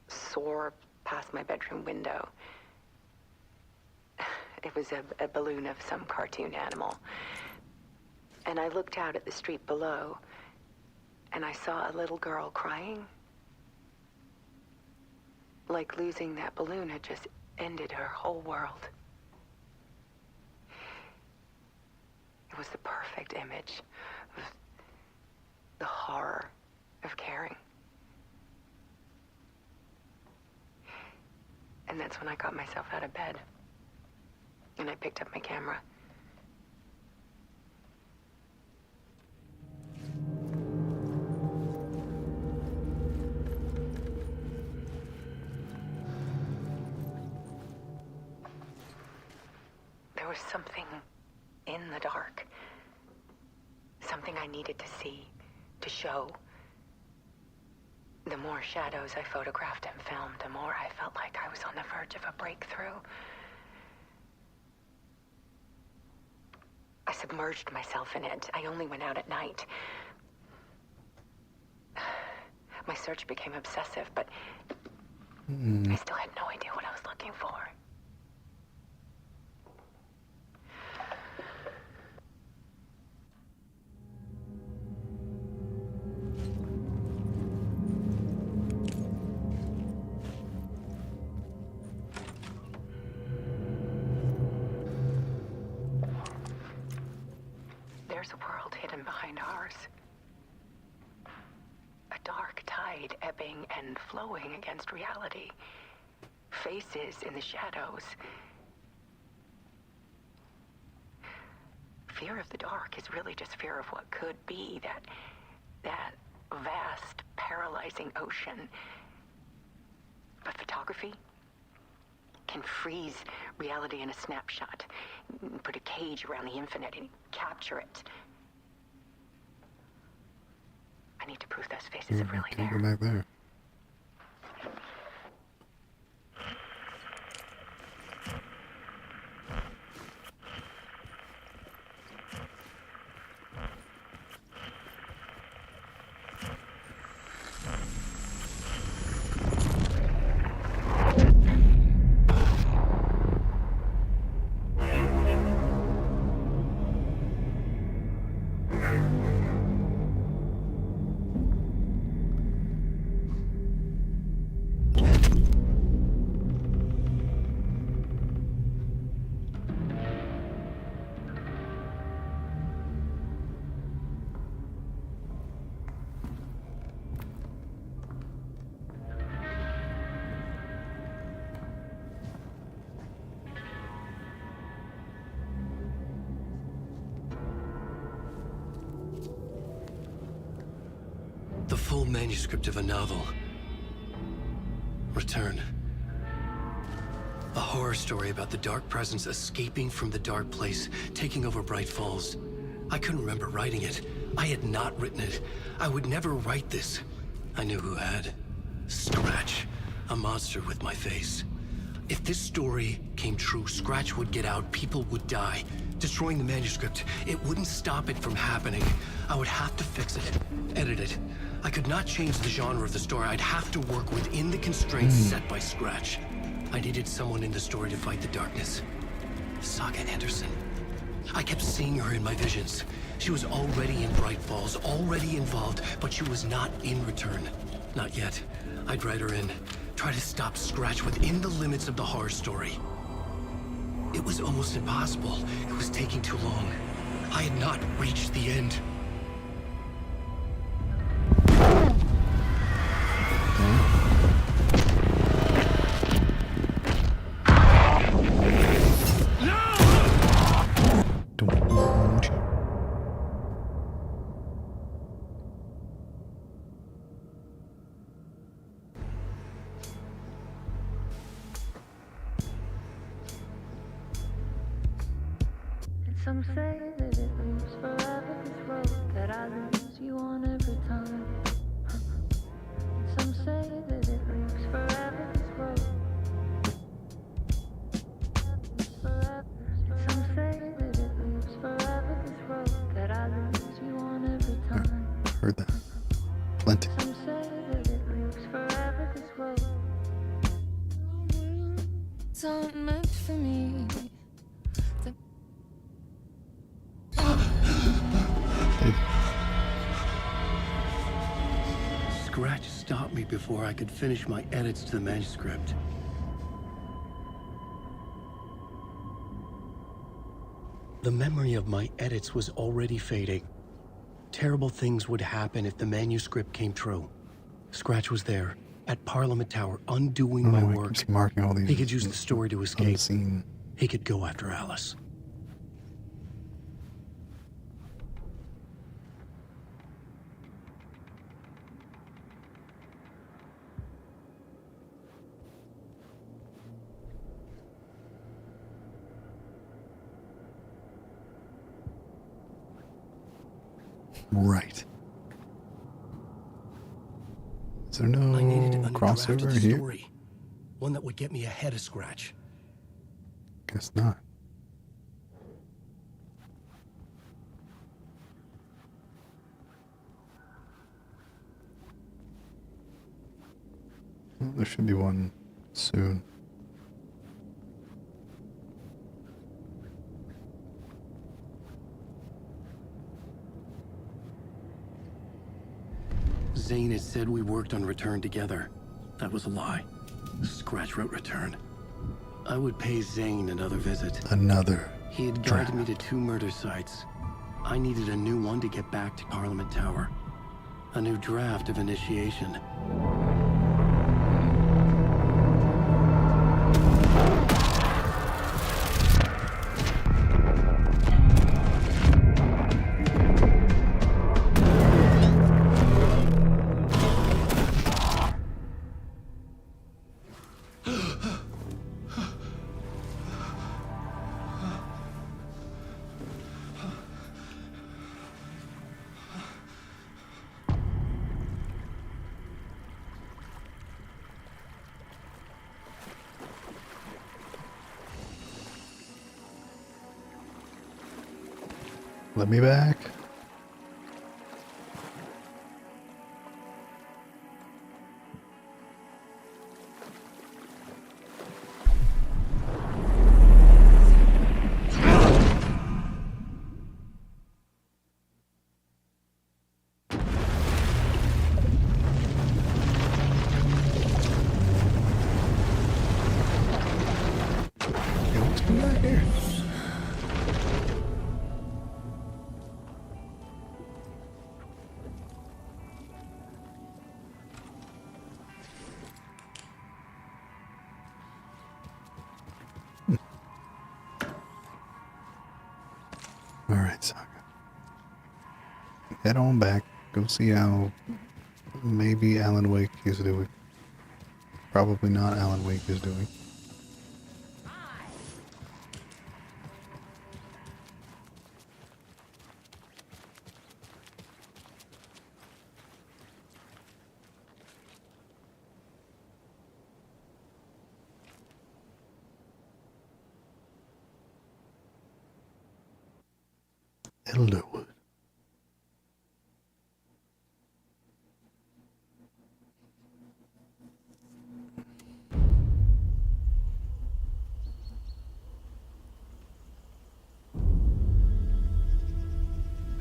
soar past my bedroom window. It was a balloon of some cartoon animal. And I looked out at the street below, and I saw a little girl crying. Like losing that balloon had just ended her whole world. It was the perfect image of the horror of caring. And that's when I got myself out of bed. And I picked up my camera. There was something in the dark. Something I needed to see, to show. The more shadows I photographed and filmed, the more I felt like I was on the verge of a breakthrough. I submerged myself in it. I only went out at night. My search became obsessive, but I still had no idea what I was looking for. There's a world hidden behind ours. A dark tide ebbing and flowing against reality. Faces in the shadows. Fear of the dark is really just fear of what could be, that vast, paralyzing ocean. But photography can freeze reality in a snapshot, put a cage around the infinite and capture it. I need to prove those faces are really Can't there. go back there. The full manuscript of a novel. Return. A horror story about the dark presence escaping from the dark place, taking over Bright Falls. I couldn't remember writing it. I had not written it. I would never write this. I knew who had. Scratch. A monster with my face. If this story came true, Scratch would get out, people would die. Destroying the manuscript, it wouldn't stop it from happening. I would have to fix it, edit it. I could not change the genre of the story. I'd have to work within the constraints set by Scratch. I needed someone in the story to fight the darkness. Saga Anderson. I kept seeing her in my visions. She was already in Bright Falls, already involved, but she was not in Return. Not yet. I'd write her in. Try to stop Scratch within the limits of the horror story. It was almost impossible. It was taking too long. I had not reached the end. Some say that it lives forever, this road that I lose you on every time. Some say that it lives forever, this road. Some say that it lives forever, this road that I lose you on every time. Heard that. Plenty. Some say that it lives forever, this road. It's not meant for me. Scratch stopped me before I could finish my edits to the manuscript. The memory of my edits was already fading. Terrible things would happen if the manuscript came true. Scratch was there, at Parliament Tower, undoing my work. Keeps marking all these. He could use the story to escape. Unseen. He could go after Alice. Right. Is there no I needed a new draft of crossover the here? story. One that would get me ahead of Scratch. Guess not. Well, there should be one soon. Zane had said we worked on Return together. That was a lie. Scratch wrote Return. I would pay Zane another visit. Another He had guided me to 2 murder sites. I needed a new one to get back to Parliament Tower. A new draft of initiation. Let me back. What's going on here? Alright, Saga. Head on back. Go see how maybe Alan Wake is doing. Probably not Alan Wake is doing. Elderwood.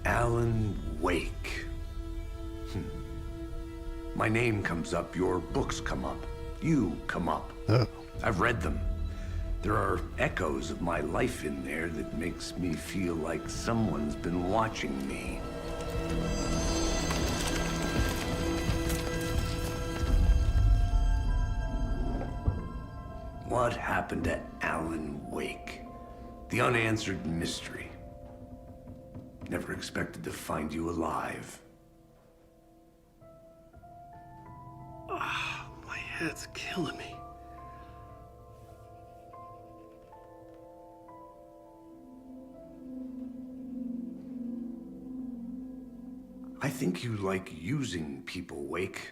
Alan Wake. My name comes up, your books come up, you come up. Oh. I've read them. There are echoes of my life in there that makes me feel like someone's been watching me. What happened to Alan Wake? The unanswered mystery. Never expected to find you alive. Ah, my head's killing me. I think you like using people, Wake.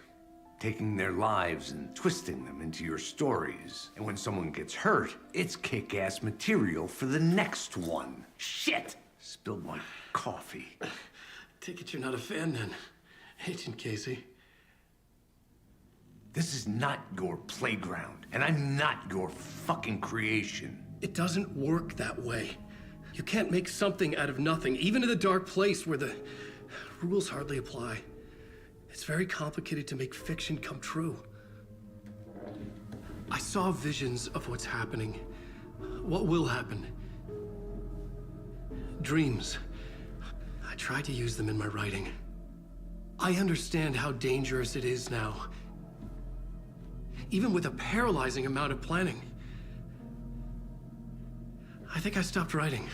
Taking their lives and twisting them into your stories. And when someone gets hurt, it's kick-ass material for the next one. Shit! Spilled my coffee. Take it you're not a fan then, Agent Casey. This is not your playground, and I'm not your fucking creation. It doesn't work that way. You can't make something out of nothing, even in the dark place where the rules hardly apply. It's very complicated to make fiction come true. I saw visions of what's happening, what will happen. Dreams. I tried to use them in my writing. I understand how dangerous it is now. Even with a paralyzing amount of planning. I think I stopped writing.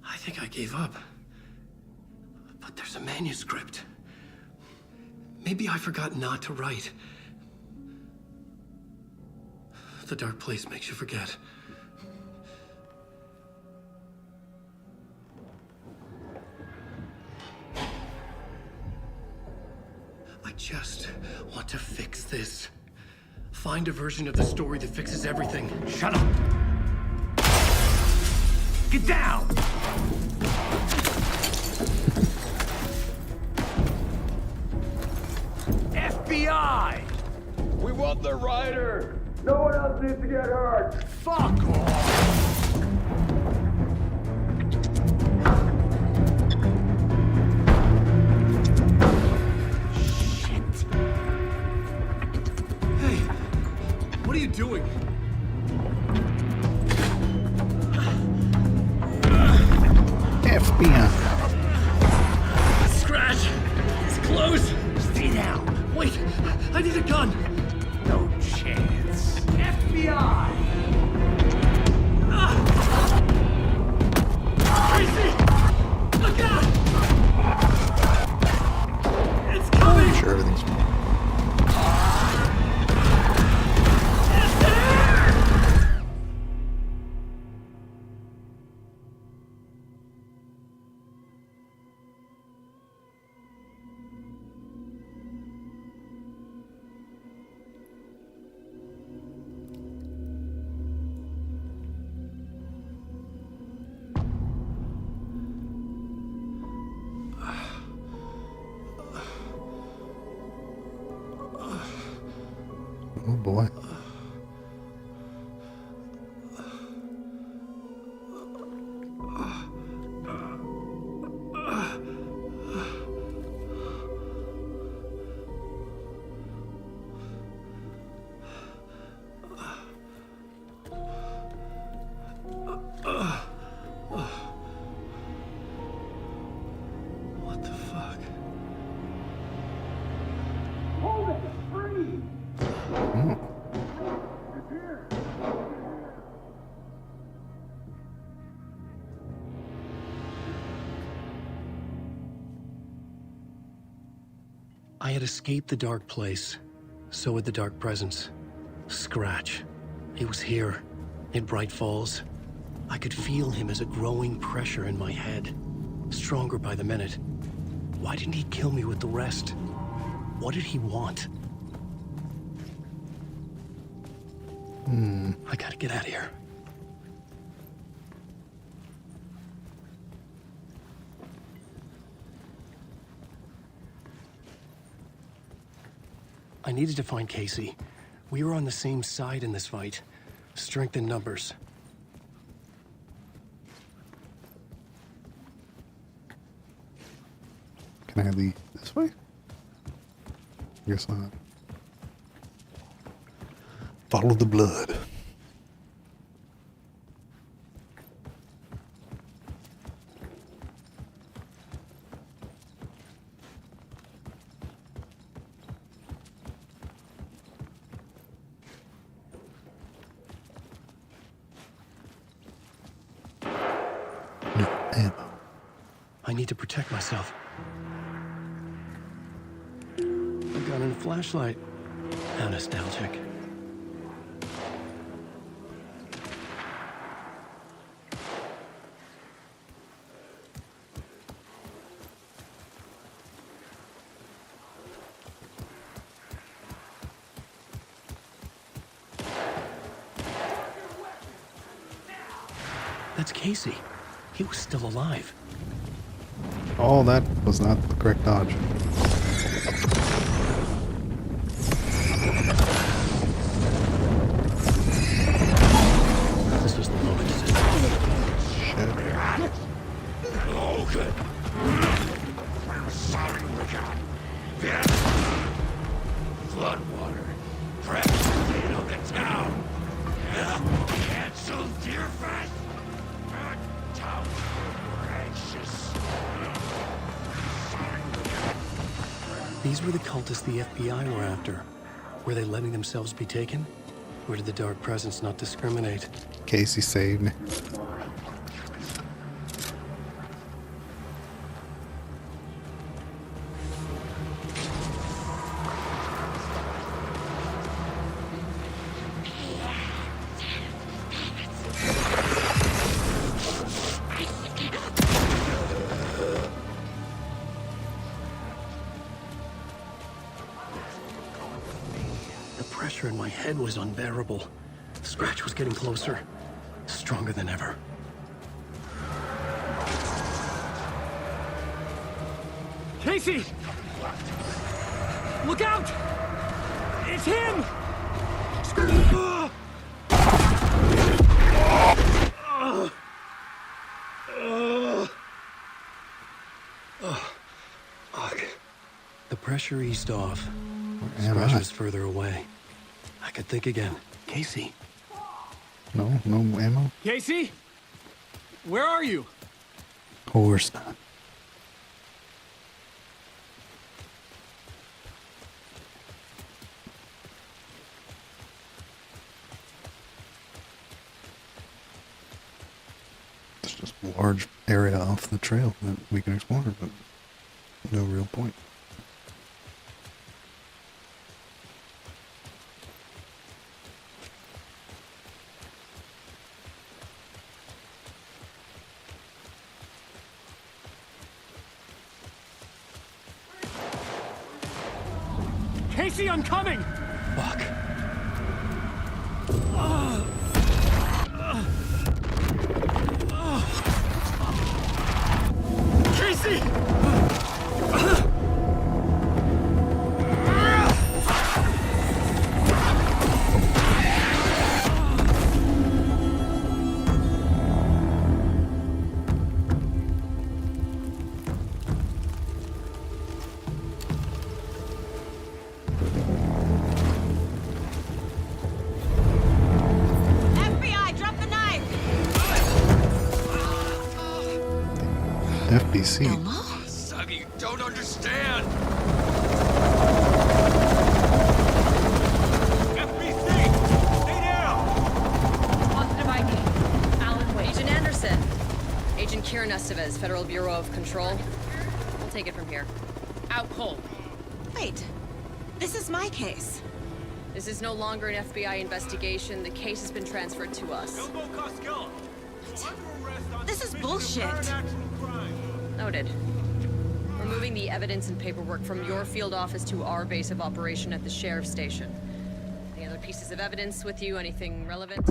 I think I gave up. But there's a manuscript. Maybe I forgot not to write. The dark place makes you forget. I just want to fix this. Find a version of the story that fixes everything. Shut up! Get down! FBI! We want the rider! No one else needs to get hurt! Fuck off! Shit! Hey, what are you doing? Yeah. Scratch! It's close! Stay down! Wait! I need a gun! No chance. FBI! Casey! Look out! It's coming! I'm sure everything's fine. It's there! Oh boy. What the fuck? Hold it! Free! I had escaped the dark place. So had the dark presence. Scratch. He was here, in Bright Falls. I could feel him as a growing pressure in my head. Stronger by the minute. Why didn't he kill me with the rest? What did he want? I gotta get out of here. I needed to find Casey. We were on the same side in this fight. Strength in numbers. Can I lead this way? Guess not. Follow the blood. No ammo. I need to protect myself. A gun and a flashlight. How nostalgic. That's Casey. He was still alive. Oh, that was not the correct dodge. This was the moment to Shit. Logan! I'm sorry, Rickon. Floodwater. Prep to the town. Cancel Deerfest. Town. Anxious. These were the cultists the FBI were after. Were they letting themselves be taken? Or did the dark presence not discriminate? Casey saved me. The pressure in my head was unbearable. Scratch was getting closer. Stronger than ever. Casey! Look out! It's him! The pressure eased off. Where am Scratch I? was further away. I could think again. Casey. No ammo. Casey? Where are you? Of course not. It's just a large area off the trail that we can explore, but no real point. Casey, I'm coming! Fuck. Casey! FBI, drop the knife! FBC. Suggy, you don't understand. FBC, stay down. Positive ID. Alan Wade. Agent Anderson. Agent Kieran Estevez, Federal Bureau of Control. We'll take it from here. Out cold. Wait, this is my case. This is no longer an FBI investigation. The case has been transferred to us. This is bullshit. Noted. We're moving the evidence and paperwork from your field office to our base of operation at the sheriff's station. Any other pieces of evidence with you? Anything relevant?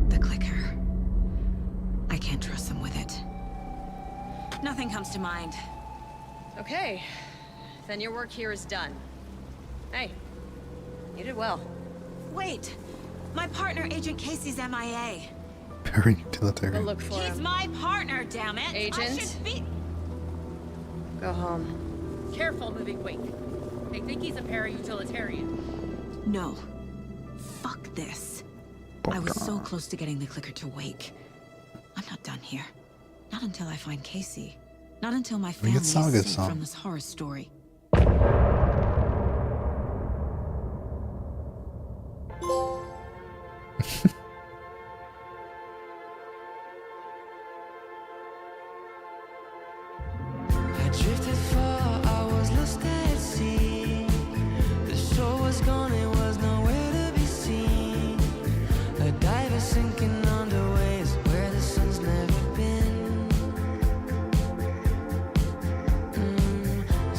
The clicker. I can't trust them with it. Nothing comes to mind. Okay. Then your work here is done. Hey, you did well. Wait, my partner, Agent Casey's MIA. Very utilitarian. Go look for He's him. my partner, damn it! I Agent? should be... Go home. Careful moving Wake. They think he's a para-utilitarian. No. Fuck this. I was so close to getting the clicker to Wake. I'm not done here. Not until I find Casey. Not until my We family get is Saga's safe song. from this horror story. I drifted far, I was lost at sea. The shore was gone, it was nowhere to be seen. A diver sinking under waves where the sun's never been.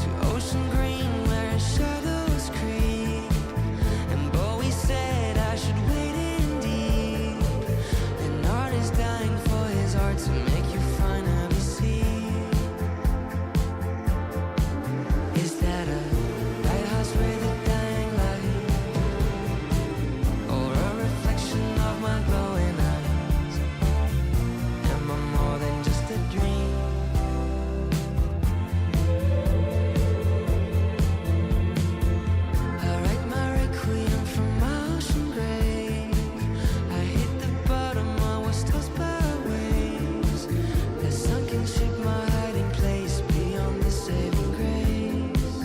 To ocean green where shadows creep. And Bowie said I should wait in deep. An artist dying for his art to make you finally see. Is that a lighthouse with a dying light? Or a reflection of my glowing eyes? Am I more than just a dream? I write my requiem from my ocean grave. I hit the bottom, I was tossed by waves. A sunken ship, my hiding place beyond the saving grace.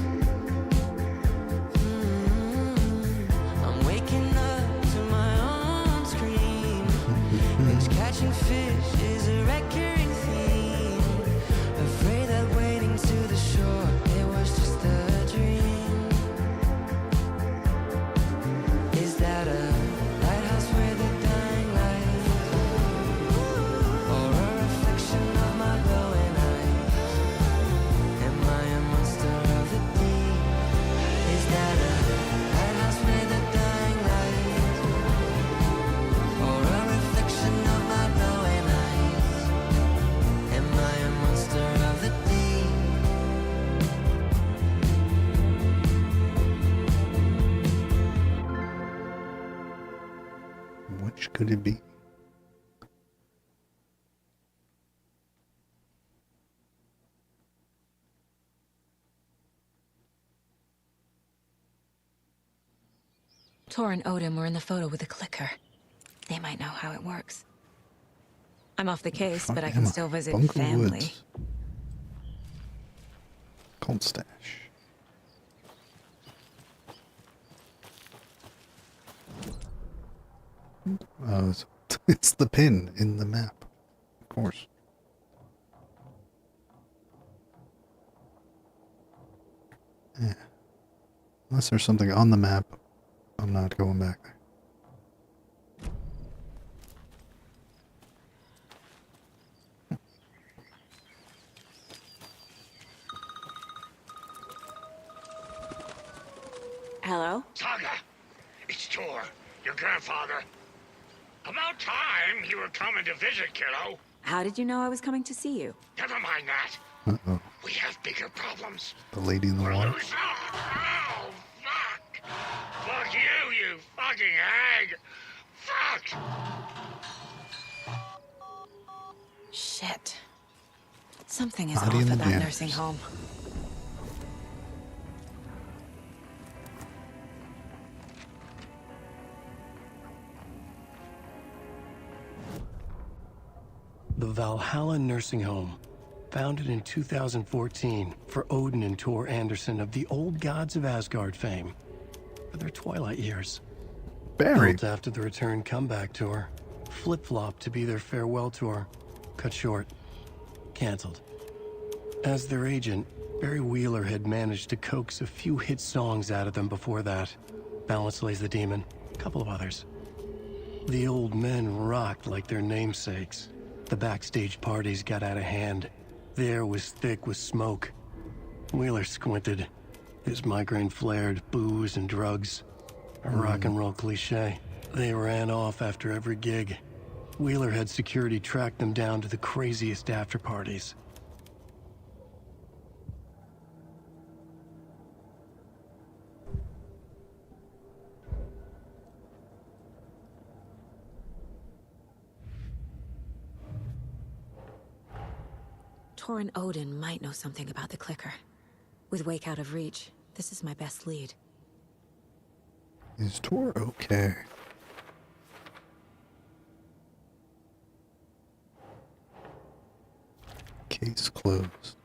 I'm waking up to my own scream. Binge catching fish is a recurring theme. Afraid that wading to the shore, it was just a dream. Is that a lighthouse with a dying light? Or a reflection of my glowing eyes? Am I a monster of the deep? Is that a lighthouse with a dying light? Or a reflection of my glowing eyes? Am I a monster of the deep? Which could it be? Tor and Odin were in the photo with the clicker. They might know how it works. I'm off the case, but I Fuck can am still visit Bunker family. Woods. Cold stash. It's the pin in the map, of course. Yeah. Unless there's something on the map, I'm not going back there. Hello? Saga, it's Tor, your grandfather. About time you were coming to visit, kiddo. How did you know I was coming to see you? Never mind that. Uh-oh. We have bigger problems. The lady in the water. Oh, fuck! Fuck you, you fucking hag! Fuck! Shit. Something is Body off in at the that dance. nursing home. The Valhalla Nursing Home, founded in 2014 for Odin and Tor Anderson of the Old Gods of Asgard fame, for their twilight years. Barry. Built after the return comeback tour, flip-flopped to be their farewell tour, cut short, canceled. As their agent, Barry Wheeler had managed to coax a few hit songs out of them before that. Balance Lays the Demon, a couple of others. The old men rocked like their namesakes. The backstage parties got out of hand. The air was thick with smoke. Wheeler squinted. His migraine flared, booze and drugs. A rock and roll cliche. They ran off after every gig. Wheeler had security track them down to the craziest after parties. Tor and Odin might know something about the clicker. With Wake out of reach, this is my best lead. Is Tor okay? Case closed.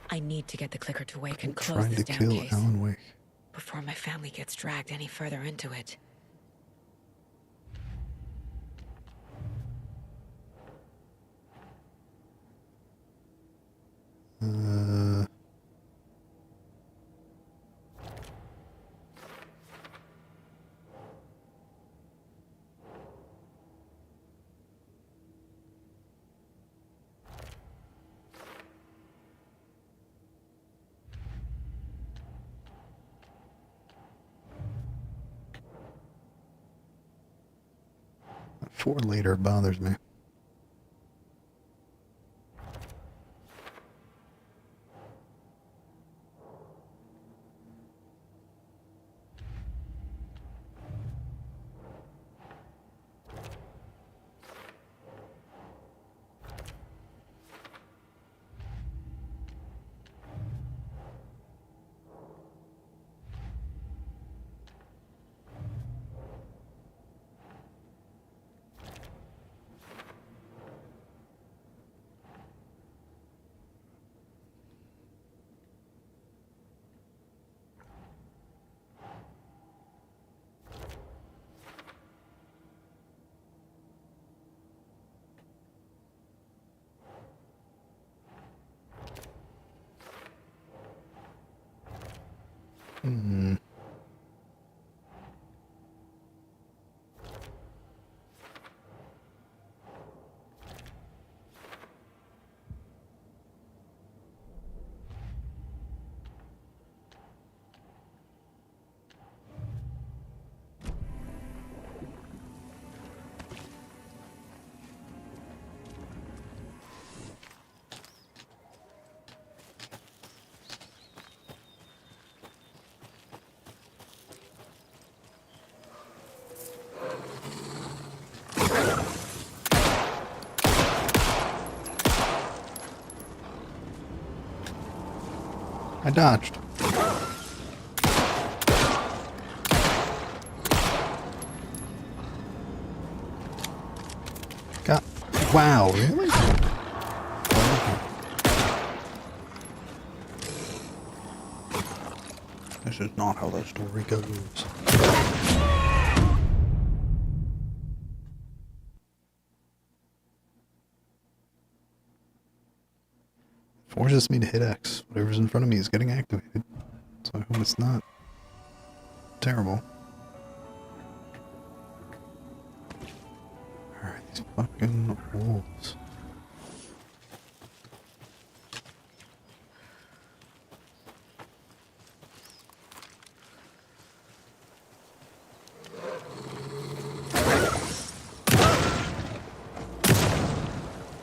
I need to get the clicker to Wake and close Trying this to damn kill case Alan Wake. before my family gets dragged any further into it. Four later bothers me. I dodged. God. Wow, really? This is not how the story goes. Forces me to hit X. Whatever's in front of me is getting activated. So I hope it's not terrible. Alright, these fucking wolves.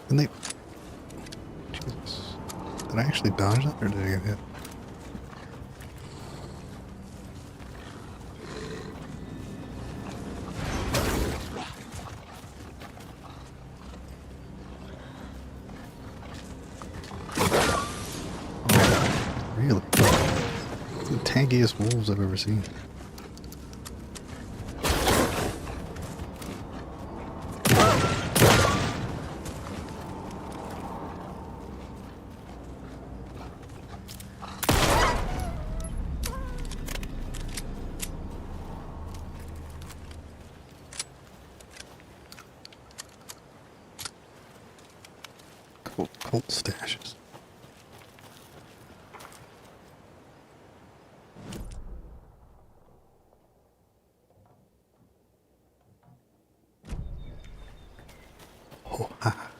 And they... Jesus. Did I actually dodge that or did I get hit? Oh, really? It's the tankiest wolves I've ever seen. Cult stashes. Oh, ha.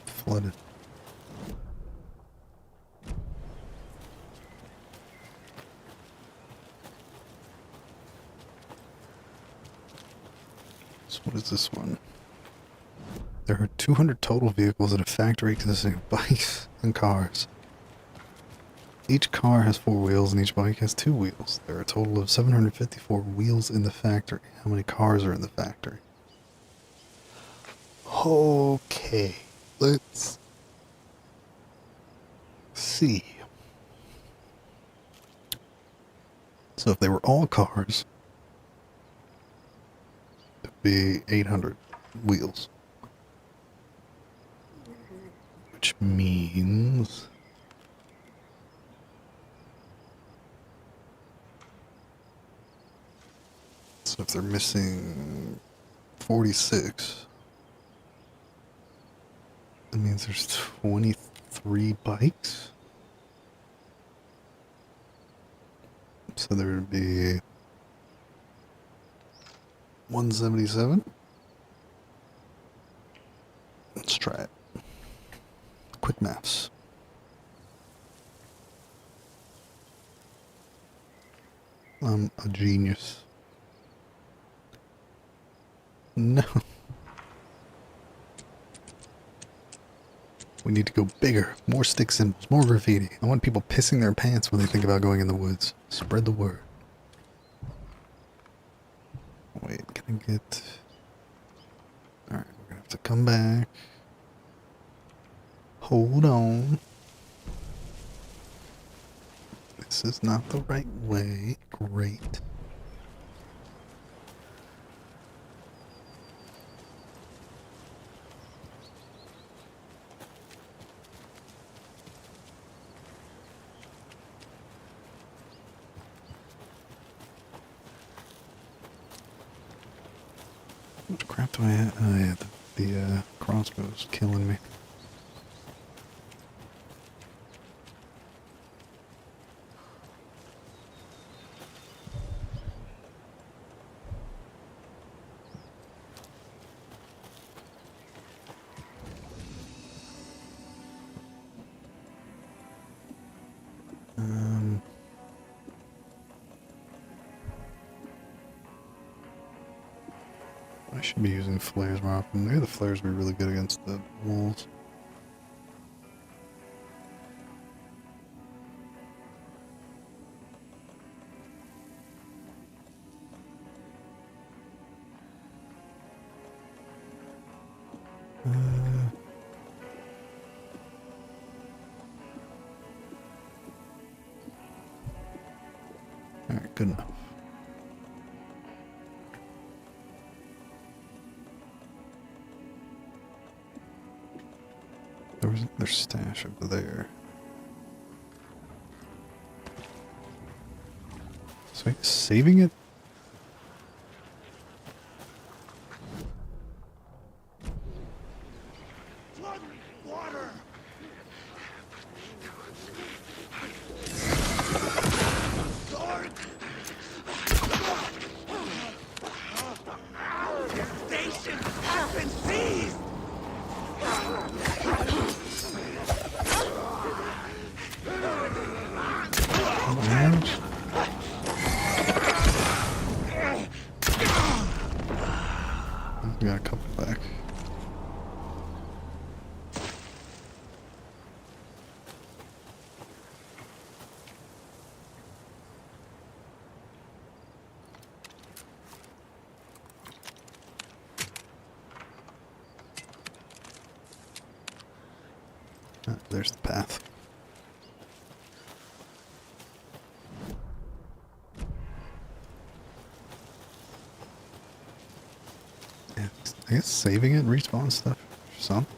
Flooded. So what is this one? There are 200 total vehicles at a factory consisting of bikes and cars. Each car has 4 wheels and each bike has 2 wheels. There are a total of 754 wheels in the factory. How many cars are in the factory? Okay, let's see. So if they were all cars, it would be 800 wheels. Which means... So if they're missing 46, that means there's 23 bikes? So there would be 177? Let's try it. Quick maths. I'm a genius. No. We need to go bigger. More stick symbols. More graffiti. I want people pissing their pants when they think about going in the woods. Spread the word. Wait, can I get... Alright, we're gonna have to come back. Hold on. This is not the right way. Great. What crap do I have? Oh yeah, the crossbow's killing me. I should be using flares more often. Maybe the flares would be really good against the wolves. Alright, good enough. There was their stash over there. So he's saving it? Water! Sword! Your station has been seized! We got a couple back. There's the path. Yeah, I guess saving it respawns stuff or something.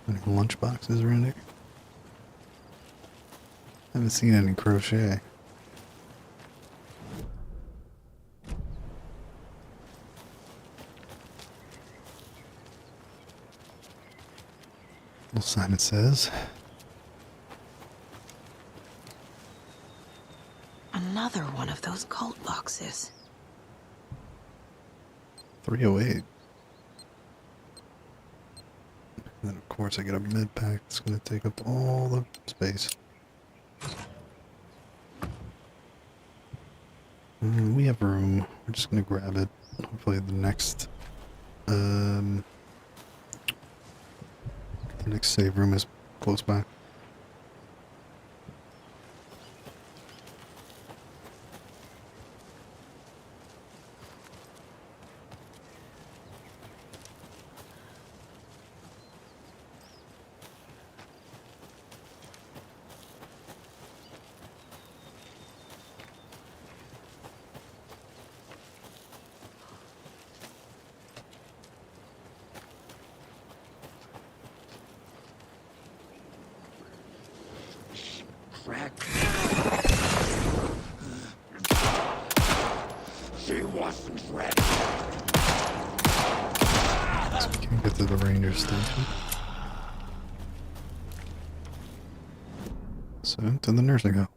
Any lunch boxes around here? Haven't seen any crochet. Well, Simon says. Another one of those cult boxes. 308. And then of course I get a med pack that's gonna take up all the space. We have room. We're just gonna grab it. Hopefully the next save room is close by. She wasn't ready. So we can get to the ranger station. So to the nursing home.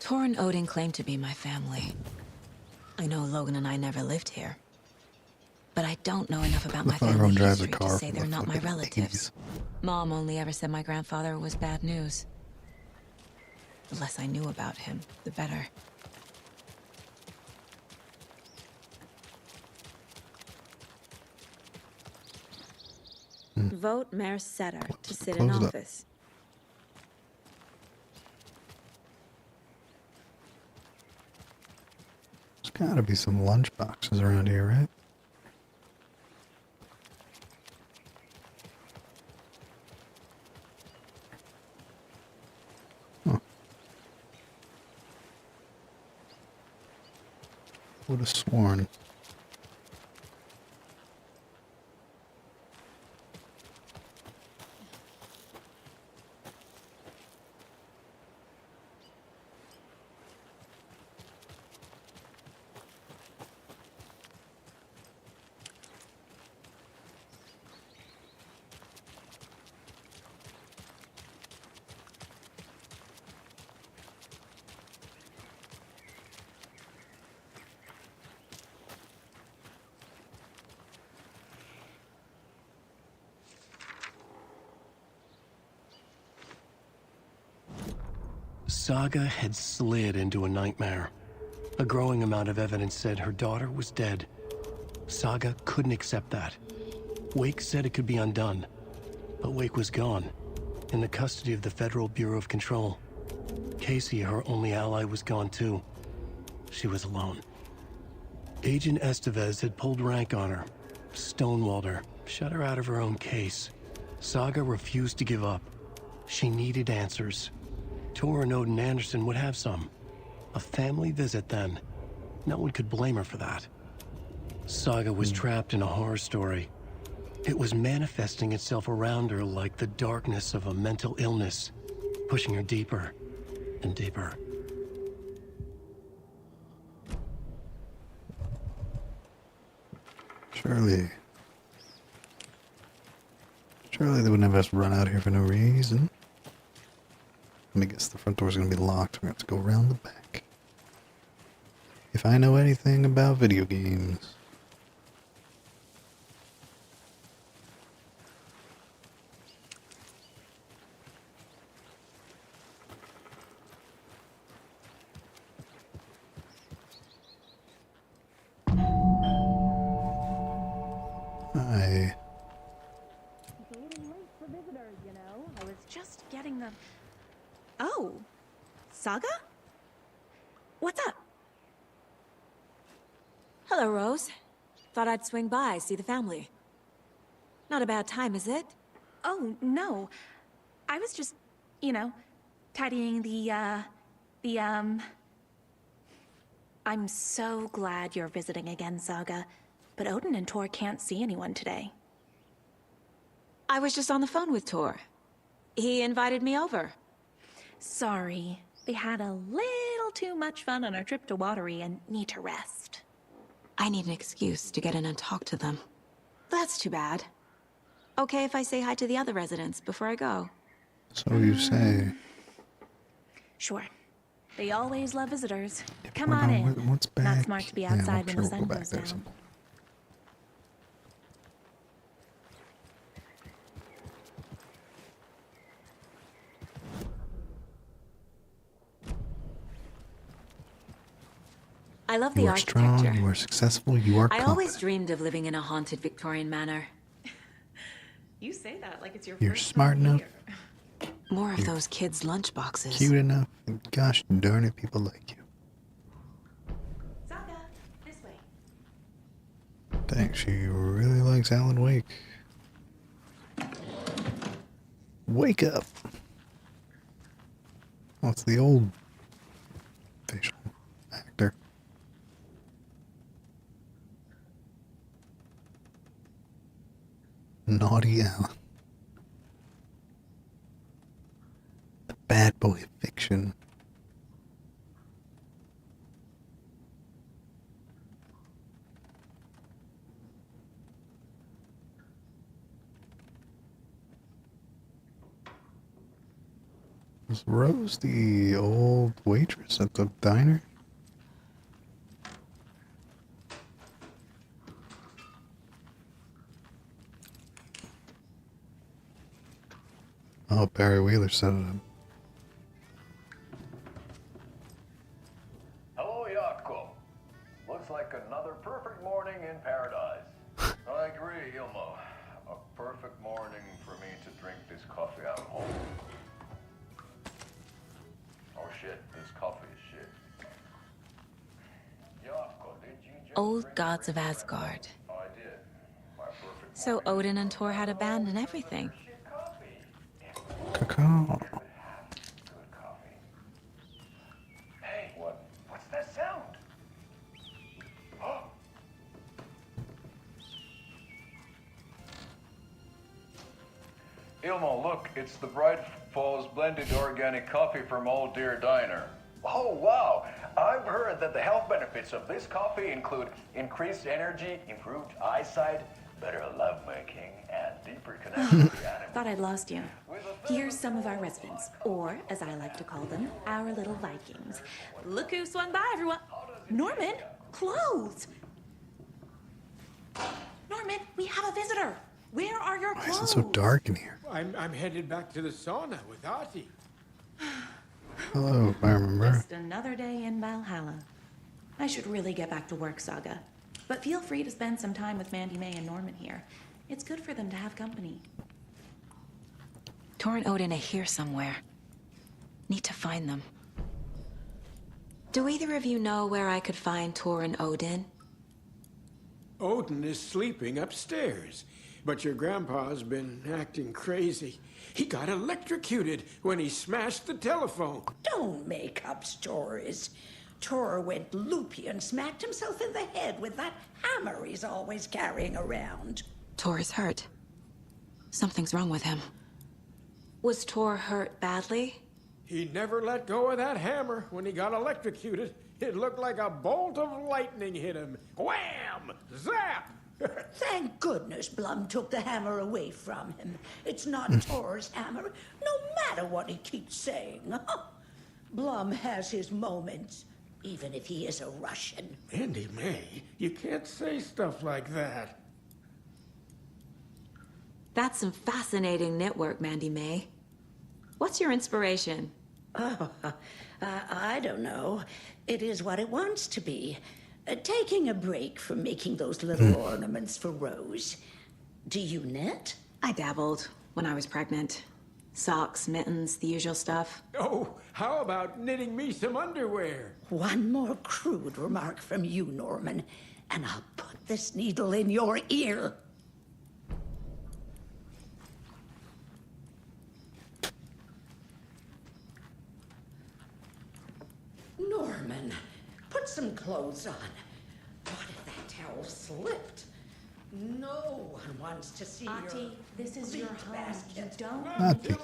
Torrin Odin claimed to be my family. I know Logan and I never lived here. But I don't know enough about my family drives a history car to say from they're the not my fucking relatives. Mom only ever said my grandfather was bad news. The less I knew about him, the better. Vote Mayor Setter to sit in closed up. office. There's gotta be some lunch boxes around here, right? Huh. Would have sworn. Saga had slid into a nightmare. A growing amount of evidence said her daughter was dead. Saga couldn't accept that. Wake said it could be undone, but Wake was gone, in the custody of the Federal Bureau of Control. Casey, her only ally, was gone too. She was alone. Agent Estevez had pulled rank on her, stonewalled her, shut her out of her own case. Saga refused to give up. She needed answers. Tor and Odin Anderson would have some. A family visit then. No one could blame her for that. Saga was trapped in a horror story. It was manifesting itself around her like the darkness of a mental illness, pushing her deeper and deeper. Surely they wouldn't have us run out here for no reason. Let me guess, the front door's gonna be locked. We're gonna have to go around the back. If I know anything about video games. Hi. I was just getting the... Oh, Saga? What's up? Hello, Rose. Thought I'd swing by, see the family. Not a bad time, is it? Oh, no. I was just, tidying the I'm so glad you're visiting again, Saga. But Odin and Tor can't see anyone today. I was just on the phone with Tor. He invited me over. Sorry. They had a little too much fun on our trip to Watery and need to rest. I need an excuse to get in and talk to them. That's too bad. Okay if I say hi to the other residents before I go? So you say. Sure. They always love visitors. Yeah, Come on in. What's back? Not smart to be outside when the sun back goes there down. somewhere. I love the You are architecture. strong, you are successful, you are I confident. always dreamed of living in a haunted Victorian manor. You say that like it's your You're first smart time enough, here. More of those kids' lunchboxes. cute enough, and gosh darn it, people like you. Saga, this way. Dang, she really likes Alan Wake. Wake up! Oh, it's the old facial actor. Naughty Alan. The bad boy of fiction. Was Rose the old waitress at the diner? Oh, Barry Wheeler set it up. Hello, Yako. Looks like another perfect morning in paradise. I agree, Ilmo. A perfect morning for me to drink this coffee out of home. Oh shit, this coffee is shit. Yako, did you just Old drink gods of green Asgard. tea? I did. My perfect So Odin and Tor had a band and everything. Cacao. good coffee. Hey, what's that sound? Oh. Ilmo, look, it's the Bright Falls blended organic coffee from Old Deer Diner. Oh, wow. I've heard that the health benefits of this coffee include increased energy, improved eyesight, better lovemaking, and deeper connection with the animal. Thought I'd lost you. Here's some of our residents, or as I like to call them, our little Vikings. Look who swung by, everyone. Norman, clothes. Norman, we have a visitor. Where are your Why clothes? is it so dark in here? I'm headed back to the sauna with Artie. Hello, if I remember. Just another day in Valhalla. I should really get back to work, Saga. But feel free to spend some time with Mandy May and Norman here. It's good for them to have company. Tor and Odin are here somewhere. Need to find them. Do either of you know where I could find Tor and Odin? Odin is sleeping upstairs, but your grandpa's been acting crazy. He got electrocuted when he smashed the telephone. Don't make up stories. Tor went loopy and smacked himself in the head with that hammer he's always carrying around. Tor is hurt. Something's wrong with him. Was Tor hurt badly? He never let go of that hammer when he got electrocuted. It looked like a bolt of lightning hit him. Wham! Zap! Thank goodness Blum took the hammer away from him. It's not Tor's hammer, no matter what he keeps saying. Blum has his moments, even if he is a Russian. Mandy May, you can't say stuff like that. That's some fascinating network, Mandy May. What's your inspiration? Oh, I don't know. It is what it wants to be. Taking a break from making those little ornaments for Rose. Do you knit? I dabbled when I was pregnant. Socks, mittens, the usual stuff. Oh, how about knitting me some underwear? One more crude remark from you, Norman, and I'll put this needle in your ear. Norman, put some clothes on. What if that towel slipped? No one wants to see Auntie, your this is your home. basket. You don't Auntie. need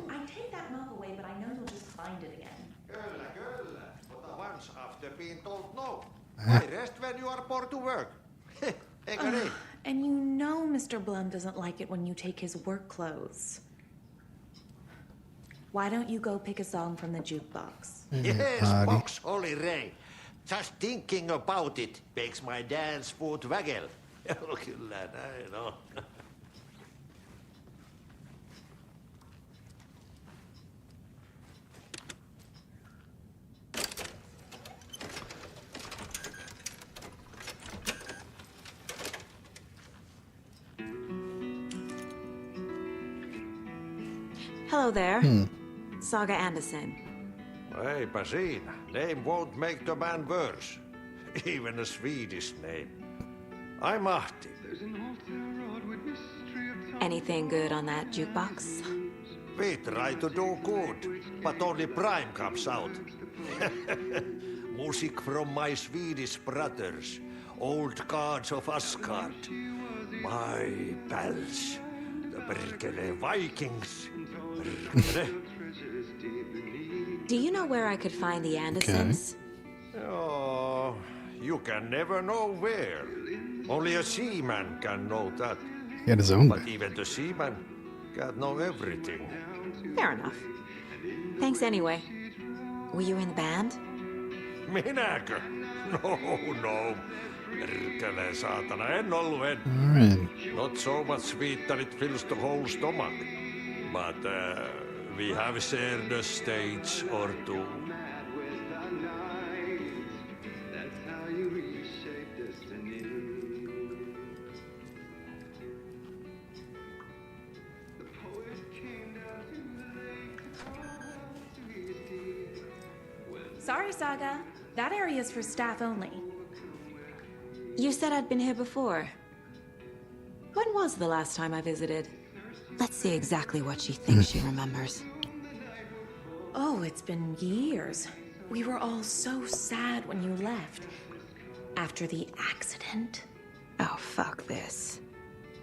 I take that mug away, but I know you'll just find it again. Kyllä, kyllä. But once after being told no. I rest when you are bored to work. Eikö niin? And you know Mr. Blum doesn't like it when you take his work clothes. Why don't you go pick a song from the jukebox? Yes, box Olli Ray. Just thinking about it makes my dance foot waggle. Kyllä näin on. Hello there. Saga Anderson. Eipä siinä. Name won't make the man worse. Even a Swedish name. I'm Ahti. Anything good on that jukebox? We try to do good, but only Prime comes out. Music from my Swedish brothers, old gods of Asgard. My pals, the Berkele Vikings. Berkele. Do you know where I could find the Andersons? Oh, you can never know where. Only a seaman can know that. He had his own But even the seaman can't know everything. Fair enough. Thanks anyway. Were you in the band? Minäkö? No. Perkele saatana, en ollut en. Alright. Not so much sweet that it fills the whole stomach. But we have shared a stage or two. Sorry, Saga. That area's for staff only. You said I'd been here before. When was the last time I visited? Let's see exactly what she thinks she remembers. Oh, it's been years. We were all so sad when you left. After the accident. Oh, fuck this.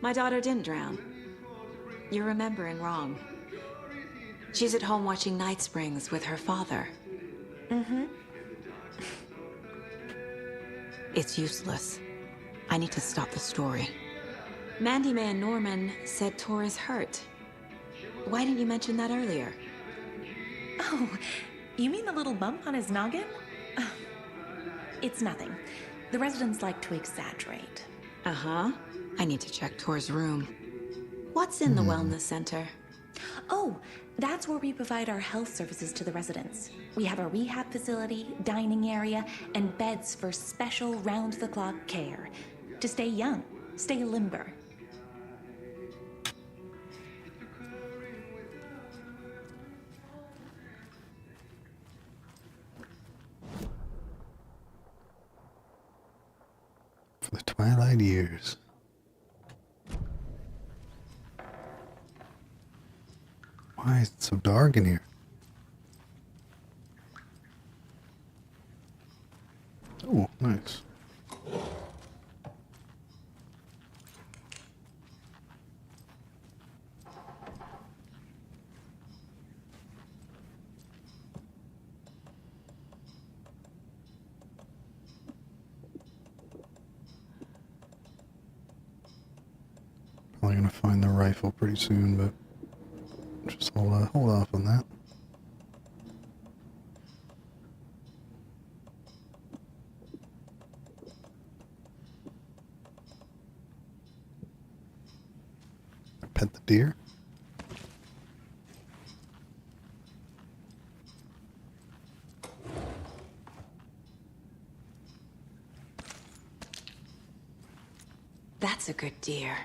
My daughter didn't drown. You're remembering wrong. She's at home watching Night Springs with her father. Mm-hmm. It's useless. I need to stop the story. Mandy May and Norman said Tor is hurt. Why didn't you mention that earlier? Oh, you mean the little bump on his noggin? It's nothing. The residents like to exaggerate. Uh-huh. I need to check Tor's room. What's in the wellness center? Oh, that's where we provide our health services to the residents. We have a rehab facility, dining area, and beds for special round-the-clock care. To stay young, stay limber. For the twilight years. Why is it so dark in here? Oh, nice. Probably gonna find the rifle pretty soon, but just hold off on that. Pet the deer. That's a good deer.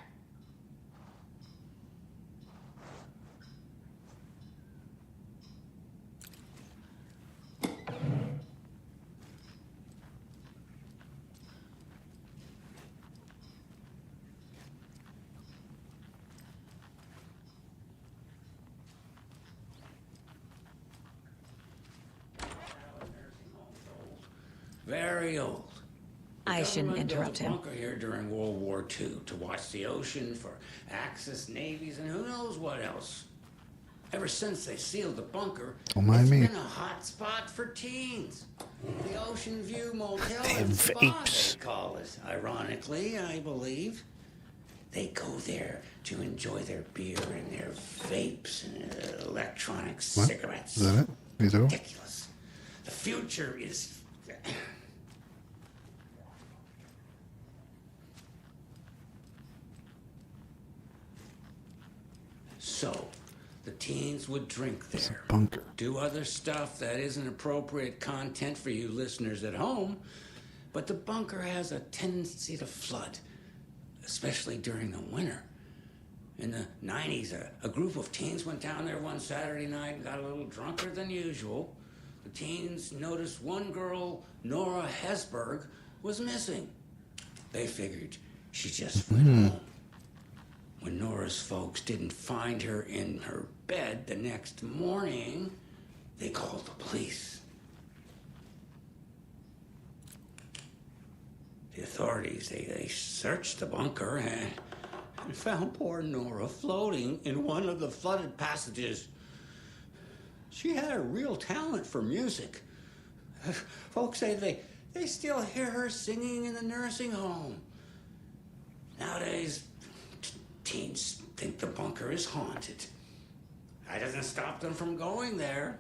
Very old. I shouldn't interrupt him. Bunker here during World War II to watch the ocean for Axis navies and who knows what else. Ever since they sealed the bunker, Don't mind it's me. been a hot spot for teens. The Ocean View Motel Damn and Spa, vapes. they call it. Ironically, I believe. They go there to enjoy their beer and their vapes and electronic What? cigarettes. Is that it? These are? Ridiculous. The future is... So, the teens would drink there. Bunker. Do other stuff that isn't appropriate content for you listeners at home, but the bunker has a tendency to flood, especially during the winter. In the 90s, a group of teens went down there one Saturday night and got a little drunker than usual. The teens noticed one girl, Nora Hesberg, was missing. They figured she just went home. When Nora's folks didn't find her in her bed the next morning, they called the police. The authorities, they searched the bunker and found poor Nora floating in one of the flooded passages. She had a real talent for music. Folks say they still hear her singing in the nursing home. Nowadays, teens think the bunker is haunted. That doesn't stop them from going there.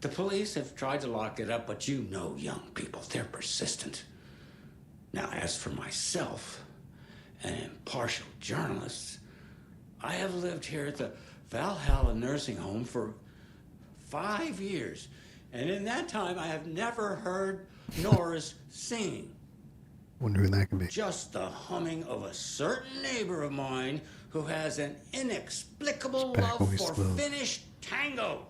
The police have tried to lock it up, but you know young people, they're persistent. Now, as for myself, an impartial journalist, I have lived here at the Valhalla Nursing Home for 5 years, and in that time I have never heard Nora's singing. Wonder who that could be. Just the humming of a certain neighbor of mine who has an inexplicable love for Finnish tango.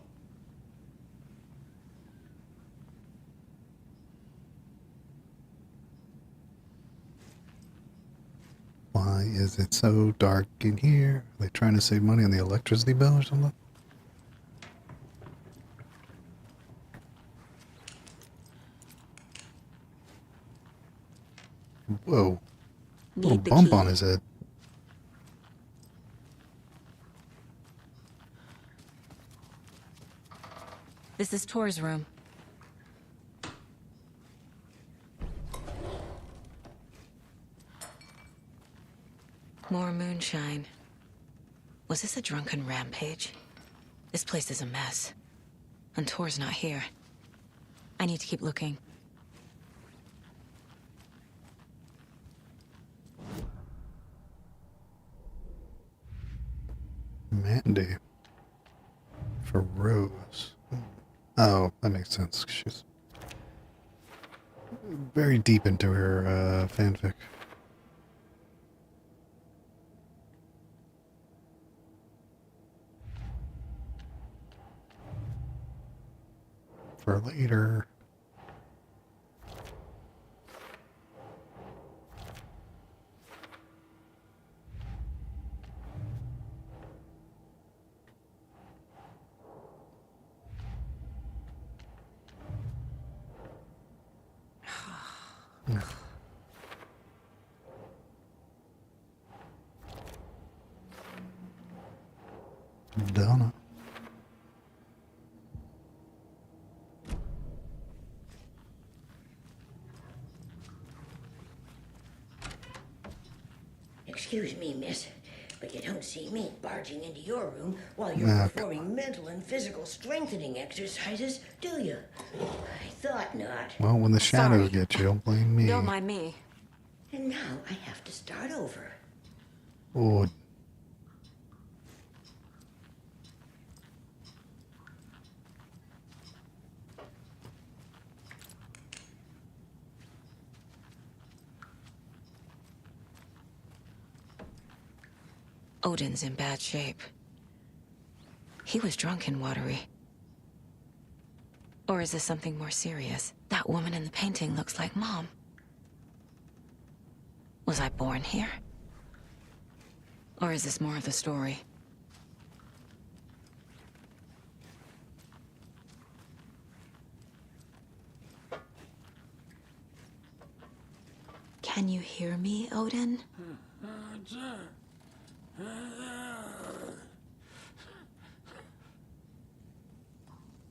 Why is it so dark in here? Are they trying to save money on the electricity bill or something? Whoa. Little Need the bump key. on his head. This is Tor's room. More moonshine. Was this a drunken rampage? This place is a mess. And Tor's not here. I need to keep looking. Mandy. For Rose. Oh, that makes sense. She's very deep into her fanfic. For later. Donna. Excuse me, miss, but you don't see me barging into your room while you're Ah, performing mental and physical strengthening exercises, do you? I thought not. Well, when the shadows get you, don't blame me. Don't mind me. And now I have to start over. Oh, Odin's in bad shape. He was drunk and watery. Or is this something more serious? That woman in the painting looks like Mom. Was I born here? Or is this more of the story? Can you hear me, Odin?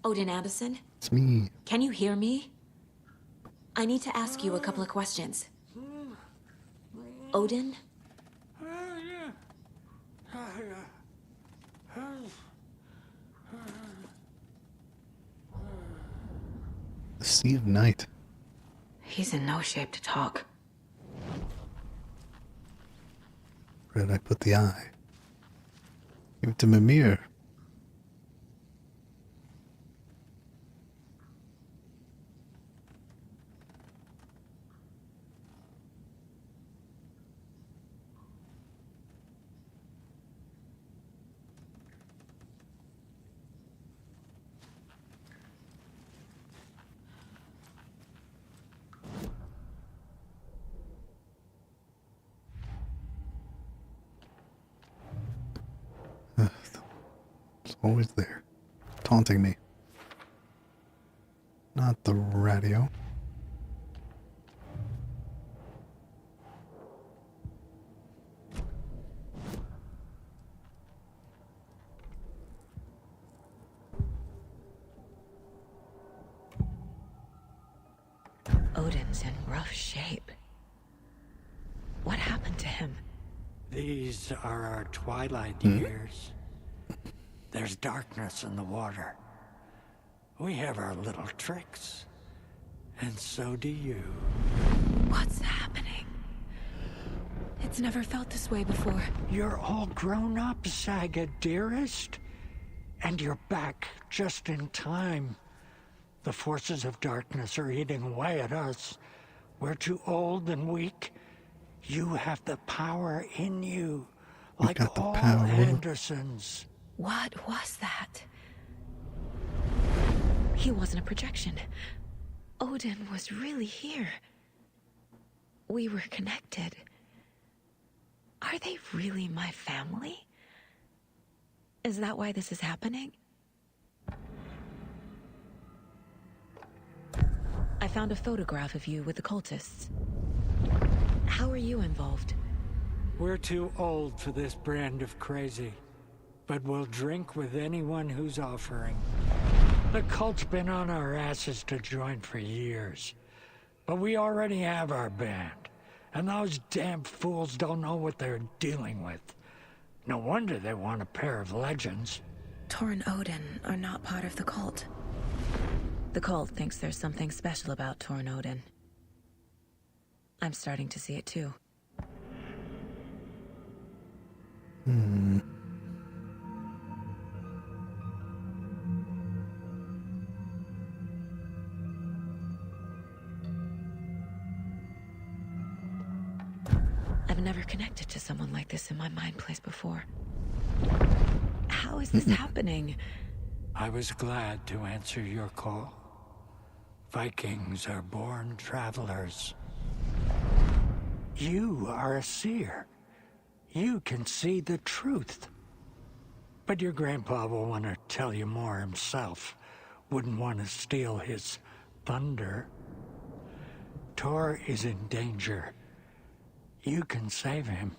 Odin Anderson? it's me. Can you hear me? I need to ask you a couple of questions. Odin? The Sea of Night. He's in no shape to talk. Where did I put the eye? Give it to Mimir. It's always there, taunting me. Not the radio. Odin's in rough shape. What happened to him? These are our twilight years. There's darkness in the water. We have our little tricks. And so do you. What's happening? It's never felt this way before. You're all grown up, Saga, dearest. And you're back just in time. The forces of darkness are eating away at us. We're too old and weak. You have the power in you. Like all Andersons. What was that? He wasn't a projection. Odin was really here. We were connected. Are they really my family? Is that why this is happening? I found a photograph of you with the cultists. How are you involved? We're too old for this brand of crazy. But we'll drink with anyone who's offering. The cult's been on our asses to join for years. But we already have our band. And those damn fools don't know what they're dealing with. No wonder they want a pair of legends. Tor and Odin are not part of the cult. The cult thinks there's something special about Tor and Odin. I'm starting to see it too. connected to someone like this in my mind place before. How is this happening? I was glad to answer your call. Vikings are born travelers. You are a seer. You can see the truth. But your grandpa will want to tell you more himself. Wouldn't want to steal his thunder. Tor is in danger. You can save him.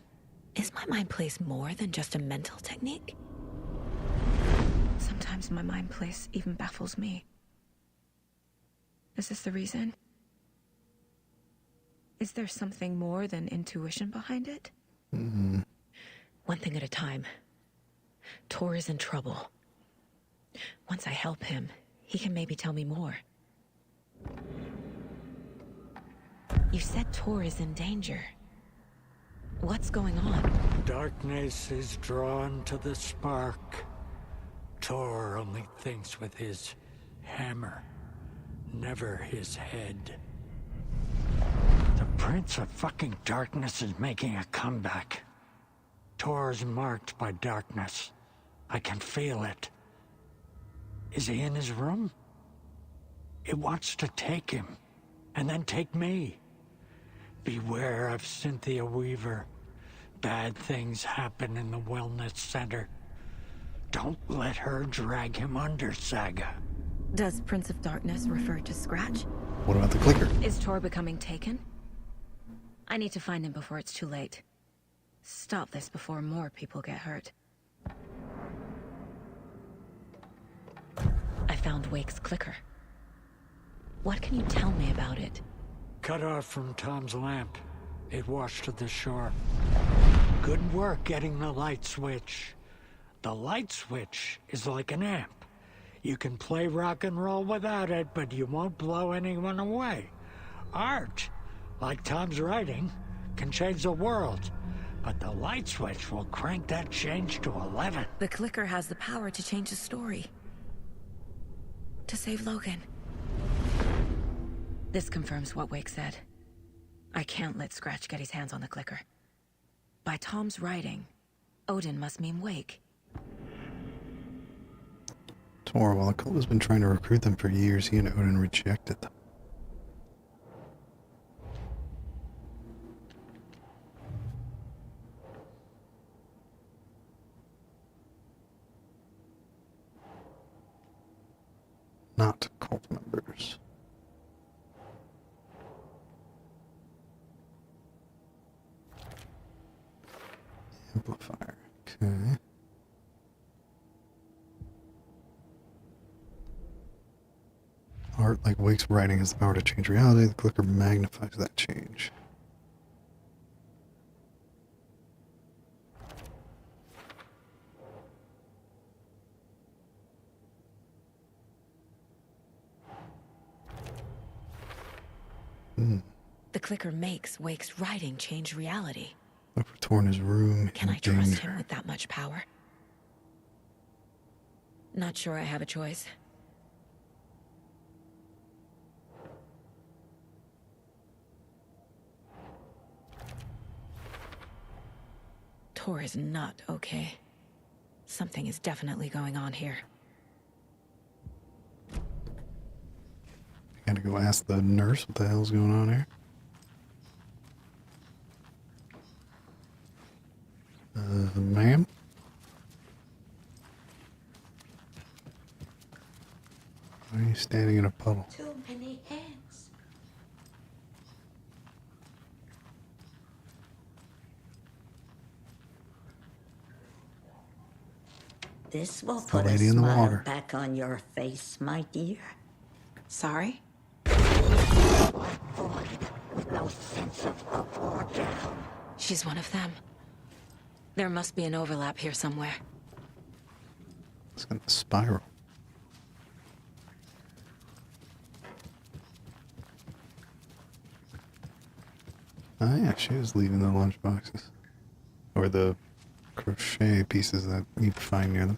Is my mind place more than just a mental technique? Sometimes my mind place even baffles me. Is this the reason? Is there something more than intuition behind it? One thing at a time. Tor is in trouble. Once I help him, he can maybe tell me more. You said Tor is in danger. What's going on? Darkness is drawn to the spark. Tor only thinks with his hammer, never his head. The Prince of fucking Darkness is making a comeback. Tor's marked by darkness. I can feel it. Is he in his room? It wants to take him, and then take me. Beware of Cynthia Weaver. Bad things happen in the wellness center. Don't let her drag him under, Saga. Does Prince of Darkness refer to Scratch? What about the clicker? Is Tor becoming taken? I need to find him before it's too late. Stop this before more people get hurt. I found Wake's clicker. What can you tell me about it? Cut off from Tom's lamp. It washed to the shore. Good work getting the light switch. The light switch is like an amp. You can play rock and roll without it, but you won't blow anyone away. Art, like Tom's writing, can change the world. But the light switch will crank that change to 11. The clicker has the power to change the story. To save Logan. This confirms what Wake said. I can't let Scratch get his hands on the clicker. By Tom's writing, Odin must mean Wake. Tor, while the cult has been trying to recruit them for years, he and Odin rejected them. Not cult members. Amplifier. Okay. Art, like Wake's writing, has the power to change reality. The clicker magnifies that change. The clicker makes Wake's writing change reality. Look for Tor in his room. Can in I trust danger. him with that much power? Not sure I have a choice. Tor is not okay. Something is definitely going on here. Gotta go ask the nurse what the hell's going on here. Ma'am? Why are you standing in a puddle? Too many hands. This will the put a lady in the smile water. back on your face, my dear. Sorry? With no sense of up or down. She's one of them. There must be an overlap here somewhere. It's got the spiral. Oh yeah, she was leaving the lunch boxes. Or the crochet pieces that you find near them.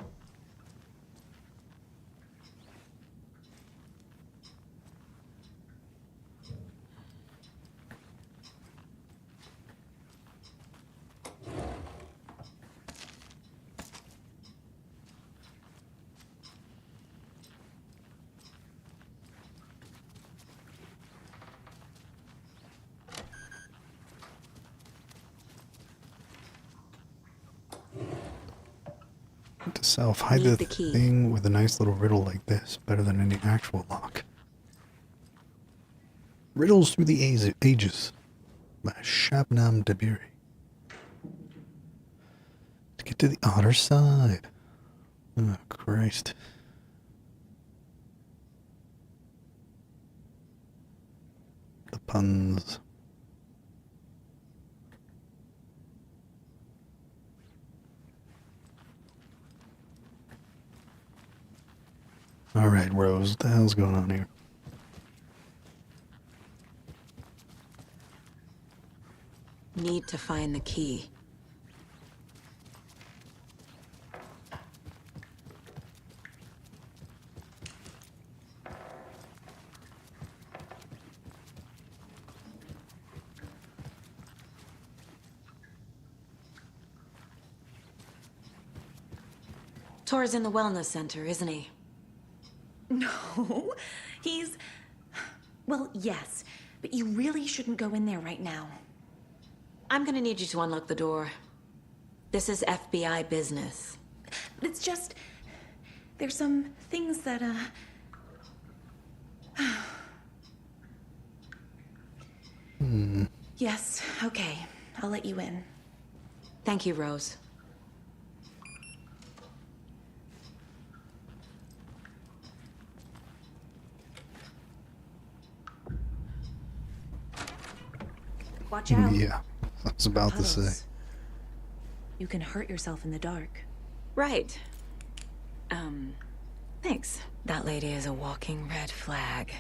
To self, hide Need the the key. thing with a nice little riddle like this. Better than any actual lock. Riddles Through the Ages by Shabnam Dabiri. To get to the other side. Oh, Christ. The puns. Alright, Rose, what the hell's going on here? Need to find the key. Tor's in the wellness center, isn't he? No, he's... Well, yes, but you really shouldn't go in there right now. I'm gonna need you to unlock the door. This is FBI business. It's just... There's some things that, Yes, okay. I'll let you in. Thank you, Rose. Watch out. Yeah, I was about to say. Puddles. You can hurt yourself in the dark. Right. Thanks. That lady is a walking red flag.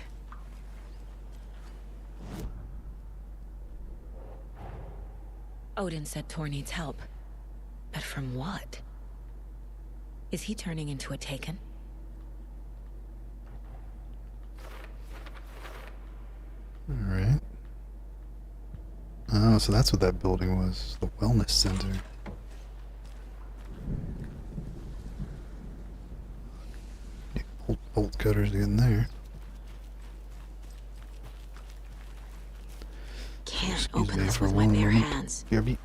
Odin said Tor needs help. But from what? Is he turning into a Taken? Alright. Oh, so that's what that building was. The wellness center. Need bolt cutters to get in there. Can't open this with my bare hands. BRB.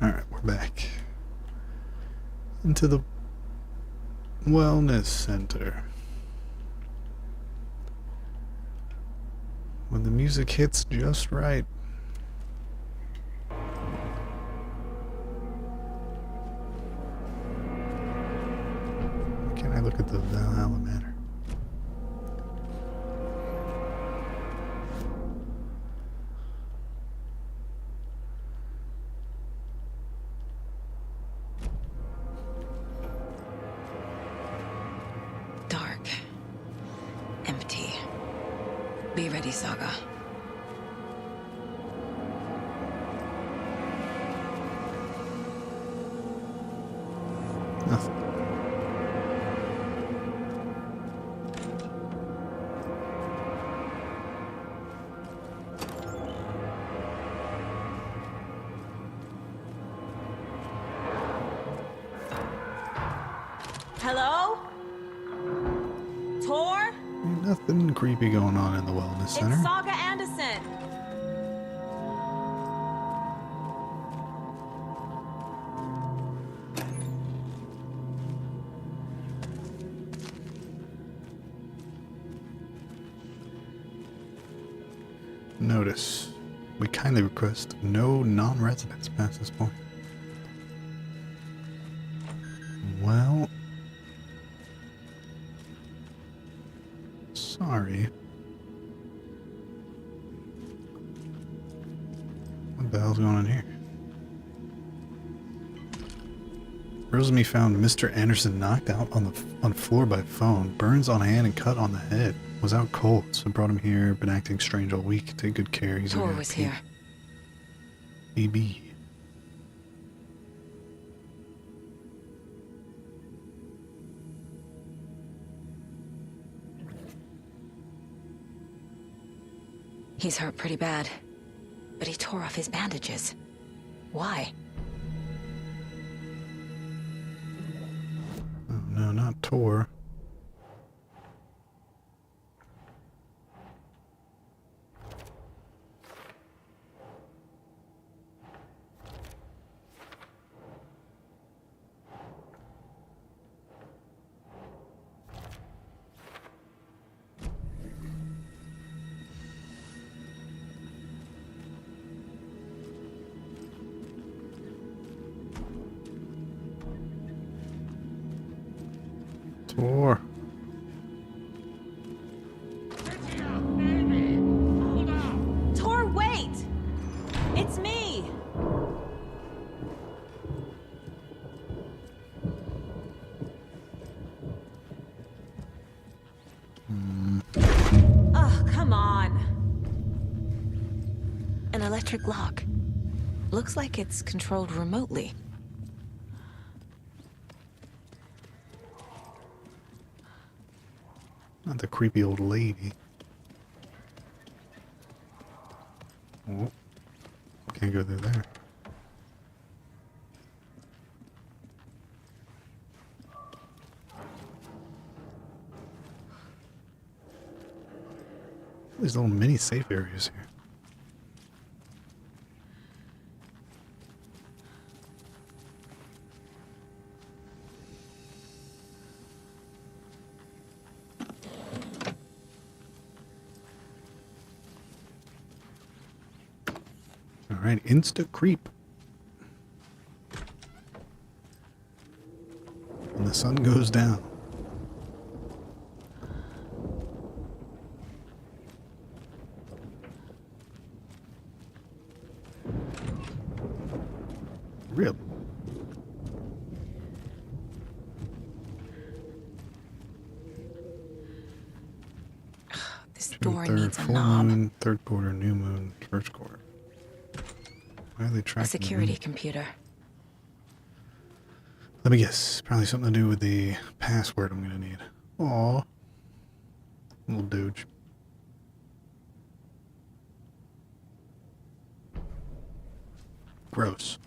Alright, we're back. Into the wellness center. When the music hits just right. Can I look at the Valhalla Manor? Dark. Empty. Be ready, Saga. Nothing. Hello? Tor? Nothing creepy going on in the wellness center. It's Saga Anderson. notice. We kindly request no non-residents past this point. Well, sorry. What the hell's going on here? Rosalie found Mr. Anderson knocked out on the floor by phone, burns on hand and cut on the head. Was out cold, so brought him here. Been acting strange all week. Take good care. He's Tor was here. BB. He's hurt pretty bad, but he tore off his bandages. Why? Oh no, not Tor. Tor. Tor, wait! It's me! Oh, come on. An electric lock. Looks like it's controlled remotely. Not the creepy old lady. Oh, can't go through there. These little mini safe areas here. Alright, insta creep. And the sun goes down. Really? This door Third, needs a full knob. moon, third quarter, new moon, first quarter. Why are they tracking A the security moon? computer. Let me guess. Probably something to do with the password I'm gonna need. Aw. Little douche. Gross.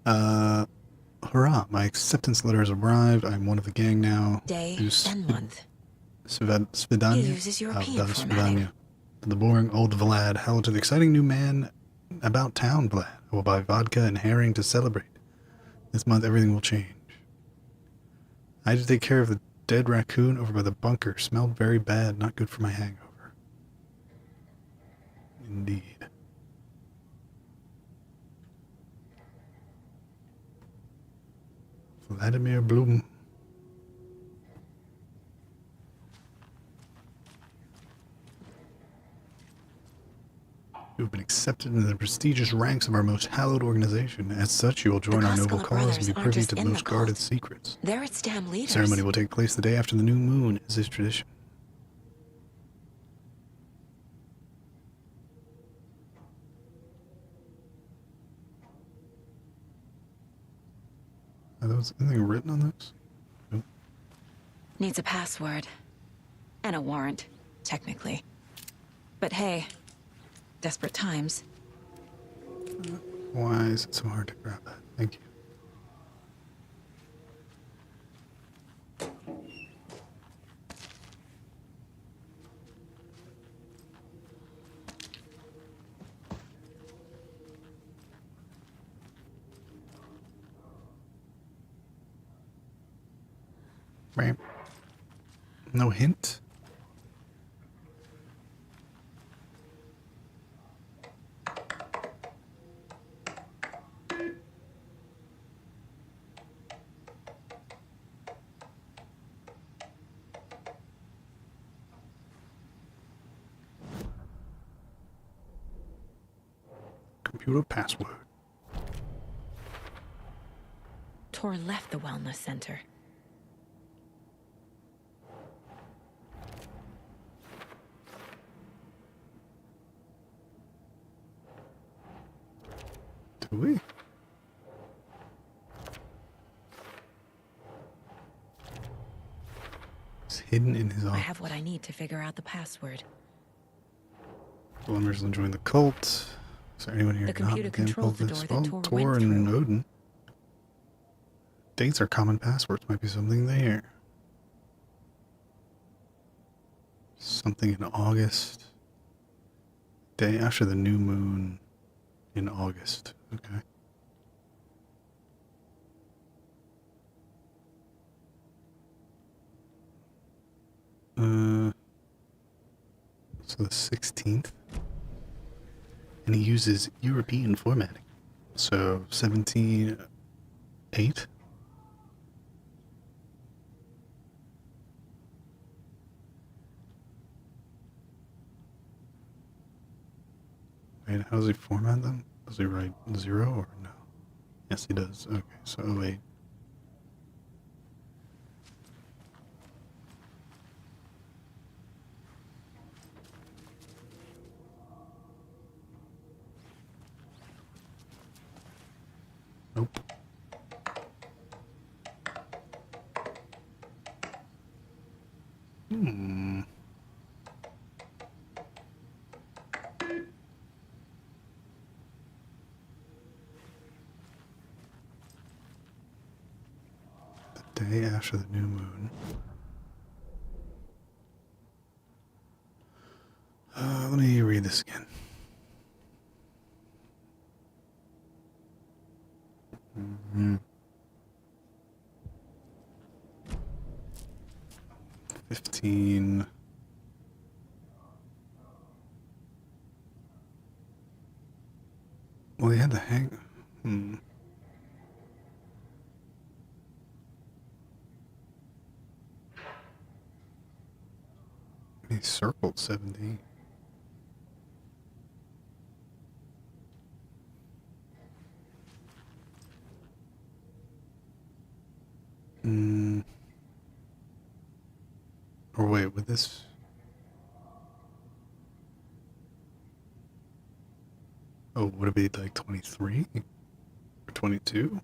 Hurrah, my acceptance letter has arrived. I'm one of the gang now. Day Use and month. Svidania. He uses European Svidania. formatting. To the boring old Vlad. Hello to the exciting new man about town, Vlad. I will buy vodka and herring to celebrate. This month everything will change. I had to take care of the dead raccoon over by the bunker. Smelled very bad. Not good for my hangover. Indeed. Vladimir Bloom. You have been accepted into the prestigious ranks of our most hallowed organization. As such, you will join our noble Koskela cause and brothers be aren't privy just to the in the most guarded cult. secrets. They're its damn The leaders. ceremony will take place the day after the new moon, as is tradition. Are those anything written on this? Nope. Needs a password. And a warrant, technically. But hey, desperate times. Why is it so hard to grab that? Thank you. Right. No hint? Computer password. Tor left the wellness center. Do we? It's hidden in his I office. have what I need to figure out the password. Glimmers will join the cult. Is there anyone here The computer not can pull controls the this? door that Well, Tor Tor went and through. Odin. Dates are common passwords. Might be something there. Something in August. Day after the new moon in August. Okay. So the 16th. And he uses European formatting. So 17.8. Wait, how does he format them? Does he write 0 or no? Yes, he does. Okay, so 08. Nope. Hmm. The day after the new moon. Let me read this again. Mm-hmm. 15. Well, he had the hang. He circled 17. Or wait, would this... Oh, would it be like 23? Or 22?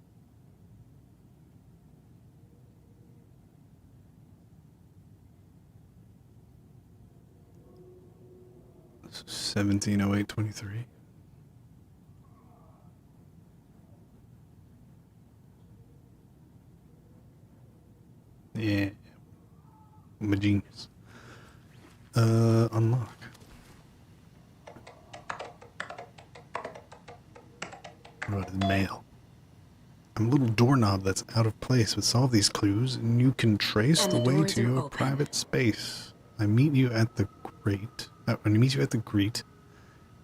So 170823. Yeah. I'm a genius. Unlock. What is mail? I'm a little doorknob that's out of place, but solve these clues and you can trace And the the way doors to are your open. private space. I meet you at the grate. When I meet you at the grate,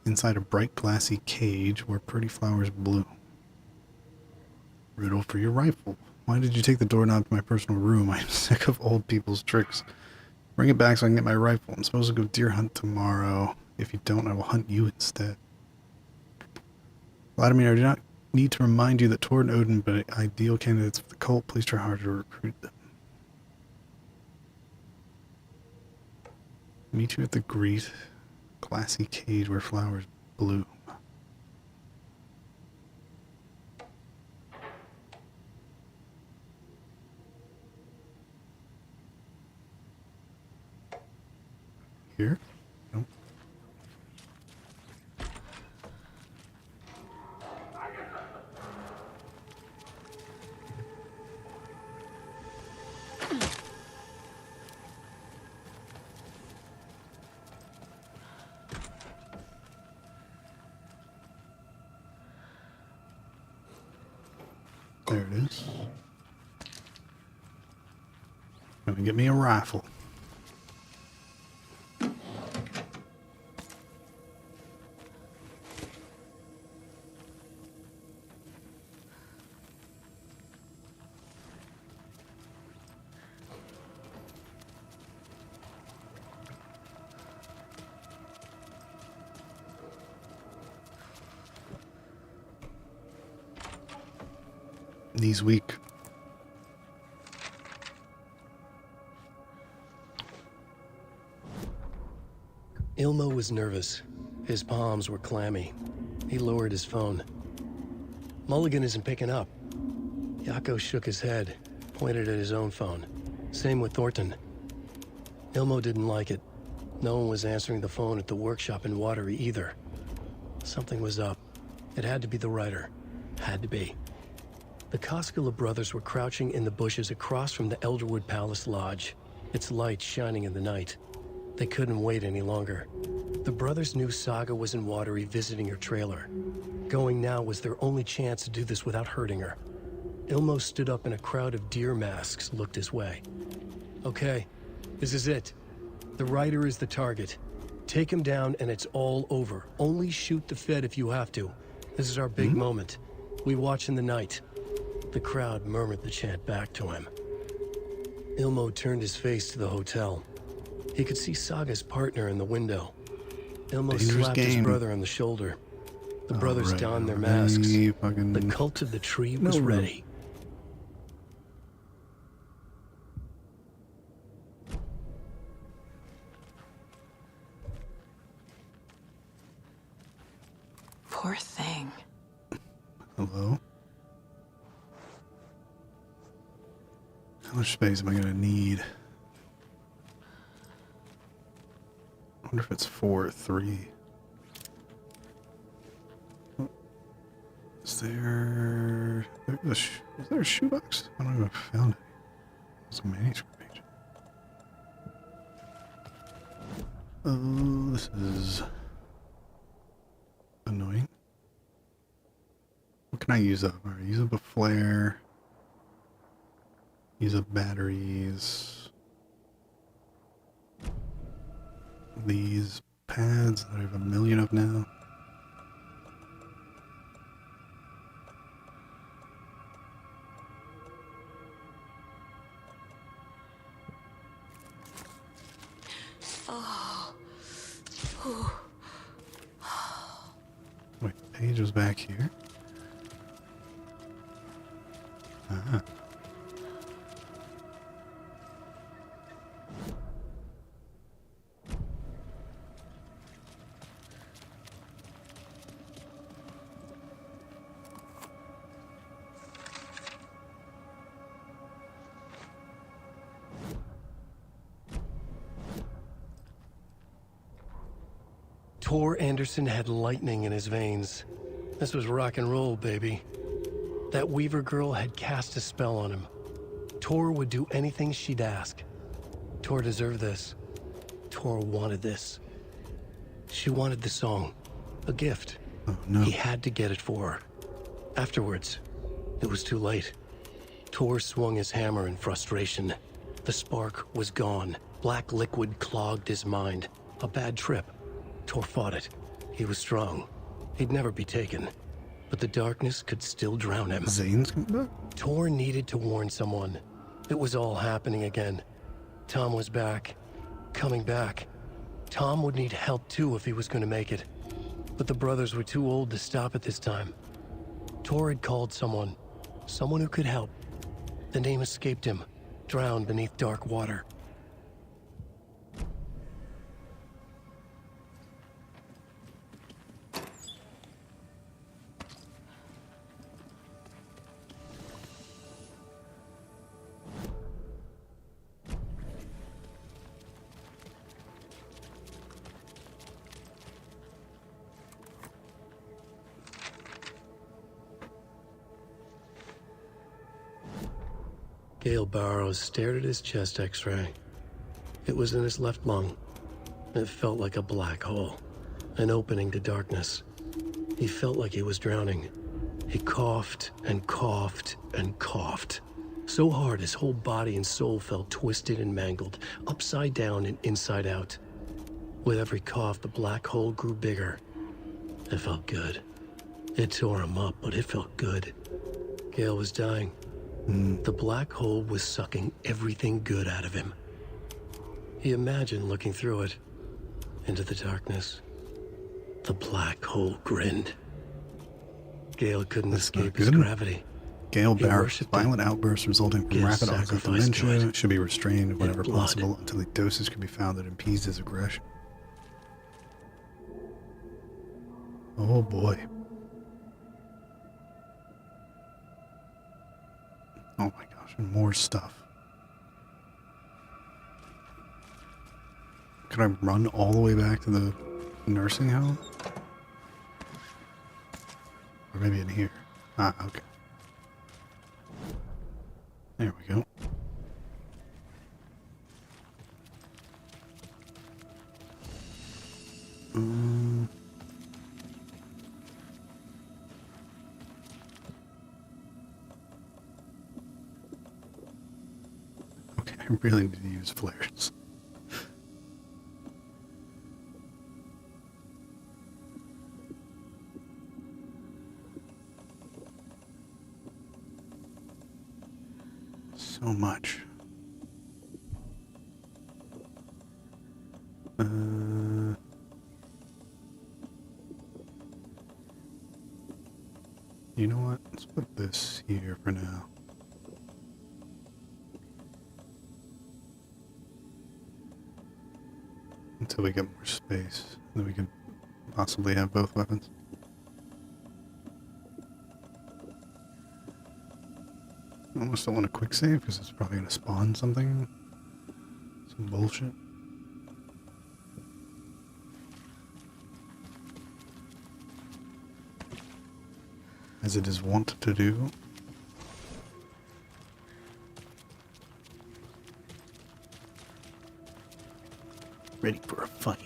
inside a bright glassy cage where pretty flowers bloom. Riddle for your rifle. Why did you take the doorknob to my personal room? I'm sick of old people's tricks. Bring it back so I can get my rifle. I'm supposed to go deer hunt tomorrow. If you don't, I will hunt you instead. Vladimir, I do not need to remind you that Tor and Odin are ideal candidates for the cult. Please try hard to recruit them. Meet you at the great, glassy cage where flowers bloom. Here? Nope. There it is. Gonna get me a rifle. Knees weak. Ilmo was nervous. His palms were clammy. He lowered his phone. Mulligan isn't picking up. Yako shook his head, pointed at his own phone. Same with Thornton. Ilmo didn't like it. No one was answering the phone at the workshop in Watery either. Something was up. It had to be the writer. Had to be. The Koskela brothers were crouching in the bushes across from the Elderwood Palace Lodge, its light shining in the night. They couldn't wait any longer. The brothers knew Saga was in Watery visiting her trailer. Going now was their only chance to do this without hurting her. Ilmo stood up and a crowd of deer masks looked his way. Okay, this is it. The writer is the target. Take him down and it's all over. Only shoot the Fed if you have to. This is our big moment. We watch in the night. The crowd murmured the chant back to him. Ilmo turned his face to the hotel. He could see Saga's partner in the window. Ilmo Dangerous slapped game. his brother on the shoulder. The brothers donned their masks. The cult of the tree was ready. Poor thing. Hello? How much space am I gonna need? I wonder if it's 4 or 3. Is there... is there a shoebox? I don't know if I found it. It's a manuscript page. Oh, this is... annoying. What can I use up? Alright, use up a flare. Use up batteries. These pads that I have 1,000,000 of now. Oh. Wait, Paige was back here. Ah. Tor Anderson had lightning in his veins. This was rock and roll, baby. That Weaver girl had cast a spell on him. Tor would do anything she'd ask. Tor deserved this. Tor wanted this. She wanted the song. A gift. Oh, no. He had to get it for her. Afterwards, it was too late. Tor swung his hammer in frustration. The spark was gone. Black liquid clogged his mind. A bad trip. Tor fought it. He was strong. He'd never be taken. But the darkness could still drown him. Zane's coming back? Tor needed to warn someone. It was all happening again. Tom was back. Coming back. Tom would need help too if he was going to make it. But the brothers were too old to stop at this time. Tor had called someone. Someone who could help. The name escaped him. Drowned beneath dark water. Gale Barrows stared at his chest x-ray. It was in his left lung. It felt like a black hole, an opening to darkness. He felt like he was drowning. He coughed and coughed and coughed. So hard his whole body and soul felt twisted and mangled, upside down and inside out. With every cough, the black hole grew bigger. It felt good. It tore him up, but it felt good. Gale was dying. The black hole was sucking everything good out of him. He imagined looking through it, into the darkness. The black hole grinned. Gale couldn't escape his gravity. Gail He Barrett. worshipped Violent outbursts resulting from Gives rapid onset sacrifice to dementia it. should be restrained whenever blood. possible until the doses can be found that impedes his aggression. Oh boy. Oh my gosh, and more stuff. Can I run all the way back to the nursing home? Or maybe in here. Ah, okay. There we go. Okay, I really need to use flares. So much. You know what? Let's put this here for now. Until we get more space, then we can possibly have both weapons. I almost don't want a quick save because it's probably going to spawn something. Some bullshit. As it is wont to do. Ready for a fight.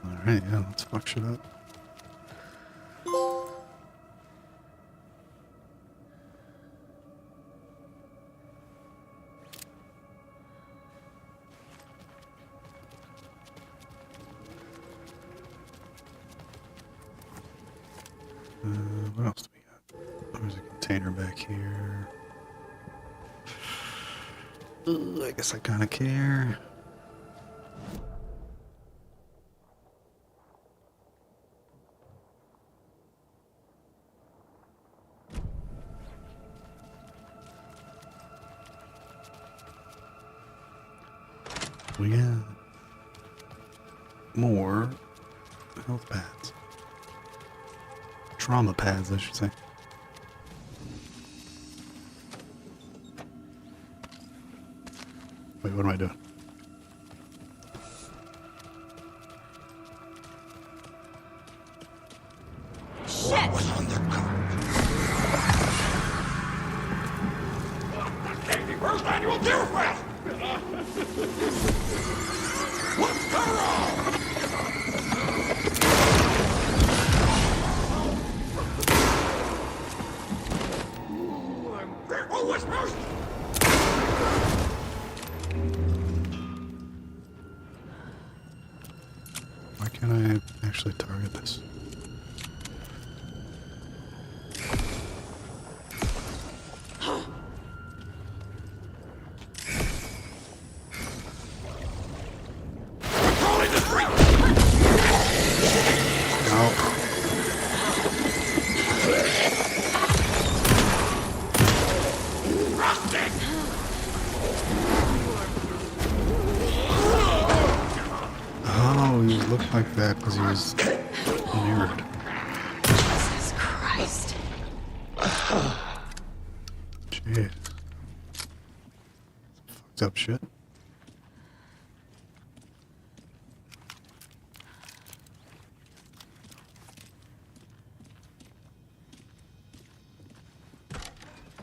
Alright, yeah, let's fuck shit up. What else do we got? There's a container back here. I guess I kind of care. We got more health pads. Trauma pads, I should say. Wait, what am I doing? What was on the First annual Deer Fest! What's the wrong? Fearful whispers! Why can't I actually target this? Oh, he looked like that because he was mirrored. Jesus Christ. Jeez. Fucked up shit.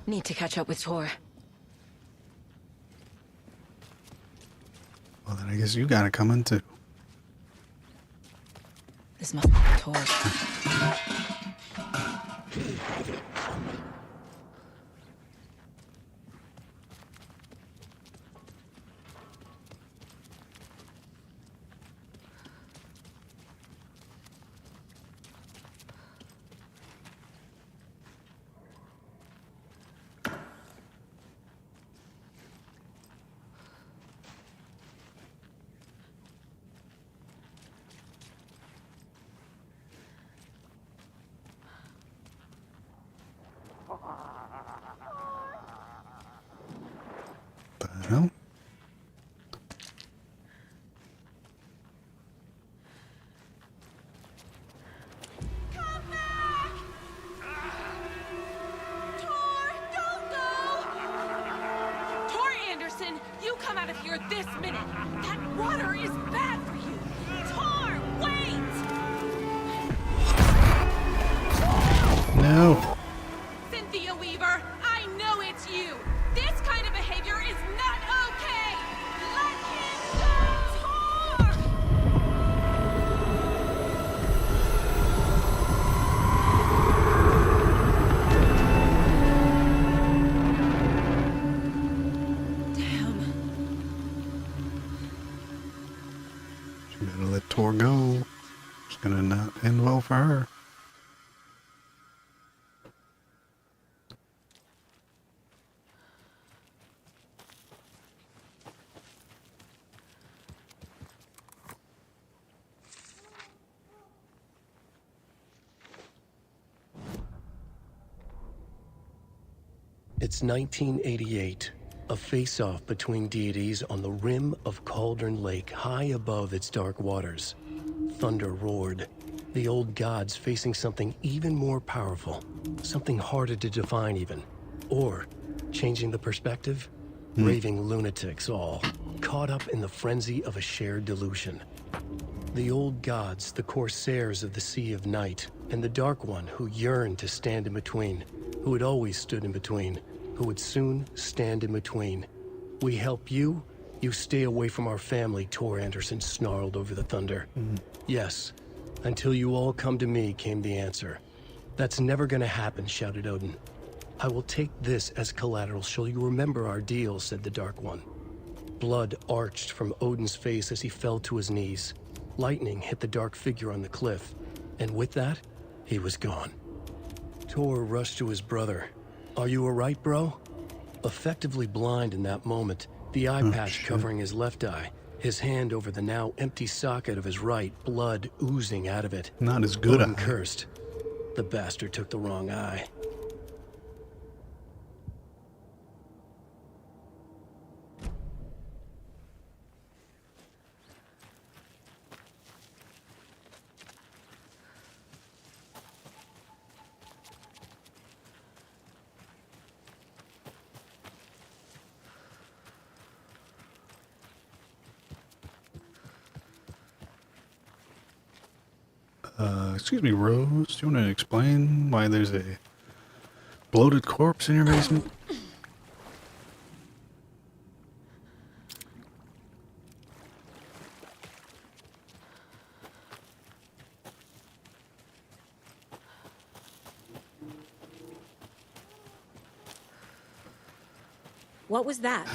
Need to catch up with Tor. Well, then I guess you gotta come in too. This must be Tor. Well. Tor Anderson, you come out of here this minute. That water is bad for you. Tor, wait! No. Cynthia Weaver, I know it's you. This kind of behavior is not okay. Let him go, Tor! She better let Tor go. It's gonna not end well for her. It's 1988, a face-off between deities on the rim of Cauldron Lake, high above its dark waters. Thunder roared, the old gods facing something even more powerful, something harder to define even. Or, changing the perspective, raving lunatics all, caught up in the frenzy of a shared delusion. The old gods, the corsairs of the Sea of Night, and the Dark One who yearned to stand in between, who had always stood in between, who would soon stand in between. We help you, you stay away from our family, Tor Anderson snarled over the thunder. Yes, until you all come to me, came the answer. That's never gonna happen, shouted Odin. I will take this as collateral, shall you remember our deal, said the Dark One. Blood arched from Odin's face as he fell to his knees. Lightning hit the dark figure on the cliff, and with that, he was gone. Tor rushed to his brother. Are you alright, bro? Effectively blind in that moment, the eye patch covering his left eye, his hand over the now empty socket of his right, blood oozing out of it. Not as good. Odin cursed. The bastard took the wrong eye. Excuse me, Rose. Do you want to explain why there's a bloated corpse in your basement? What was that?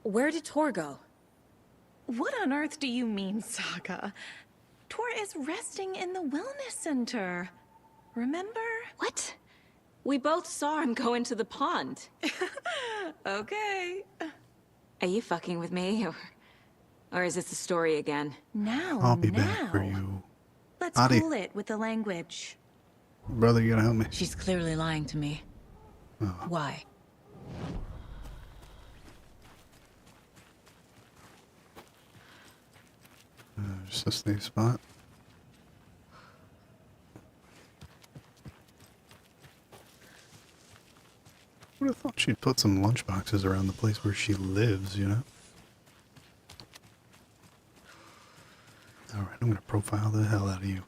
Where did Tor go? What on earth do you mean, Saga? Tor is resting in the wellness center. Remember? What? We both saw him go into the pond. Okay. Are you fucking with me? Or is this the story again? Now, I'll be back for you. Let's Adi. cool it with the language. Brother, you gotta help me. She's clearly lying to me. Why? Just a safe spot. Would have thought she'd put some lunchboxes around the place where she lives, you know? Alright, I'm gonna profile the hell out of you.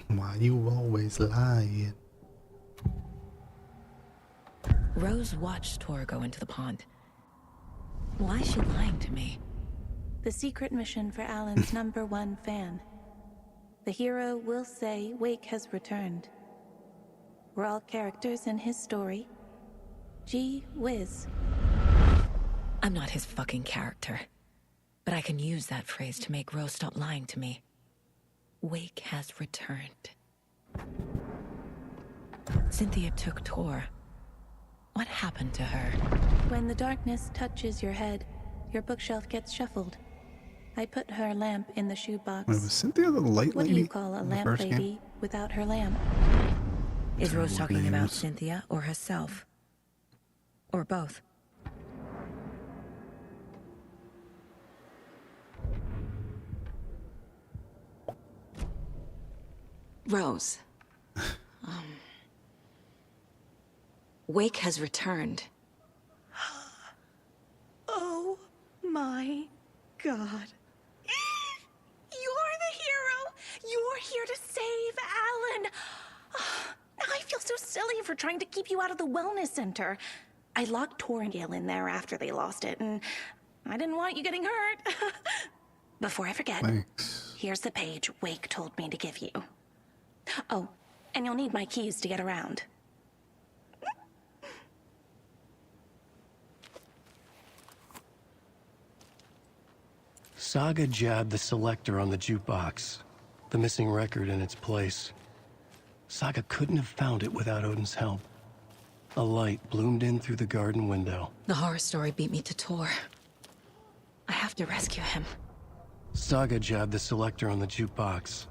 Why you always lying? Rose watched Tor go into the pond. Why is she lying to me? The secret mission for Alan's #1 fan. The hero will say Wake has returned. We're all characters in his story. Gee whiz. I'm not his fucking character. But I can use that phrase to make Rose stop lying to me. Wake has returned. Cynthia took Tor. What happened to her? When the darkness touches your head, your bookshelf gets shuffled. I put her lamp in the shoebox. Wait, was Cynthia the light What lady? do you call a in the lamp first game? lady without her lamp? Is Rose What talking about names? Cynthia or herself? Or both? Rose. Wake has returned. Oh my God. You're the hero! You're here to save Alan! I feel so silly for trying to keep you out of the wellness center. I locked Torringale in there after they lost it, and I didn't want you getting hurt. Before I forget, Thanks. here's the page Wake told me to give you. Oh, and you'll need my keys to get around. Saga jabbed the selector on the jukebox, the missing record in its place. Saga couldn't have found it without Odin's help. A light bloomed in through the garden window. The horror story beat me to Tor. I have to rescue him. Saga jabbed the selector on the jukebox,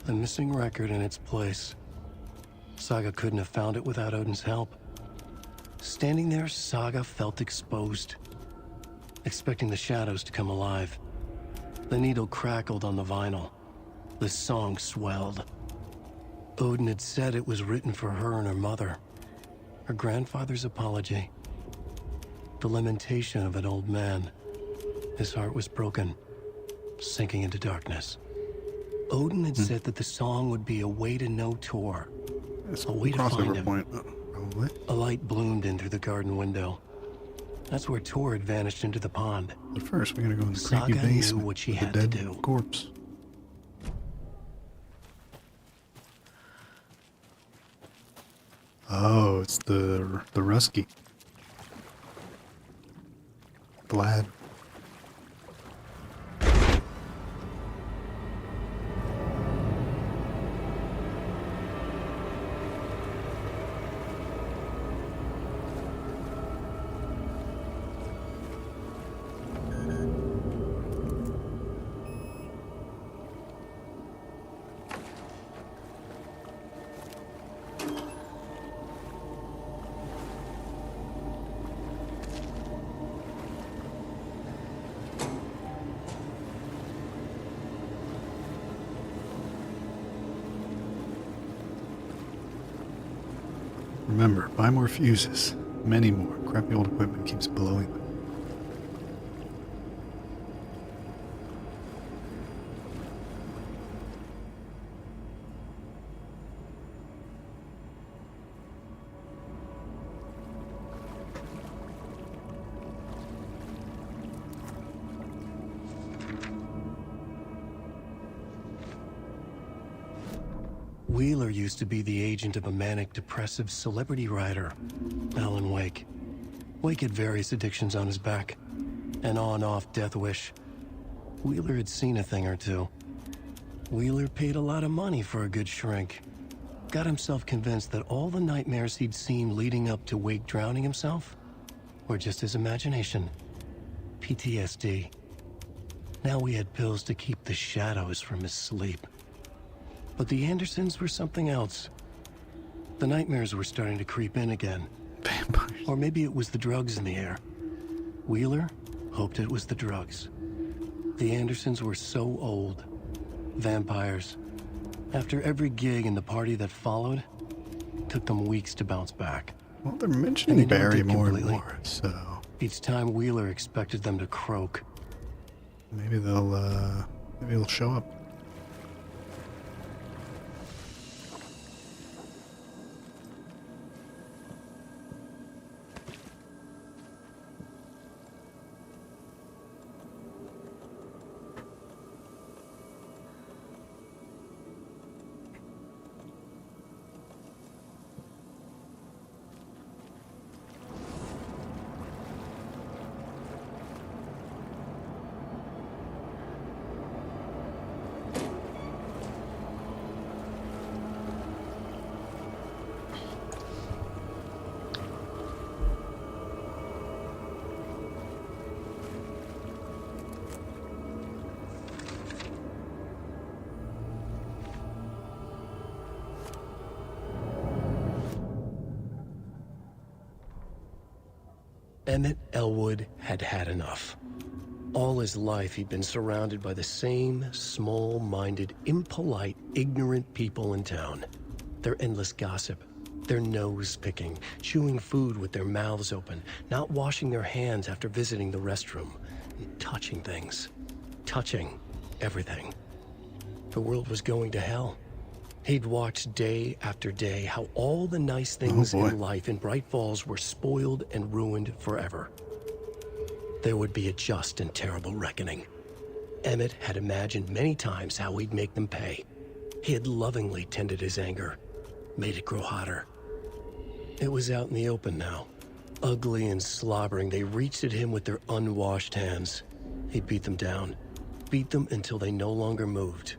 the missing record in its place. Saga couldn't have found it without Odin's help. Standing there, Saga felt exposed, expecting the shadows to come alive. The needle crackled on the vinyl. The song swelled. Odin had said it was written for her and her mother. Her grandfather's apology. The lamentation of an old man. His heart was broken, sinking into darkness. Odin had said that the song would be a way to know Tor. A way to find him. Point, probably. A light bloomed in through the garden window. That's where Tor had vanished into the pond. But first, we gotta go in the creepy Saga knew basement what she with had the to dead do. corpse. Oh, it's the Rusky. Glad. Remember, buy more fuses. Many more. Crappy old equipment keeps blowing them. Wheeler used to be the agent of a manic-depressive celebrity writer, Alan Wake. Wake had various addictions on his back. An on-off death wish. Wheeler had seen a thing or two. Wheeler paid a lot of money for a good shrink. Got himself convinced that all the nightmares he'd seen leading up to Wake drowning himself were just his imagination. PTSD. Now he had pills to keep the shadows from his sleep. But the Andersons were something else. The nightmares were starting to creep in again. Vampires. Or maybe it was the drugs in the air. Wheeler hoped it was the drugs. The Andersons were so old. Vampires. After every gig and the party that followed, it took them weeks to bounce back. Well, they're mentioning And they never Barry did more and completely. more, so Each time Wheeler expected them to croak. maybe they'll show up. Emmett Elwood had had enough. All his life, he'd been surrounded by the same small-minded, impolite, ignorant people in town. Their endless gossip, their nose-picking, chewing food with their mouths open, not washing their hands after visiting the restroom, and touching things. Touching everything. The world was going to hell. He'd watched day after day how all the nice things in life in Bright Falls were spoiled and ruined forever. There would be a just and terrible reckoning. Emmett had imagined many times how he'd make them pay. He had lovingly tended his anger, made it grow hotter. It was out in the open now. Ugly and slobbering, they reached at him with their unwashed hands. He'd beat them down, beat them until they no longer moved.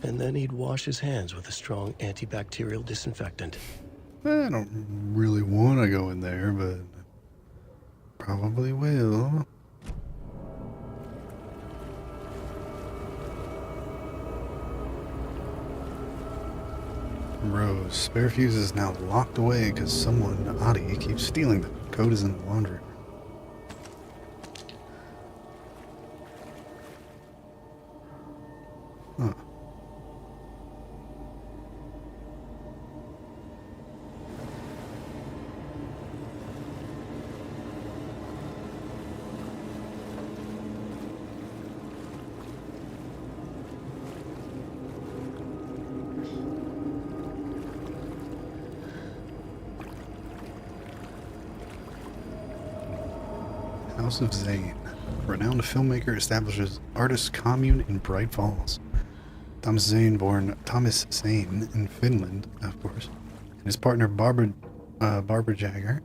And then he'd wash his hands with a strong antibacterial disinfectant. I don't really want to go in there, but probably will. Rose. Spare fuse is now locked away because someone, Adi, keeps stealing them. Code is in the laundry room. Huh. House of Zane. Renowned filmmaker establishes artist commune in Bright Falls. Thomas Zane, born Thomas Zane in Finland, of course, and his partner Barbara Jagger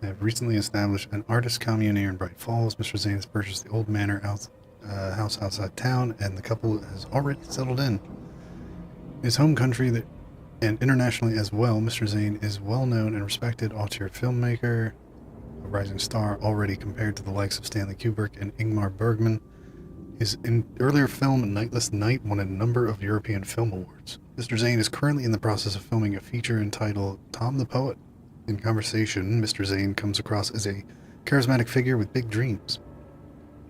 have recently established an artist commune here in Bright Falls. Mr. Zane has purchased the old manor house outside town, and the couple has already settled in. His home country and internationally as well, Mr. Zane is well known and respected auteur filmmaker, a rising star already compared to the likes of Stanley Kubrick and Ingmar Bergman. His earlier film, Nightless Night, won a number of European Film Awards. Mr. Zane is currently in the process of filming a feature entitled Tom the Poet. In conversation, Mr. Zane comes across as a charismatic figure with big dreams.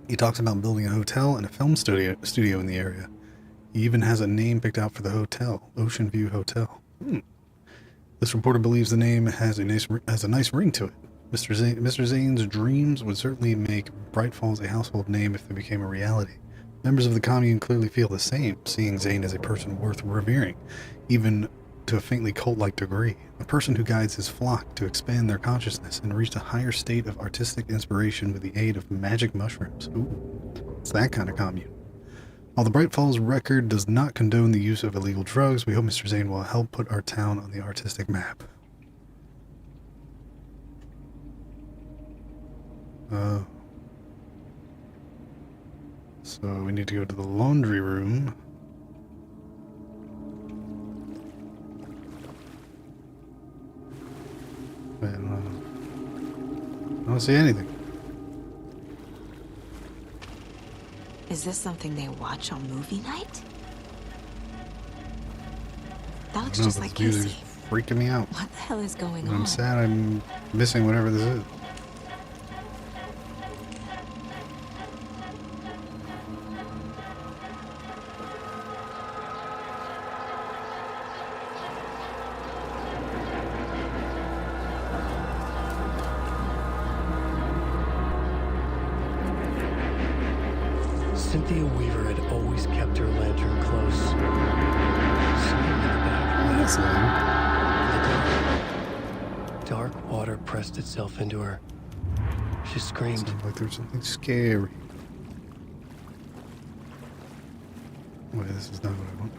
He talks about building a hotel and a film studio in the area. He even has a name picked out for the hotel, Ocean View Hotel. This reporter believes the name has a nice ring to it. Mr. Zane's dreams would certainly make Bright Falls a household name if they became a reality. Members of the commune clearly feel the same, seeing Zane as a person worth revering, even to a faintly cult-like degree. A person who guides his flock to expand their consciousness and reach a higher state of artistic inspiration with the aid of magic mushrooms. Ooh, it's that kind of commune. While the Bright Falls Record does not condone the use of illegal drugs, we hope Mr. Zane will help put our town on the artistic map. So we need to go to the laundry room. And I don't see anything. Is this something they watch on movie night? That looks just like Casey. Casey. Freaking me out. What the hell is going And on? I'm sad I'm missing whatever this is. Cynthia Weaver had always kept her lantern close. Something in the back. The dark water pressed itself into her. She screamed. Sounds like there's something scary. Wait, this is not what I want.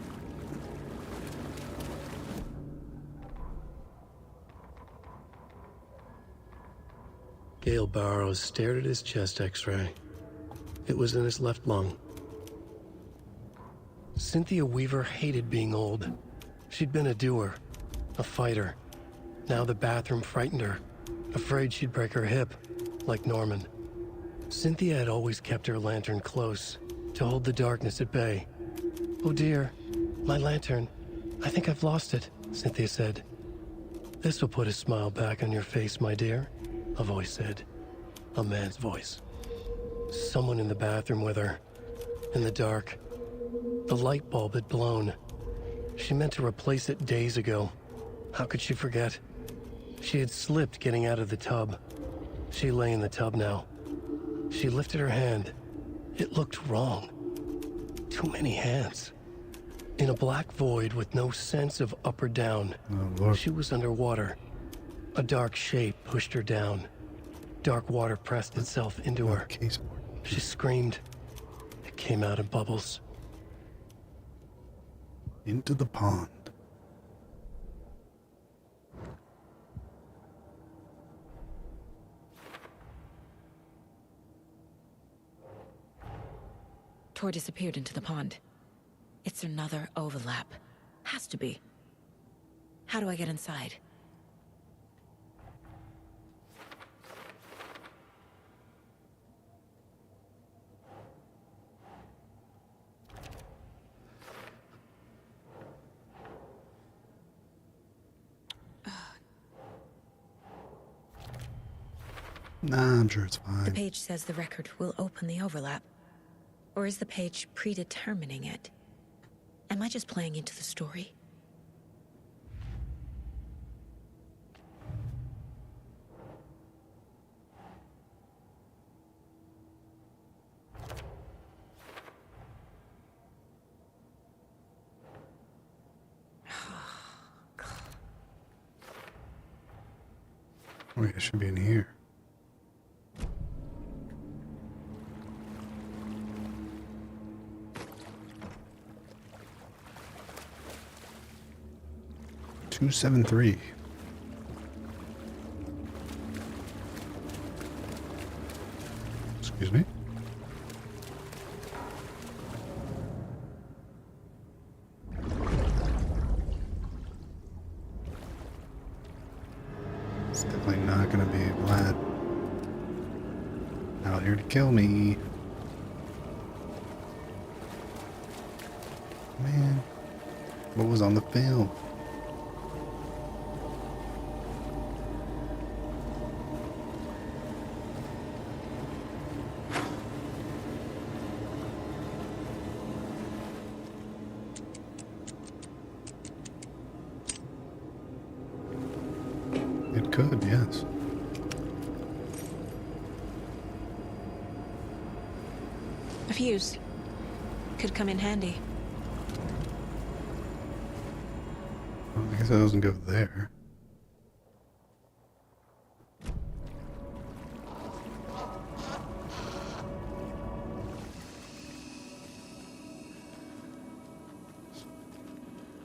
Gale Barrows stared at his chest x-ray. It was in his left lung. Cynthia Weaver hated being old. She'd been a doer, a fighter. Now the bathroom frightened her, afraid she'd break her hip, like Norman. Cynthia had always kept her lantern close, to hold the darkness at bay. "Oh dear, my lantern. I think I've lost it," Cynthia said. This will put a smile back on your face, my dear, a voice said. A man's voice. Someone in the bathroom with her. In the dark. The light bulb had blown. She meant to replace it days ago. How could she forget? She had slipped getting out of the tub. She lay in the tub now. She lifted her hand. It looked wrong. Too many hands. In a black void with no sense of up or down. She was underwater. A dark shape pushed her down. Dark water pressed itself into her. She screamed. It came out in bubbles. Into the pond. Tor disappeared into the pond. It's another overlap. Has to be. How do I get inside? Nah, I'm sure it's fine. The page says the record will open the overlap. Or is the page predetermining it? Am I just playing into the story? Wait, it should be in here. Two 7-3. Excuse me. It's definitely not gonna be Vlad out here to kill me. Man, what was on the film? It could, yes. A fuse. Could come in handy. Well, I guess it doesn't go there.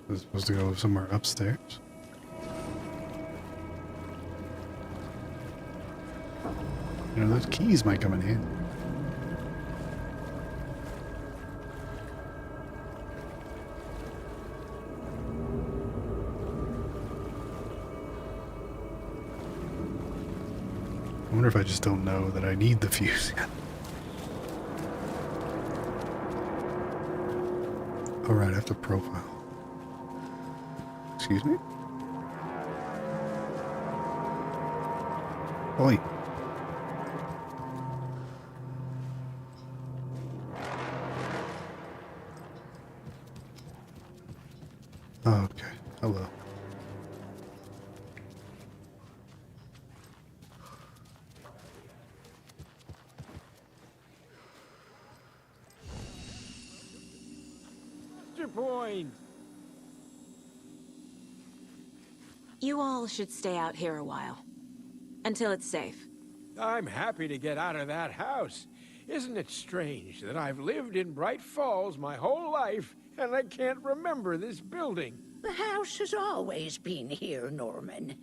Is it supposed to go somewhere upstairs? You know, those keys might come in handy. I wonder if I just don't know that I need the fuse yet. Alright, I have to profile. Excuse me? Oi. Okay, hello. What's your point? You all should stay out here a while. Until it's safe. I'm happy to get out of that house. Isn't it strange that I've lived in Bright Falls my whole life and I can't remember this building? The house has always been here, Norman.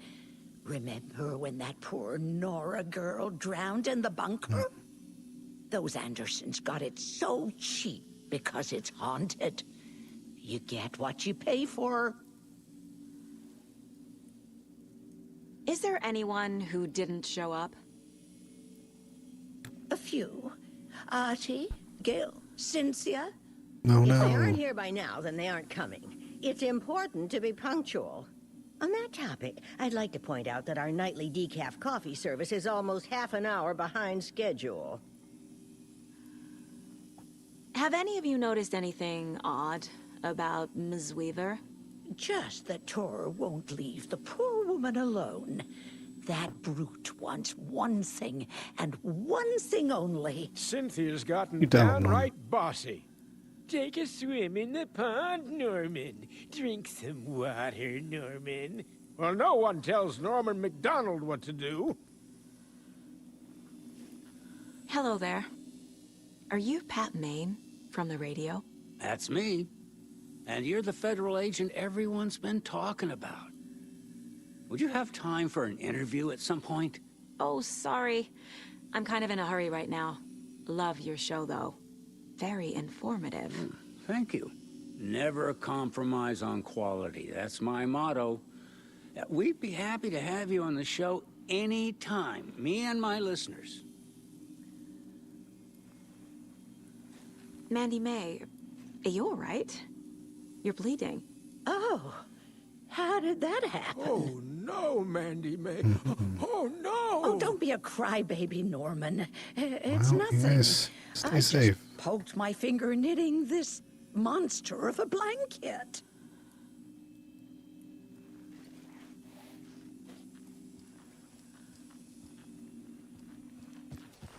Remember when that poor Nora girl drowned in the bunker? Those Andersons got it so cheap because it's haunted. You get what you pay for. Is there anyone who didn't show up? A few. Artie, Gil, Cynthia. No, If they no. aren't here by now, then they aren't coming. It's important to be punctual. On that topic, I'd like to point out that our nightly decaf coffee service is almost half an hour behind schedule. Have any of you noticed anything odd about Ms. Weaver? Just that Tor won't leave the poor woman alone. That brute wants one thing, and one thing only. Cynthia's gotten You don't know. downright bossy. Take a swim in the pond, Norman. Drink some water, Norman. Well, no one tells Norman McDonald what to do. Hello there. Are you Pat Maine from the radio? That's me. And you're the federal agent everyone's been talking about. Would you have time for an interview at some point? Oh, sorry. I'm kind of in a hurry right now. Love your show, though. Very informative. Thank you. Never compromise on quality. That's my motto. We'd be happy to have you on the show anytime, me and my listeners. Mandy May, are you all right? You're bleeding. Oh, how did that happen? Oh, no, Mandy May. Oh, no! Oh, don't be a crybaby, Norman. It's Well, nothing. you guys stay safe. Just poked my finger knitting this monster of a blanket.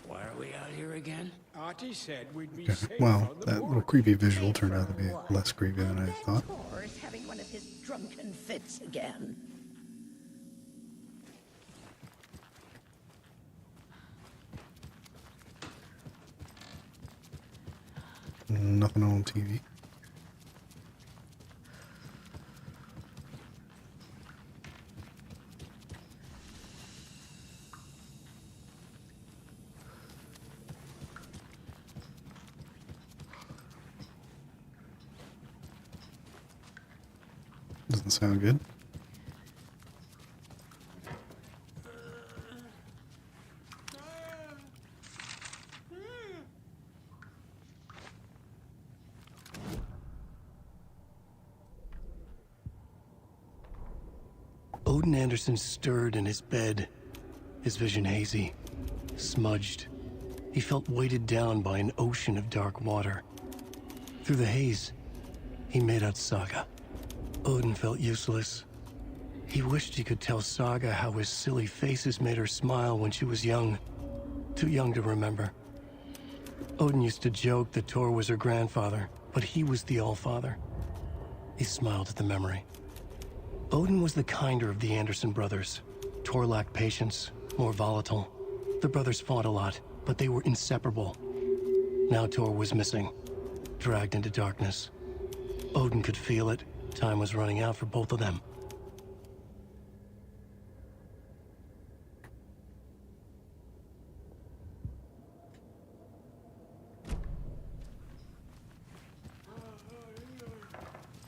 Why are we out here again? Artie said we'd be Okay. safe Well, on the that board. little creepy visual turned out to be less creepy than I thought. Tor is having one of his drunken fits again. Nothing on TV. Doesn't sound good. Odin Anderson stirred in his bed, his vision hazy, smudged. He felt weighted down by an ocean of dark water. Through the haze, he made out Saga. Odin felt useless. He wished he could tell Saga how his silly faces made her smile when she was young. Too young to remember. Odin used to joke that Tor was her grandfather, but he was the Allfather. He smiled at the memory. Odin was the kinder of the Anderson brothers. Tor lacked patience, more volatile. The brothers fought a lot, but they were inseparable. Now Tor was missing, dragged into darkness. Odin could feel it. Time was running out for both of them.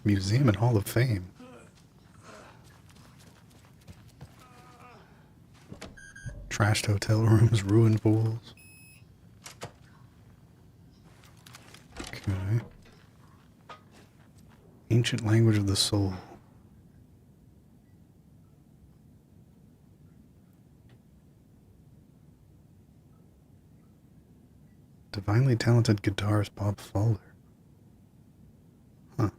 Museum and Hall of Fame. Trashed hotel rooms, ruined pools. Okay. Ancient language of the soul. Divinely talented guitarist Bob Fowler. Huh.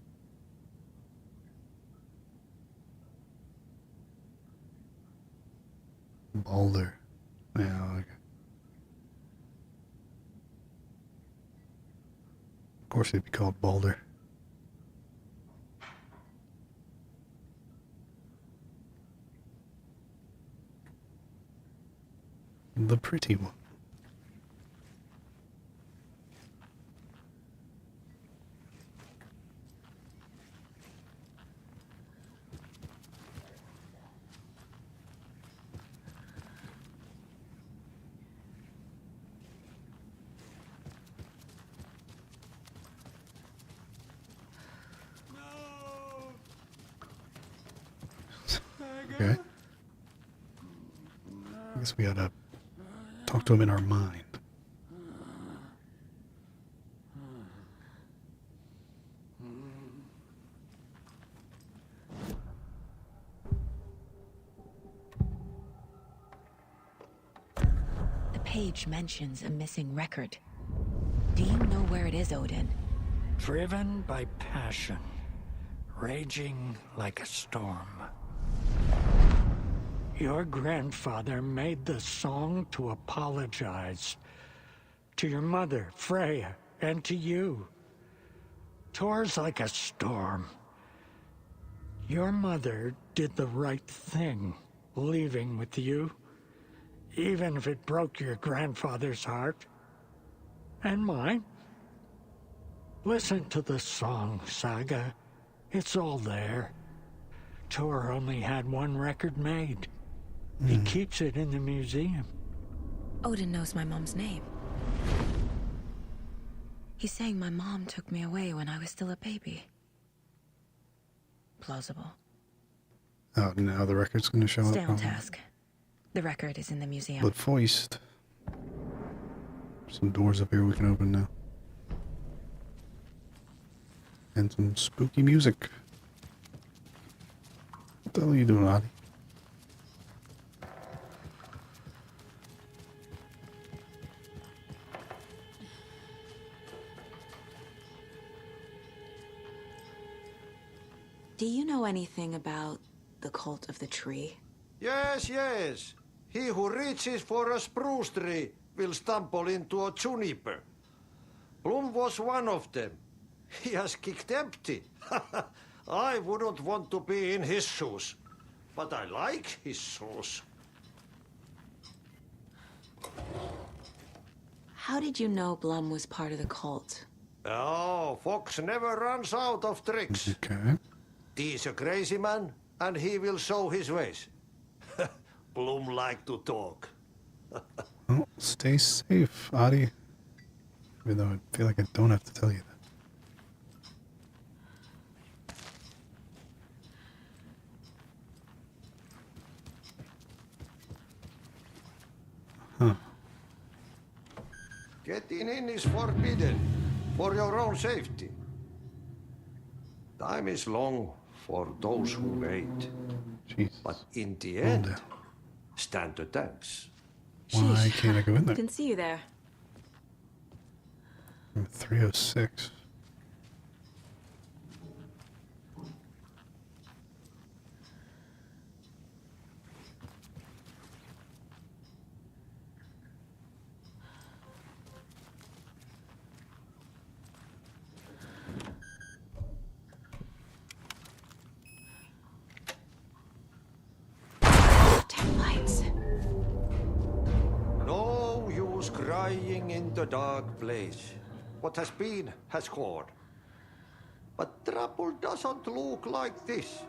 Balder. Yeah, okay. Of course he'd be called Balder. The pretty one. Okay. I guess we gotta talk to him in our mind. page mentions a missing record. Do you know where it is, Odin? Driven by passion, raging like a storm. Your grandfather made the song to apologize. To your mother, Freya, and to you. Tours like a storm. Your mother did the right thing, leaving with you, even if it broke your grandfather's heart. And mine. Listen to the song, Saga. It's all there. Tor only had one record made. He keeps it in the museum. Odin knows my mom's name. He's saying my mom took me away when I was still a baby. Plausible. Oh, now the record's going to show Stay up. on task. The record is in the museum. But Foist. Some doors up here we can open now. And some spooky music. What the hell are you doing, Adi? Do you know anything about the Cult of the Tree? Yes, yes. He who reaches for a spruce tree will stumble into a juniper. Bloom was one of them. He has kicked empty. I wouldn't want to be in his shoes. But I like his shoes. How did you know Blum was part of the cult? Oh, Fox never runs out of tricks. Okay. He's a crazy man, and he will show his ways. Bloom like to talk. Well, stay safe, Adi. Even though I feel like I don't have to tell you that. Huh. Getting in is forbidden, for your own safety. Time is long for those who wait. Jeez. But in the end, stand the thanks. Why can't I go in there? Didn't see you there. I'm at 306. No use crying in the dark place. What has been has gone. But trouble doesn't look like this.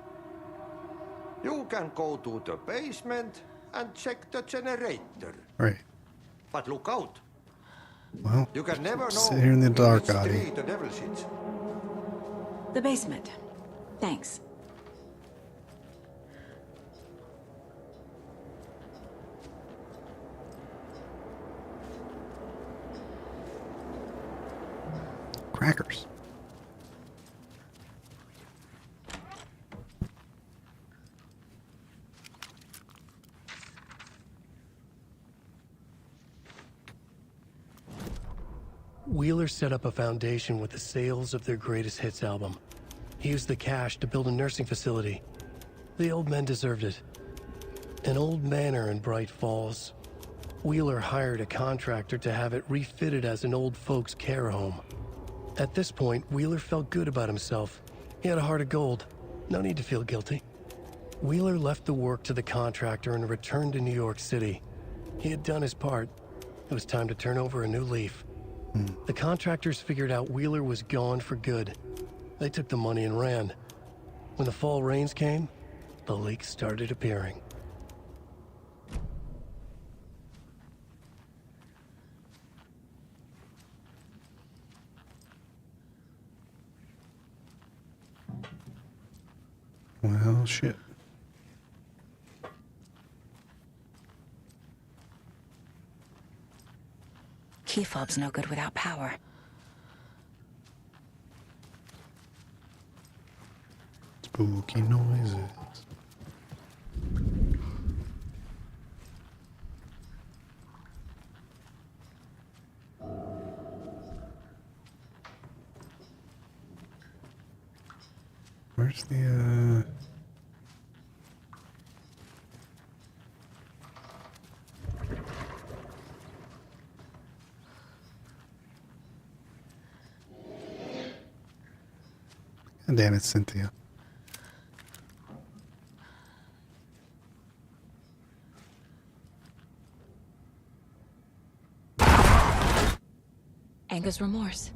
You can go to the basement and check the generator. Right. But look out. Well, You can never know sit here in the dark, which Adi. tree the devil sits. The basement. Thanks. Crackers. Wheeler set up a foundation with the sales of their greatest hits album. He used the cash to build a nursing facility. The old men deserved it. An old manor in Bright Falls. Wheeler hired a contractor to have it refitted as an old folks' care home. At this point, Wheeler felt good about himself. He had a heart of gold. No need to feel guilty. Wheeler left the work to the contractor and returned to New York City. He had done his part. It was time to turn over a new leaf. The contractors figured out Wheeler was gone for good. They took the money and ran. When the fall rains came, the leaks started appearing. Well, shit. Key fob's no good without power. Spooky noises. where's the, God damn it, Cynthia. Anger's Remorse.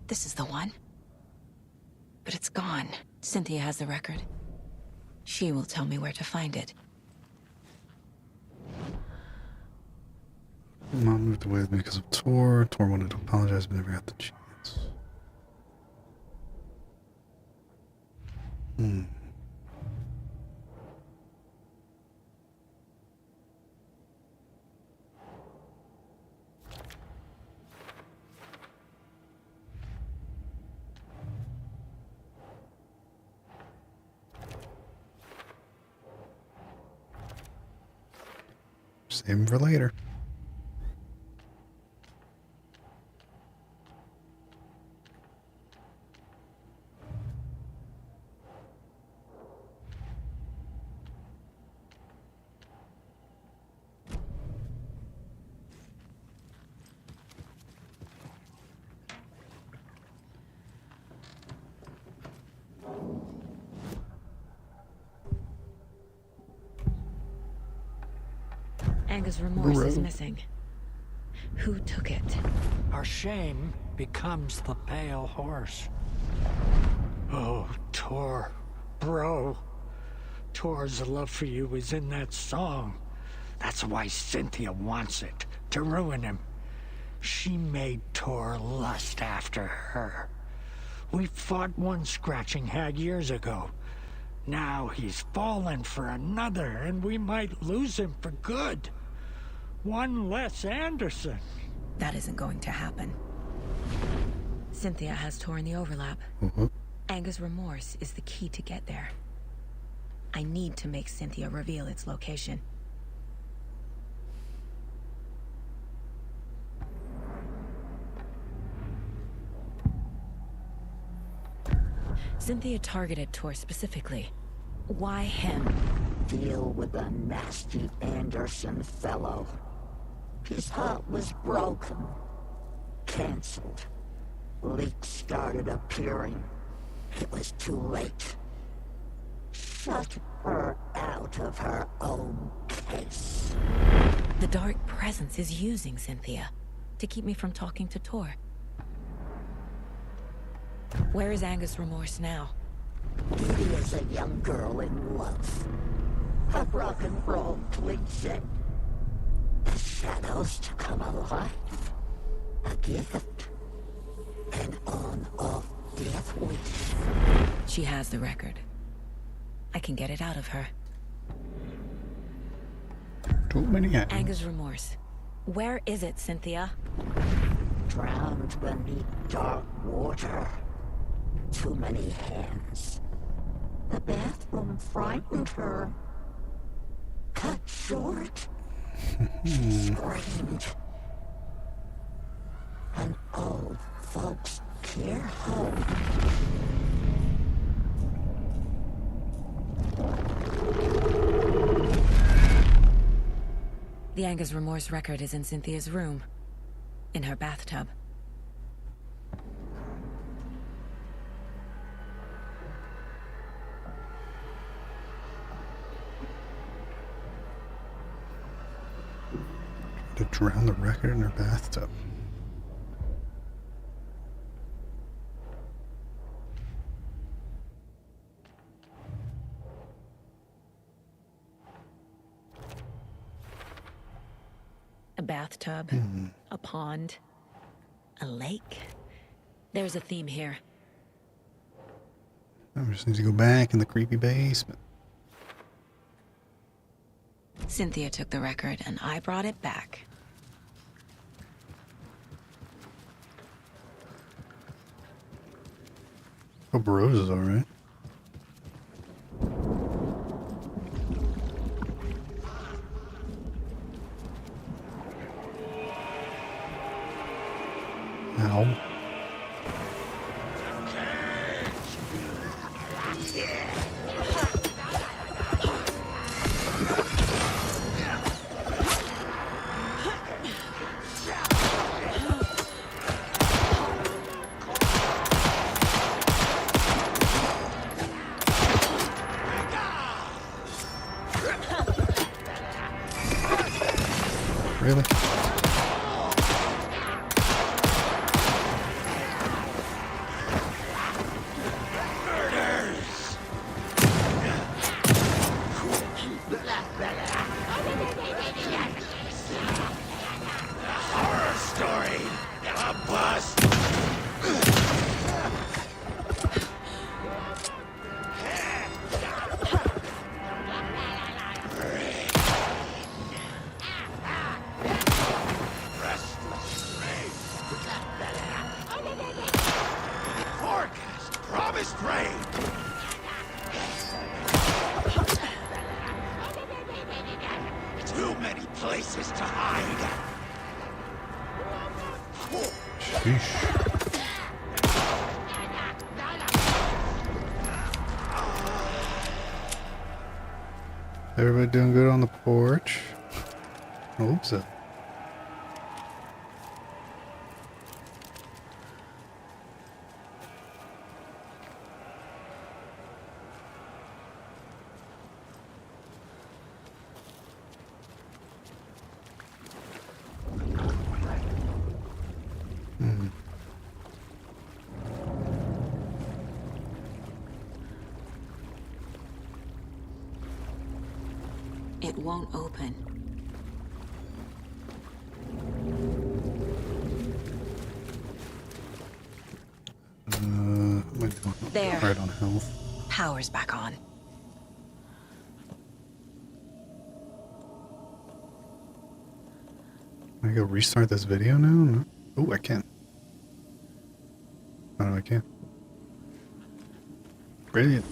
This is the one. But it's gone. Cynthia has the record. She will tell me where to find it. Mom moved away with me because of Tor. Tor wanted to apologize, but never got the chance. Save him for later. Anger's Remorse is missing. Who took it? Our shame becomes the pale horse. Oh, Tor. Bro. Tor's love for you is in that song. That's why Cynthia wants it, to ruin him. She made Tor lust after her. We fought one scratching hag years ago. Now he's fallen for another, and we might lose him for good. One less Anderson. That isn't going to happen. Cynthia has Tor in the overlap. Anger's Remorse is the key to get there. I need to make Cynthia reveal its location. Cynthia targeted Tor specifically. Why him? Deal with the nasty Anderson fellow. His heart was broken. Cancelled. Leaks started appearing. It was too late. Shut her out of her own case. The Dark Presence is using Cynthia to keep me from talking to Tor. Where is Anger's Remorse now? He is a young girl in love. A rock and roll cliche. The shadows to come alive. A gift. An on-off death wish. She has the record. I can get it out of her. Too many hands. Anger's Remorse. Where is it, Cynthia? Drowned beneath dark water. Too many hands. The bathroom frightened her. Cut short. Screamed. An old folks' care home. The Anger's Remorse record is in Cynthia's room. In her bathtub. To drown the record in her bathtub. A bathtub, a pond, a lake. There's a theme here. I just need to go back in the creepy basement. Cynthia took the record, and I brought it back. Hope Rose is alright. Ow. Really? Horror story. A bust. Forecast. Promised rain. Too many places to hide. Sheesh. Everybody doing good on the porch? I hope so. It won't open. Am I doing There. right on health? Power's back on. Can I go restart this video now? No. Oh, I can. Oh, no, I can't. Brilliant.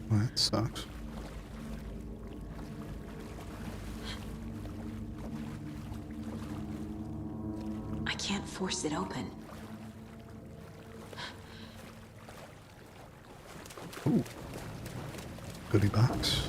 Well, that sucks. I can't force it open. Ooh. Goodie box.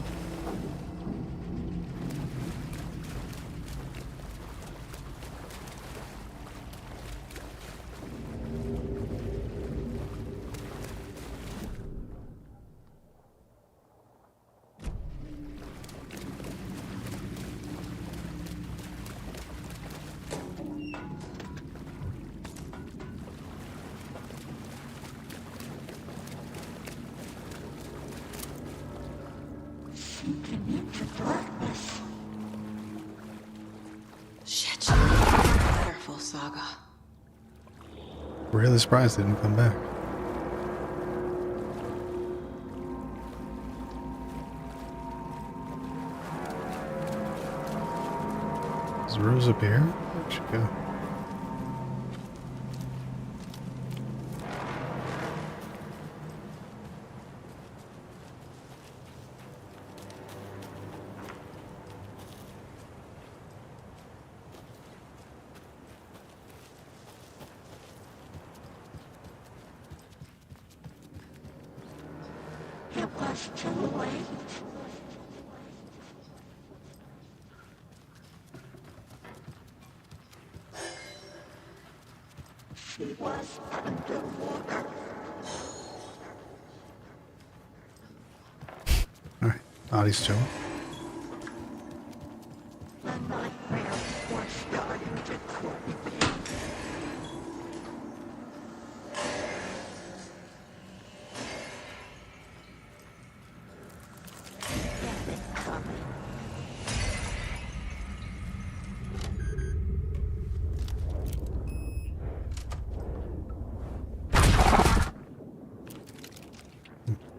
Shit. Careful, Saga. Really surprised it didn't come back. Is Rose up here? Where'd she go? It was too late. She was underwater. Alright, Audie's chilling. The nightmares were starting to creep in.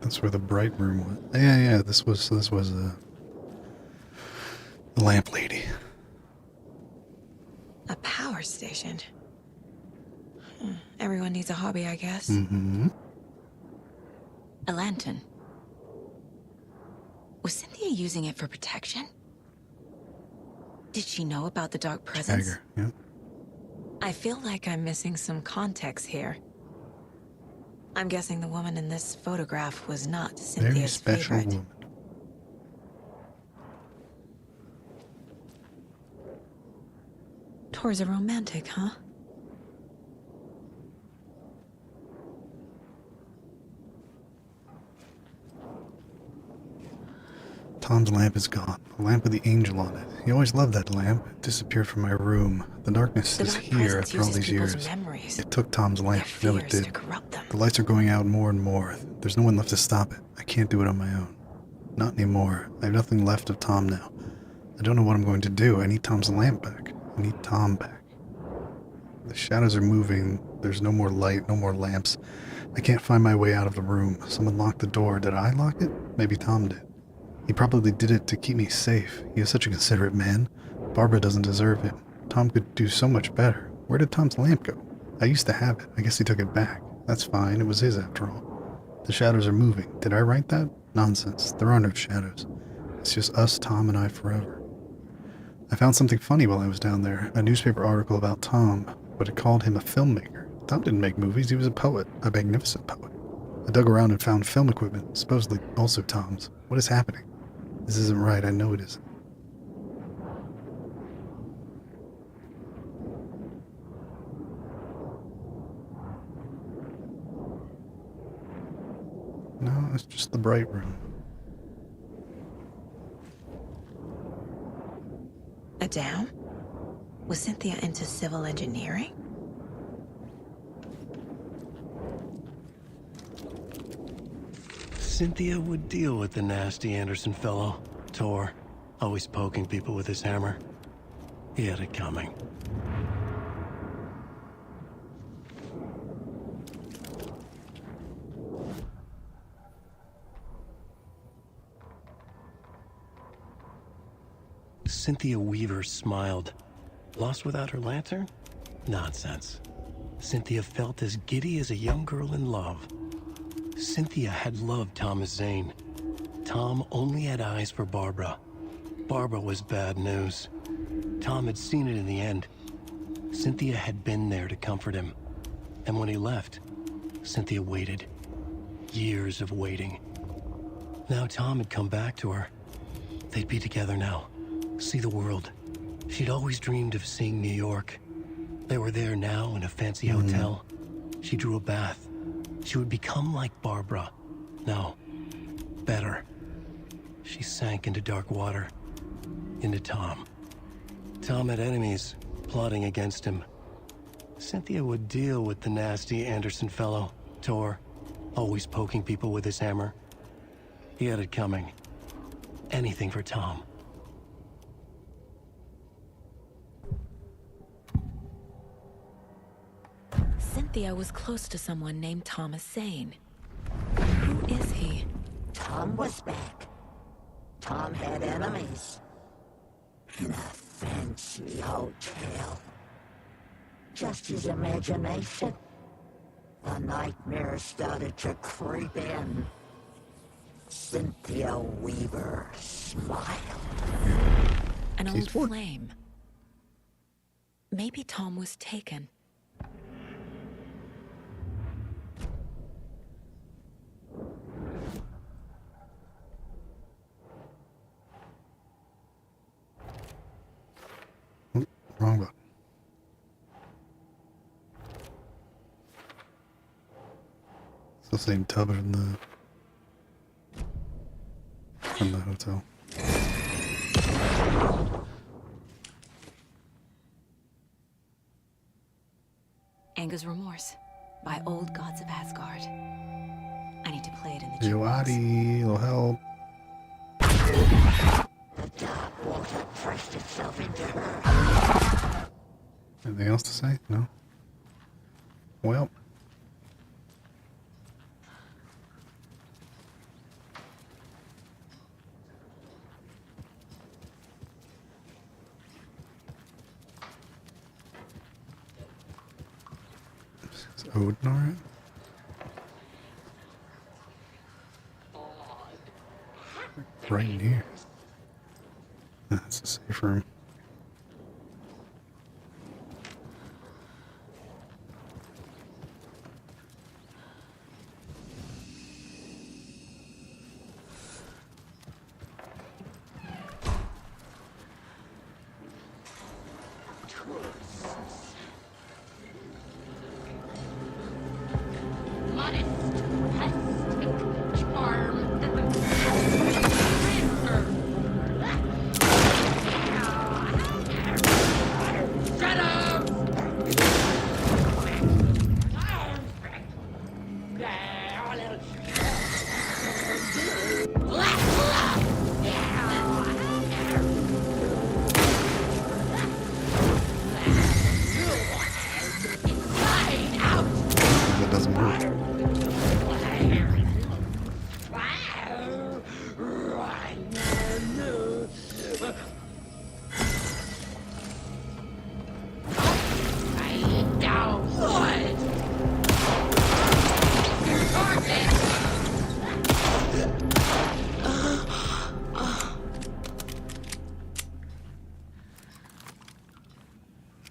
That's where the bright room was. Yeah, this was the lamp lady. A power station. Everyone needs a hobby, I guess. Mm-hmm. A lantern. Was Cynthia using it for protection? Did she know about the dark presence? Tiger, yeah. I feel like I'm missing some context here. I'm guessing the woman in this photograph was not Very Cynthia's special favorite. woman. Tor's a romantic, huh? Tom's lamp is gone. The lamp with the angel on it. He always loved that lamp. It disappeared from my room. The darkness is here after all these years. It took Tom's lamp. I know it did. The lights are going out more and more. There's no one left to stop it. I can't do it on my own. Not anymore. I have nothing left of Tom now. I don't know what I'm going to do. I need Tom's lamp back. I need Tom back. The shadows are moving. There's no more light, no more lamps. I can't find my way out of the room. Someone locked the door. Did I lock it? Maybe Tom did. He probably did it to keep me safe. He is such a considerate man. Barbara doesn't deserve him. Tom could do so much better. Where did Tom's lamp go? I used to have it. I guess he took it back. That's fine. It was his after all. The shadows are moving. Did I write that? Nonsense. There are no shadows. It's just us, Tom, and I forever. I found something funny while I was down there. A newspaper article about Tom, but it called him a filmmaker. Tom didn't make movies. He was a poet. A magnificent poet. I dug around and found film equipment, supposedly also Tom's. What is happening? This isn't right. I know it isn't. No, it's just the bright room. Madame? Was Cynthia into civil engineering? Cynthia would deal with the nasty Anderson fellow, Tor, always poking people with his hammer. He had it coming. Cynthia Weaver smiled. Lost without her lantern? Nonsense. Cynthia felt as giddy as a young girl in love. Cynthia had loved Thomas Zane. Tom only had eyes for Barbara. Barbara was bad news. Tom had seen it in the end. Cynthia had been there to comfort him. And when he left, Cynthia waited. Years of waiting. Now Tom had come back to her. They'd be together now. See the world. She'd always dreamed of seeing New York. They were there now in a fancy hotel. She drew a bath. She would become like Barbara. No, better. She sank into dark water. Into Tom. Tom had enemies plotting against him. Cynthia would deal with the nasty Anderson fellow, Tor, always poking people with his hammer. He had it coming. Anything for Tom. Cynthia was close to someone named Thomas Zane. Who is he? Tom was back. Tom had enemies. In a fancy hotel. Just his imagination. The nightmare started to creep in. Cynthia Weaver smiled. An old flame. Maybe Tom was taken. Wrong button. It's the same tub from the hotel. Anger's Remorse by Old Gods of Asgard. I need to play it in the Yo, Adi, it'll help. The dark water pressed itself into her. Anything else to say? No? Well. Is Odin alright? Right in here. That's a safe room.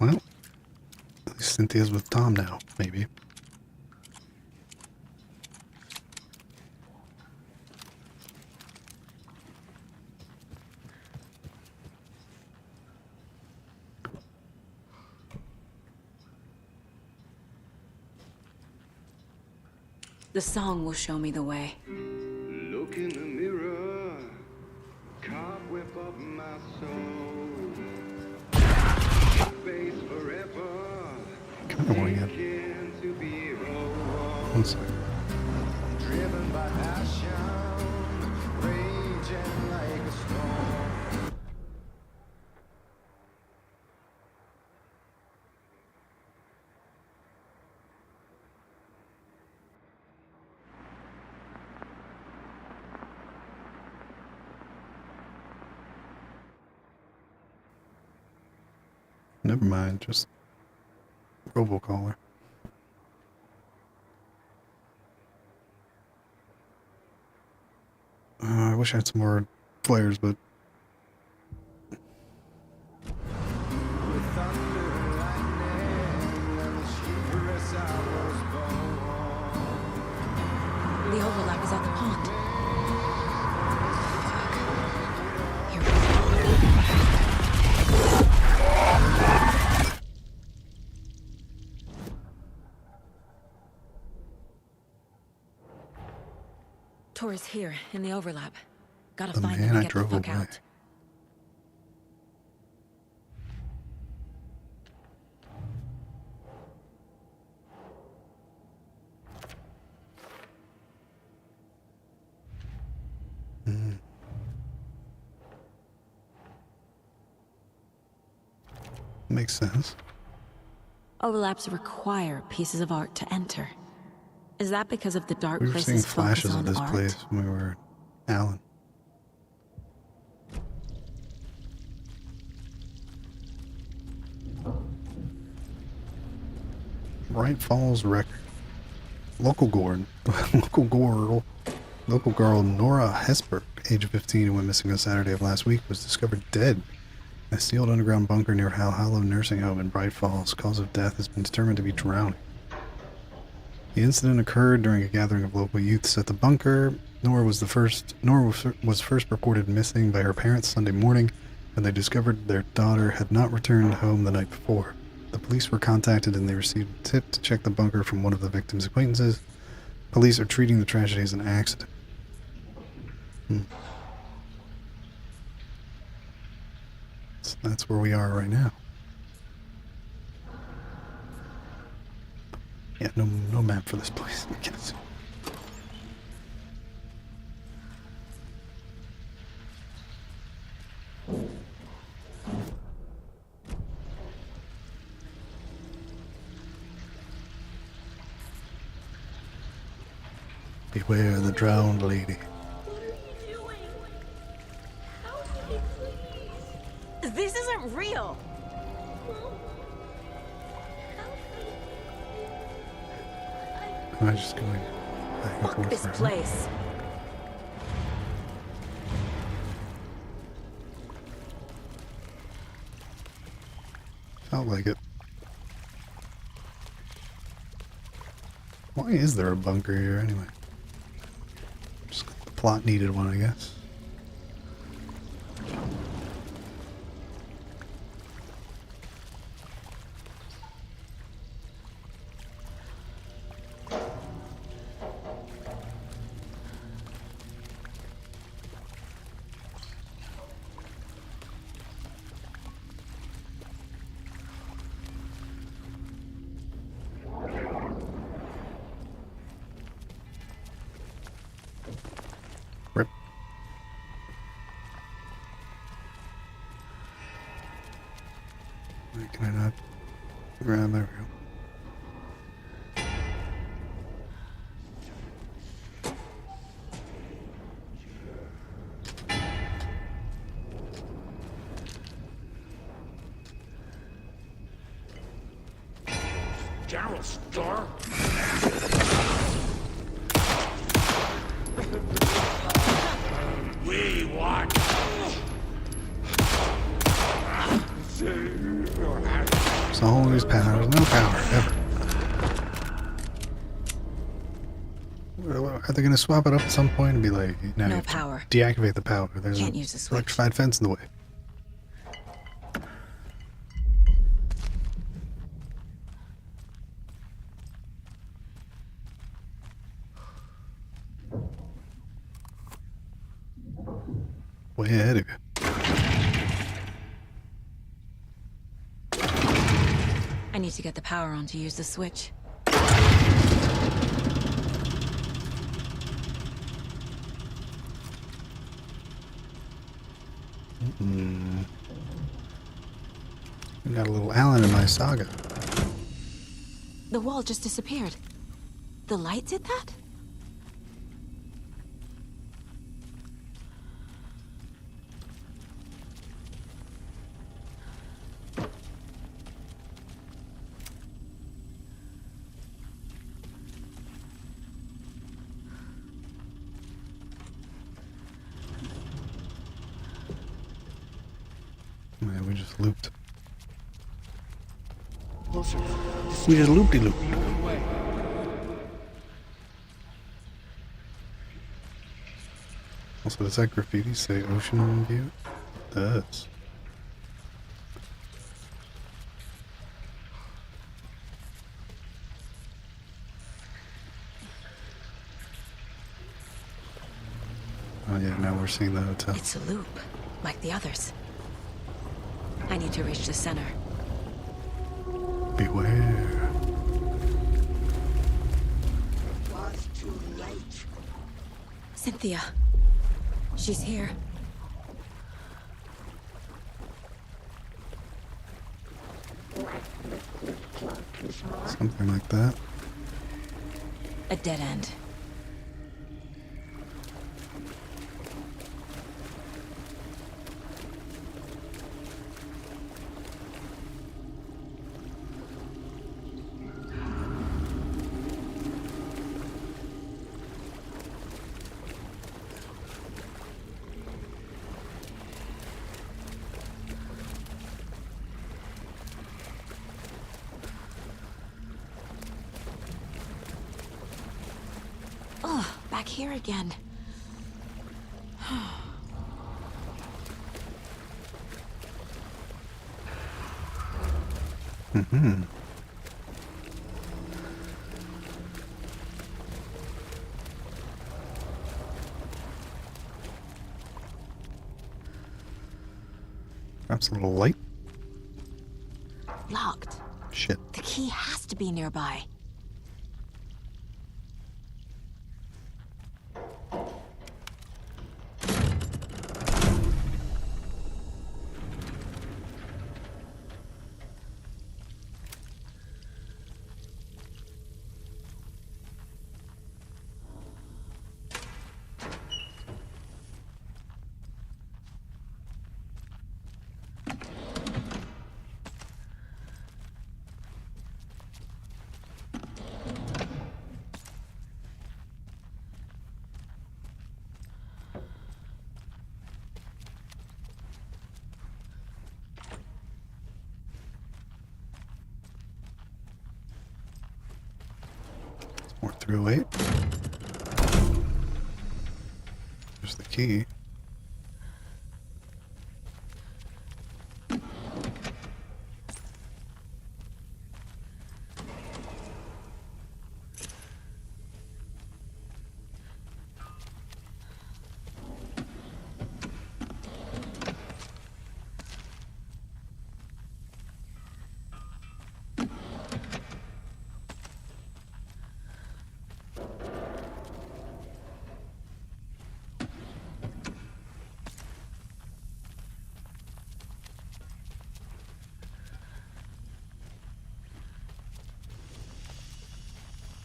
Well, at least Cynthia's with Tom now, maybe. The song will show me the way. Look in the mirror, cobweb of my soul. Face forever. Kind of want to get. One second. Driven by passion, raging like a storm. Never mind, just robocaller. I wish I had some more flares, but The overlap is at the pond. Here we go. Tor's here in the overlap. Gotta the find him man and I get the drove fuck away. out. Makes sense. Overlaps require pieces of art to enter. Is that because of the dark We were seeing place's focus flashes on of this art? place when we were Alan. Bright Falls Record. Local girl Nora Hesberg, age 15, who went missing on Saturday of last week, was discovered dead in a sealed underground bunker near Hal Hollow Nursing Home in Bright Falls. Cause of death has been determined to be drowning. The incident occurred during a gathering of local youths at the bunker. Nora was first reported missing by her parents Sunday morning, and they discovered their daughter had not returned home the night before. The police were contacted and they received a tip to check the bunker from one of the victim's acquaintances. Police are treating the tragedy as an accident. So that's where we are right now. Yeah, no map for this place, I guess. Beware the drowned lady. This isn't real! Am I just going back and Fuck forth this forever? place. Felt like it. Why is there a bunker here anyway? Just the plot needed one, I guess. Rip. Why can I not grab? There we go. General Store? We want There's always power. There's no power, ever. Are they going to swap it up at some point and be like, now you No have to power. deactivate the power? There's Can't an use the switch. electrified fence in the way. Way ahead of you. I need to get the power on to use the switch. I got a little Alan in my saga. The wall just disappeared. The light did that? Man, we just looped. We just looped-de-looped. Also, does that graffiti say ocean view? It does. Oh yeah, now we're seeing the hotel. It's a loop, like the others. I need to reach the center. Beware. Was too late. Cynthia. She's here. Something like that. A dead end. Oh, back here again. Mm-hmm. Perhaps a little light. Locked. Shit. The key has to be nearby. More 308. There's the key.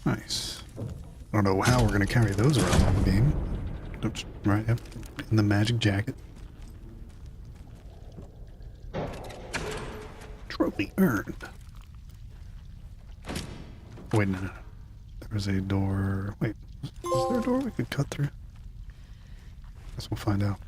Nice. I don't know how we're going to carry those around on the beam. Oops, right, yep. In the magic jacket. Trophy earned. Wait, no. There was a door. Wait, was there a door we could cut through? Guess we'll find out.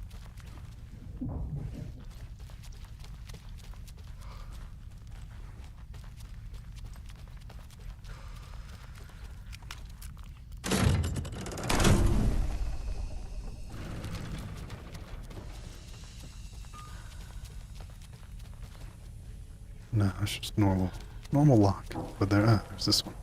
No, it's just normal lock. But there's this one.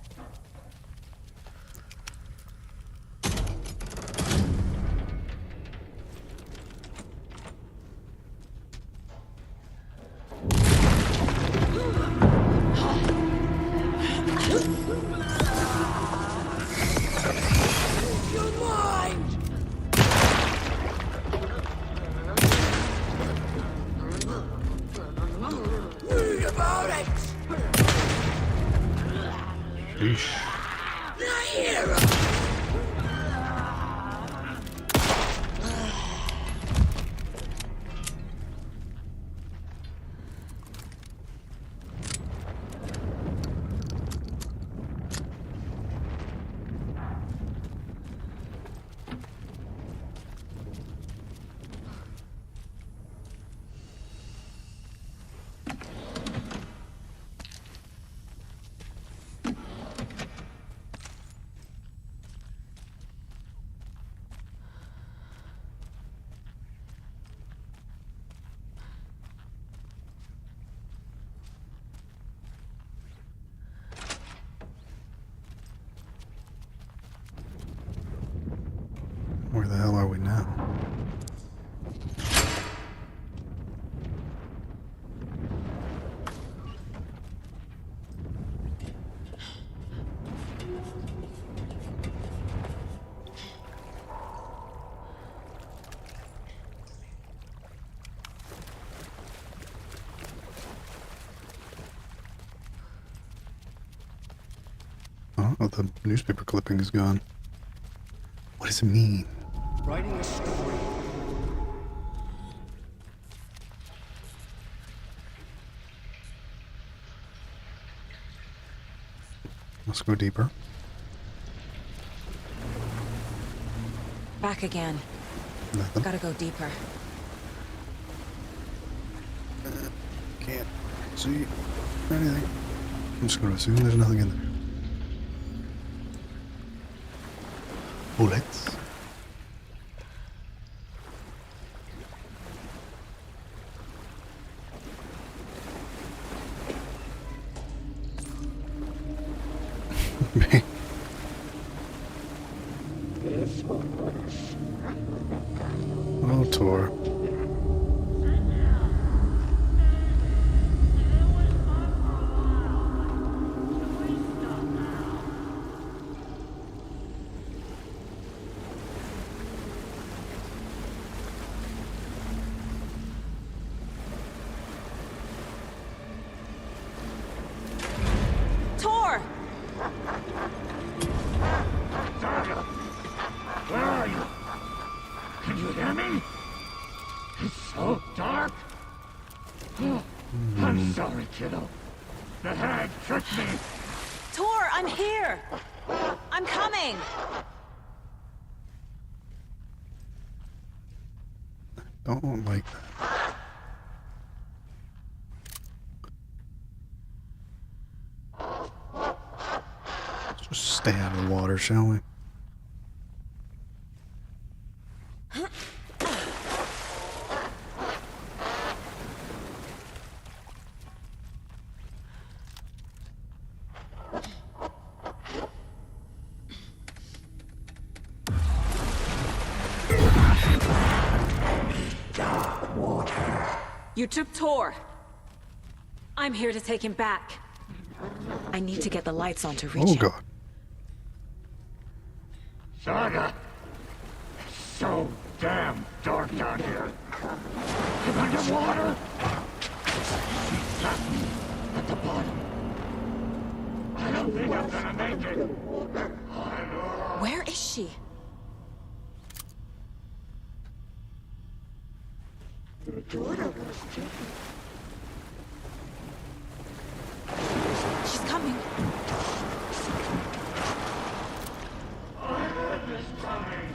Where the hell are we now? Oh, the newspaper clipping is gone. What does it mean? Writing a story. Let's go deeper. Back again. Nothing. Gotta go deeper. Can't see anything. I'm just gonna assume there's nothing in there. Bullets. Oh, Tor. Tor! Where are you? Can you hear me? It's so dark. Oh, I'm sorry, kiddo. The hag tricked me. Tor, I'm here! I'm coming! Don't like that. Let's just stay out of the water, shall we? You took Tor. I'm here to take him back. I need to get the lights on to reach him. Oh god. Saga! It's so damn dark down here. I'm underwater. At the bottom. I don't think I'm gonna make it. Where is she? She's coming. I heard this coming.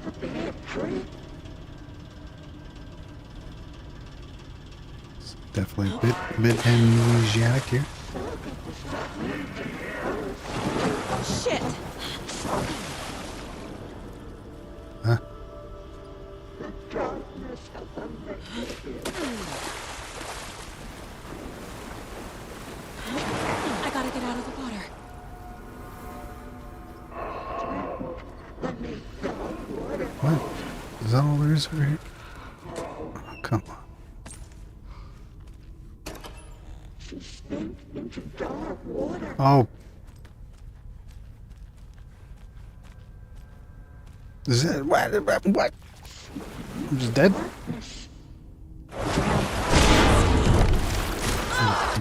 A big tree. Definitely a bit amnesiac here. Shit! Huh? Where's over here? Oh, come on. Oh. Is that what? I'm just dead?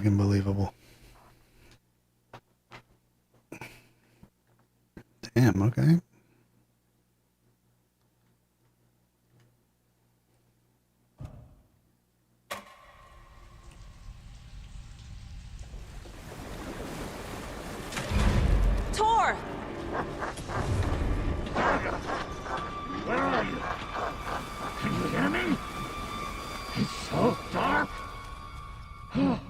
Unbelievable. Damn, okay. Tor! Where are you? Can you hear me? It's so dark. Oh,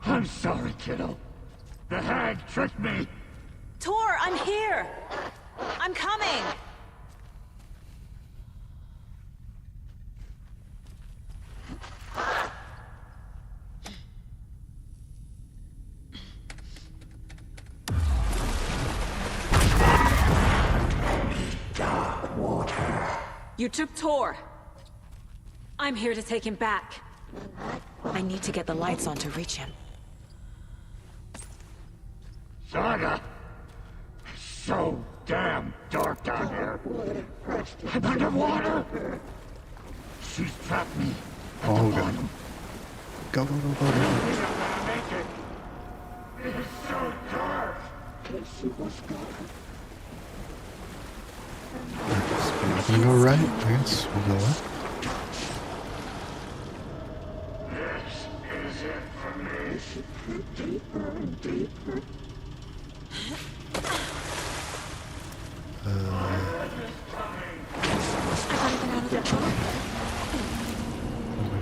I'm sorry, kiddo. The hag tricked me. Tor, I'm here! I'm coming! Dark water. You took Tor. I'm here to take him back. I need to get the lights on to reach him. Saga! So damn dark down here. I'm underwater. She's trapped me. Oh, God. Go, go, go, go, go. Make it. It's so dark. We're not gonna go right, I guess. We'll go left. This is it for me. Deeper and deeper. There's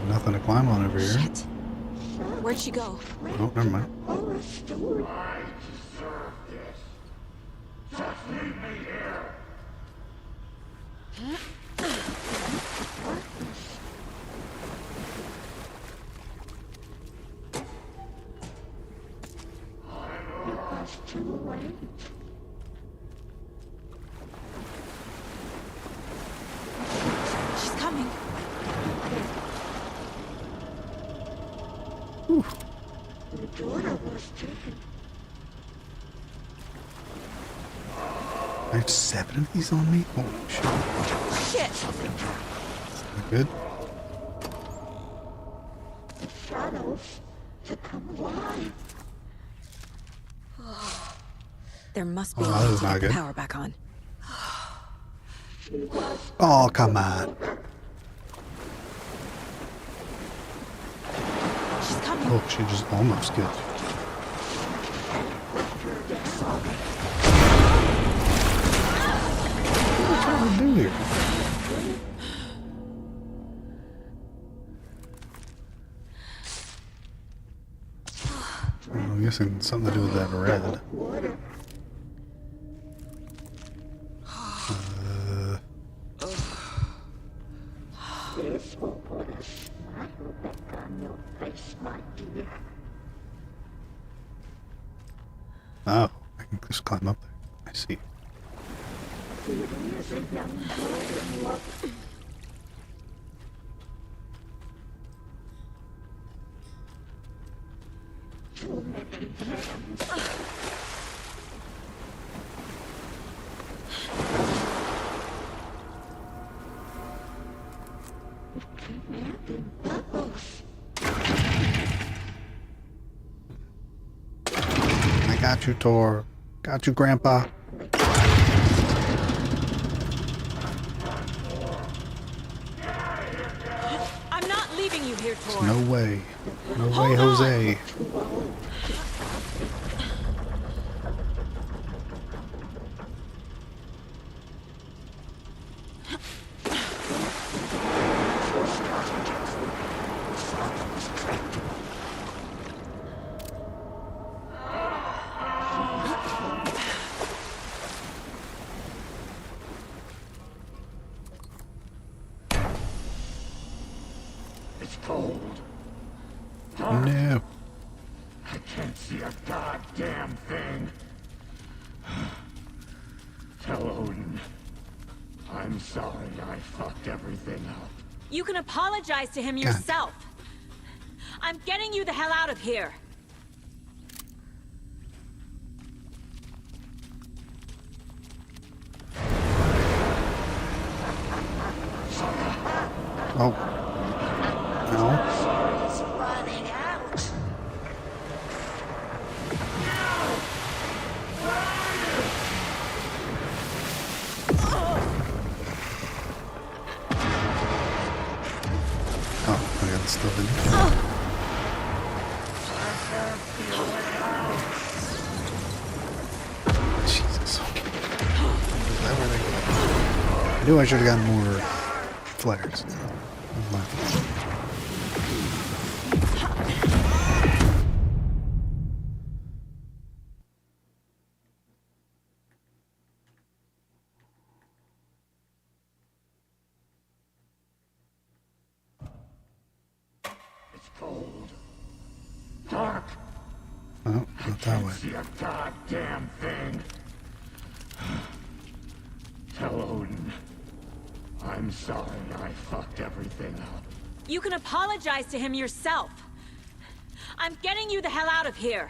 nothing to climb on over here. Shit. Where'd she go? Oh, never mind. I deserve this. Just leave me here. She's coming. Whew. I have 7 of these on me? Holy shit. Shit! That's not good. Shadows to come alive. There must be Oh, a that way is to not get the good. power back on. Oh, come on. She's coming. Oh, she just almost killed. What are you trying to do here? Well, I'm guessing something to do with that red. This will put a smile back on your face, my dear. Oh, I can just climb up there. I see. Feeling as a young boy in love. Too many hands. Commanding bubbles. I got you, Tor. Got you, Grandpa. I'm not leaving you here, Tor. No way. No way, Hold on. Jose. It's cold. No. I can't see a goddamn thing. Tell Odin. I'm sorry I fucked everything up. You can apologize to him yourself. I'm getting you the hell out of here. Oh. No. It's running out. Oh, I got stuff in here. Jesus. Okay. Is that where they go? I knew I should have gotten more flares. Never mind. It's cold. Dark. Oh, not that way. See a goddamn thing. Tell Odin. I'm sorry I fucked everything up. You can apologize to him yourself. I'm getting you the hell out of here.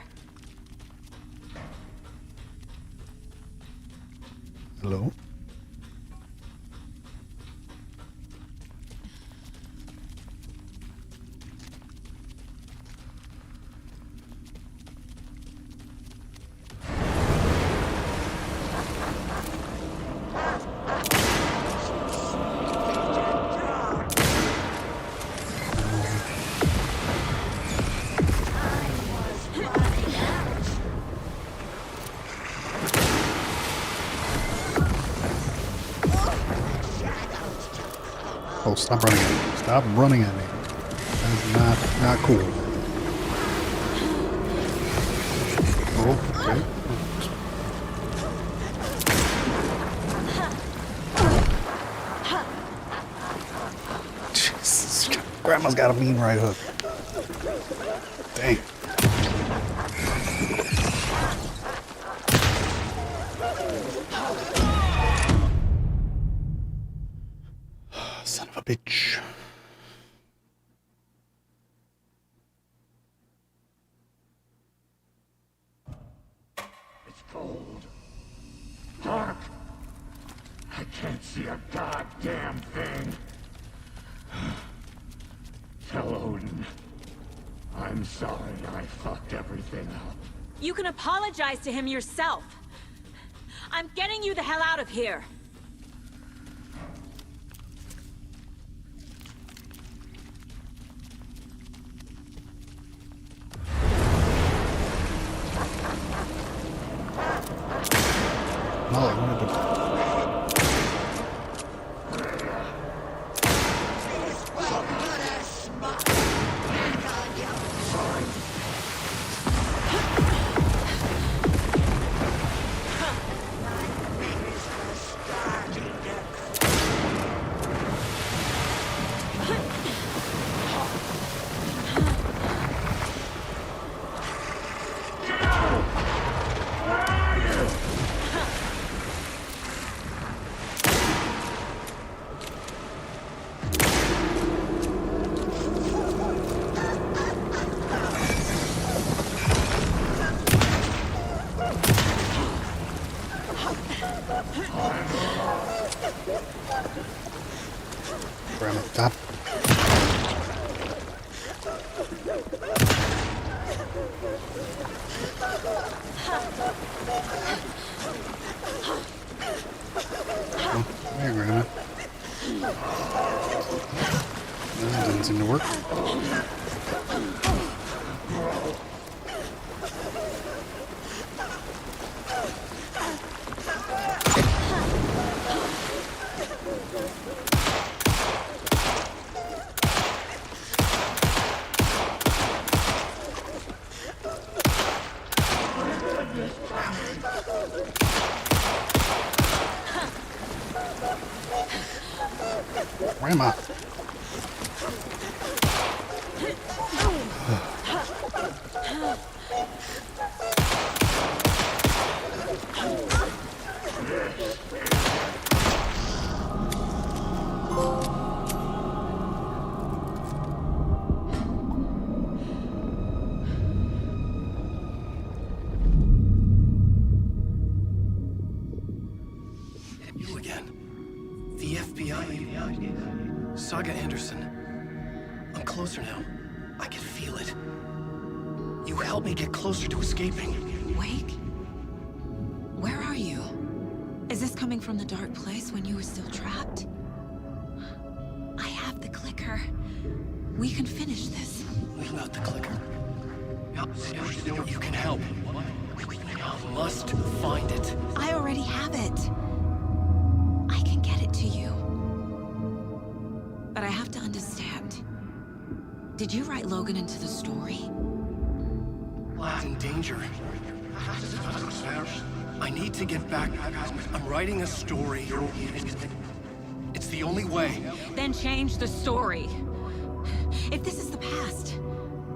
Hello? Oh, stop running at me. Stop running at me. That's not cool. Oh, okay. Jesus. Grandma's got a mean right hook. Dang. Son of a bitch. It's cold. Dark. I can't see a goddamn thing. Tell Odin. I'm sorry I fucked everything up. You can apologize to him yourself. I'm getting you the hell out of here. No, I wanted to... Grandma, stop. Oh, there, Grandma. That didn't seem to work. Grandma. Saga Anderson. I'm closer now. I can feel it. You helped me get closer to escaping. Wake? Where are you? Is this coming from the dark place when you were still trapped? I have the clicker. We can finish this. Without the clicker, you can help. I must find it. I already have it. I can get it to you. But I have to understand. Did you write Logan into the story? Lad's in danger. I need to get back. I'm writing a story. It's the only way. Then change the story. If this is the past,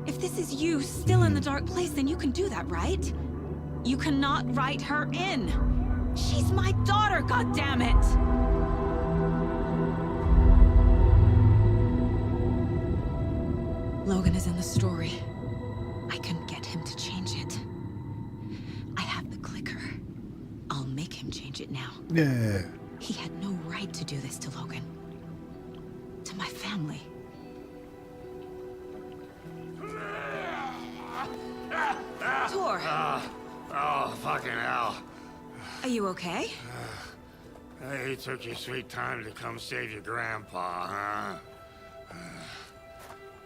if this is you still in the dark place, then you can do that, right? You cannot write her in. She's my daughter, goddammit! Logan is in the story. I can get him to change it. I have the clicker. I'll make him change it now. Yeah. He had no right to do this to Logan. To my family. Tor! Oh, fucking hell. Are you okay? Hey, you took your sweet time to come save your grandpa, huh?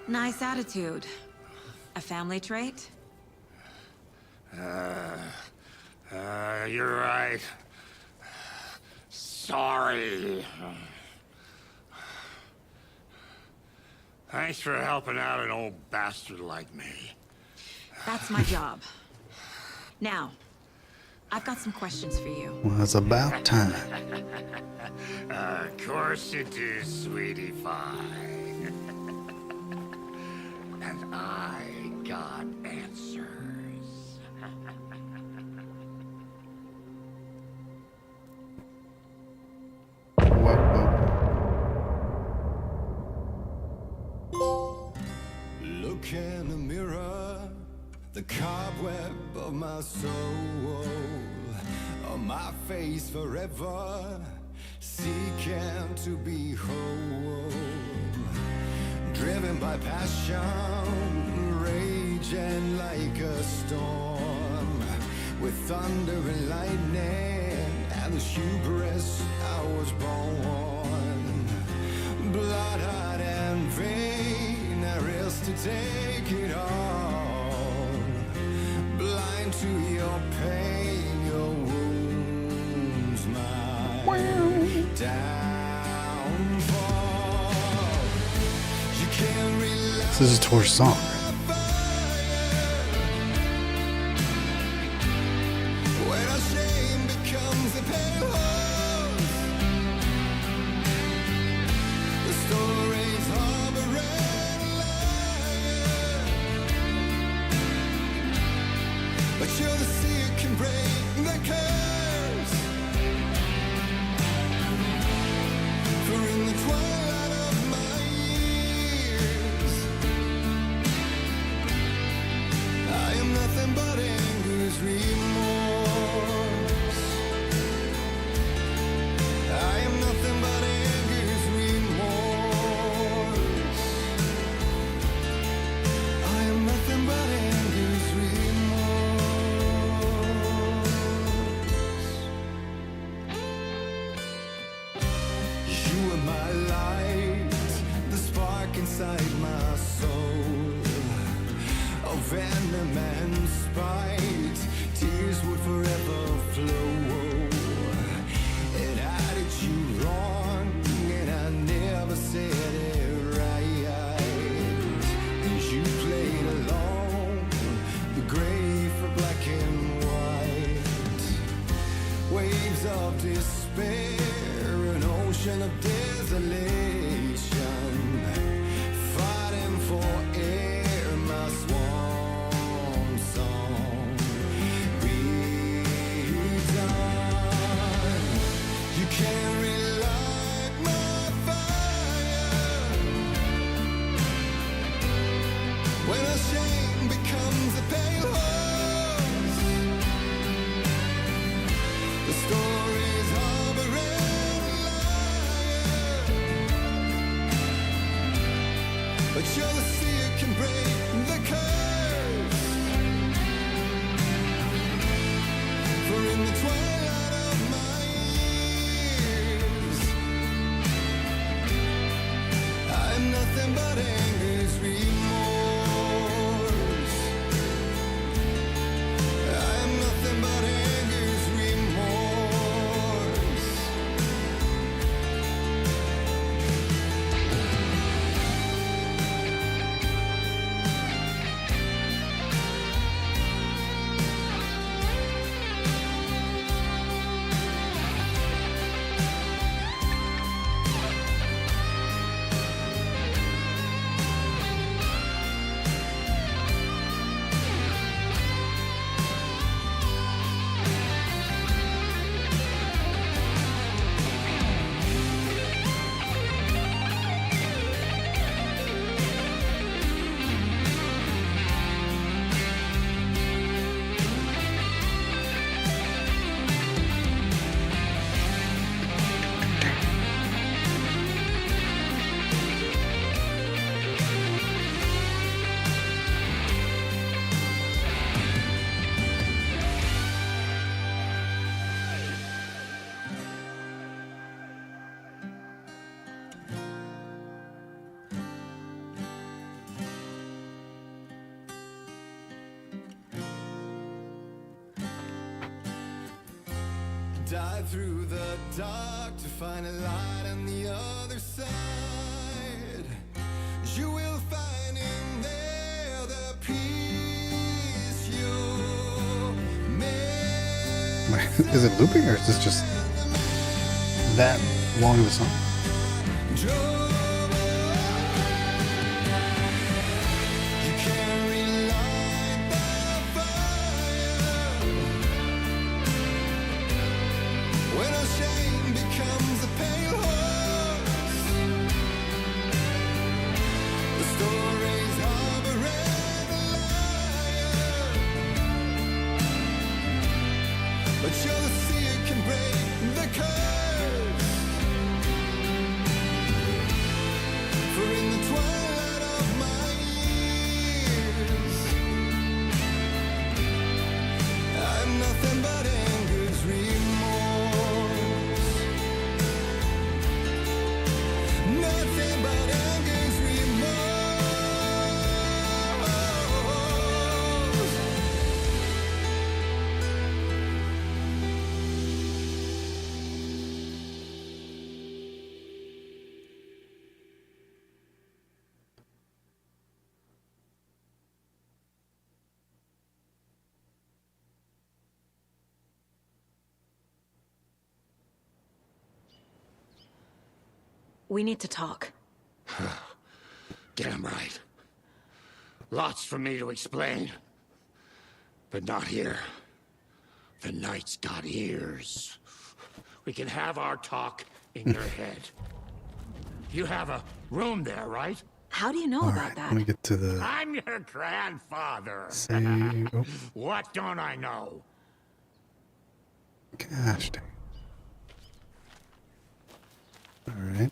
Nice attitude. A family trait? You're right. Sorry. Thanks for helping out an old bastard like me. That's my job. Now, I've got some questions for you. Well, it's about time. Of course you do, sweetie pie. And I got answers. Look in the mirror, the cobweb of my soul, on my face forever, seeking to be whole. Driven by passion, raging like a storm, with thunder and lightning, and the hubris I was born. Blood-hot and vain, I risk to take it all. Blind to your pain, your wounds, my downfall. You can't relax. This is Tor's song. When our shame becomes a pale-horse, the stories harboring liars. But you're the sea can break the curse. For in the twilight of my years, I am nothing but anger's remorse. I am nothing but anger's remorse. I am nothing but anger's remorse. You are my light, the spark inside my soul. Of venom and spite, tears would forever flow. And I did you wrong, and I never said it right. And you played along, the gray for black and white. Waves of despair, an ocean of desolation, fighting for air, my swan song. Be done. dive through the dark to find a light on the other side. You will find in there the peace you're made. Is it looping or is this just that long of a song? We need to talk. Damn right. Lots for me to explain. But not here. The night's got ears. We can have our talk in your head. You have a room there, right? How do you know about that? Let me get to the... I'm your grandfather. Oh. What don't I know? Gosh dang. Alright.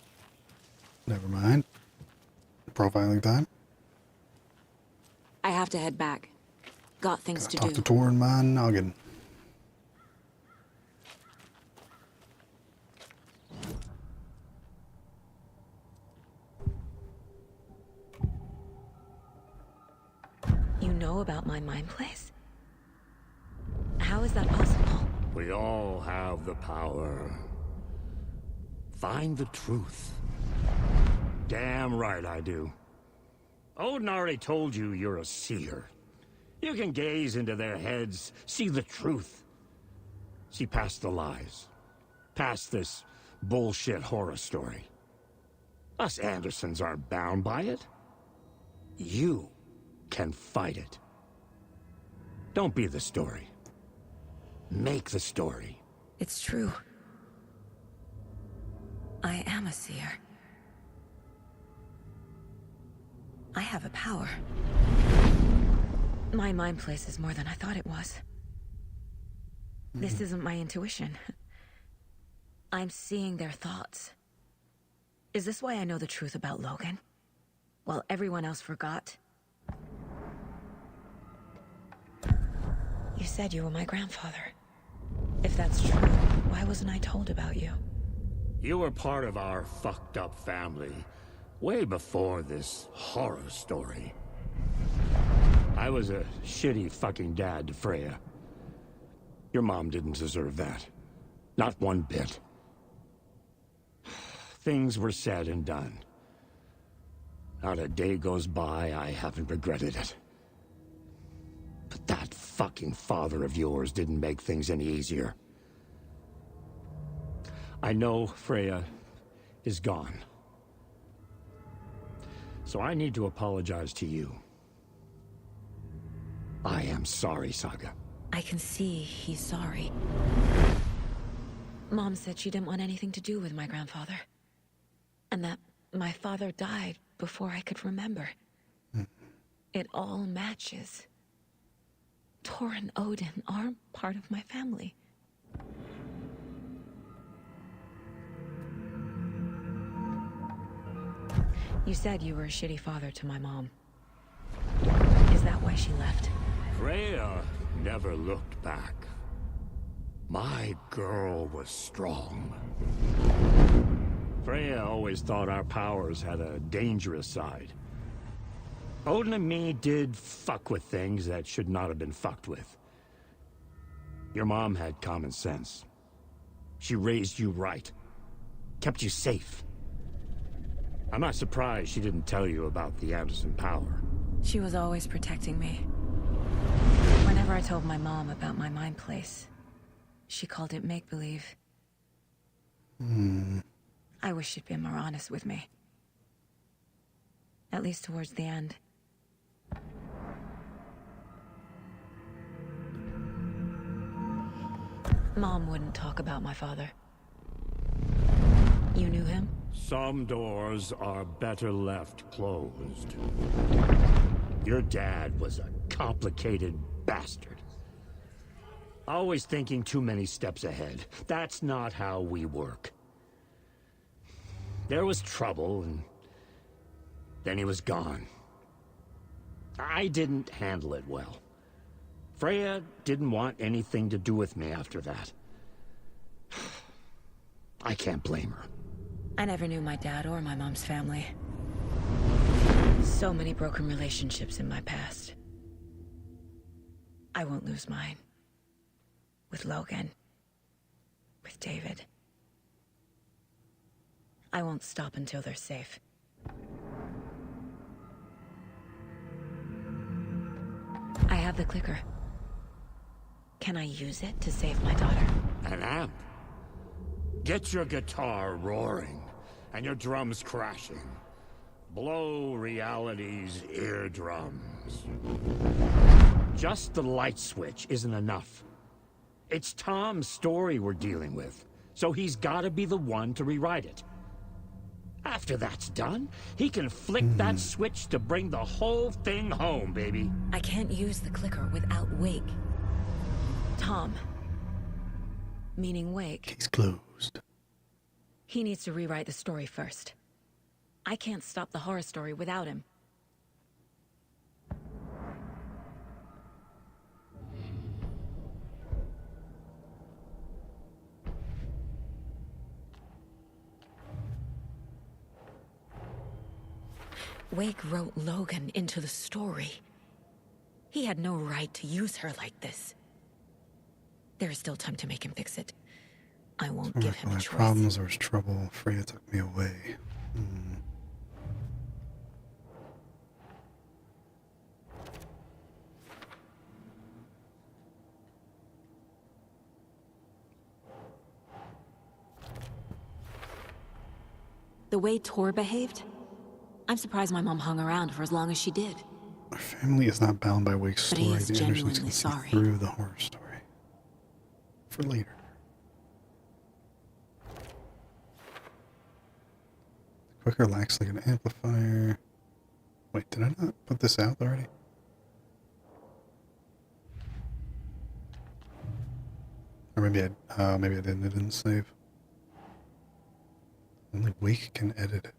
Never mind. Profiling time. I have to head back. Got things to Talk do. to Tor in my noggin. You know about my mind place? How is that possible? We all have the power. Find the truth. Damn right I do. Odin already told you you're a seer. You can gaze into their heads, see the truth. See past the lies. Past this bullshit horror story. Us Andersons aren't bound by it. You can fight it. Don't be the story. Make the story. It's true. I am a seer. I have a power. My mind place is more than I thought it was. This isn't my intuition. I'm seeing their thoughts. Is this why I know the truth about Logan? While everyone else forgot? You said you were my grandfather. If that's true, why wasn't I told about you? You were part of our fucked up family, way before this horror story. I was a shitty fucking dad to Freya. Your mom didn't deserve that. Not one bit. Things were said and done. Not a day goes by I haven't regretted it. But that fucking father of yours didn't make things any easier. I know Freya is gone. So I need to apologize to you. I am sorry, Saga. I can see he's sorry. Mom said she didn't want anything to do with my grandfather. And that my father died before I could remember. It all matches. Tor and Odin are part of my family. You said you were a shitty father to my mom. Is that why she left? Freya never looked back. My girl was strong. Freya always thought our powers had a dangerous side. Odin and me did fuck with things that should not have been fucked with. Your mom had common sense. She raised you right. Kept you safe. I'm not surprised she didn't tell you about the Anderson power. She was always protecting me. Whenever I told my mom about my mind place, she called it make-believe. I wish she'd been more honest with me. At least towards the end. Mom wouldn't talk about my father. You knew him? Some doors are better left closed. Your dad was a complicated bastard. Always thinking too many steps ahead. That's not how we work. There was trouble, and then he was gone. I didn't handle it well. Freya didn't want anything to do with me after that. I can't blame her. I never knew my dad or my mom's family. So many broken relationships in my past. I won't lose mine. With Logan. With David. I won't stop until they're safe. I have the clicker. Can I use it to save my daughter? An amp? Get your guitar roaring, and your drums crashing. Blow reality's eardrums. Just the light switch isn't enough. It's Tom's story we're dealing with, so he's gotta be the one to rewrite it. After that's done, he can flick that switch to bring the whole thing home, baby. I can't use the clicker without Wake. Tom. Meaning Wake. He's closed. He needs to rewrite the story first. I can't stop the horror story without him. Wake wrote Logan into the story. He had no right to use her like this. There is still time to make him fix it. I won't give him a choice. Problems, there was trouble. Freya took me away. The way Tor behaved? I'm surprised my mom hung around for as long as she did. Our family is not bound by Wake's But story. he is The Andersons genuinely can see sorry. through the horror story. For later. The clicker lacks like an amplifier. Wait, did I not put this out already? Or maybe I didn't. It didn't save. Only Wake can edit it.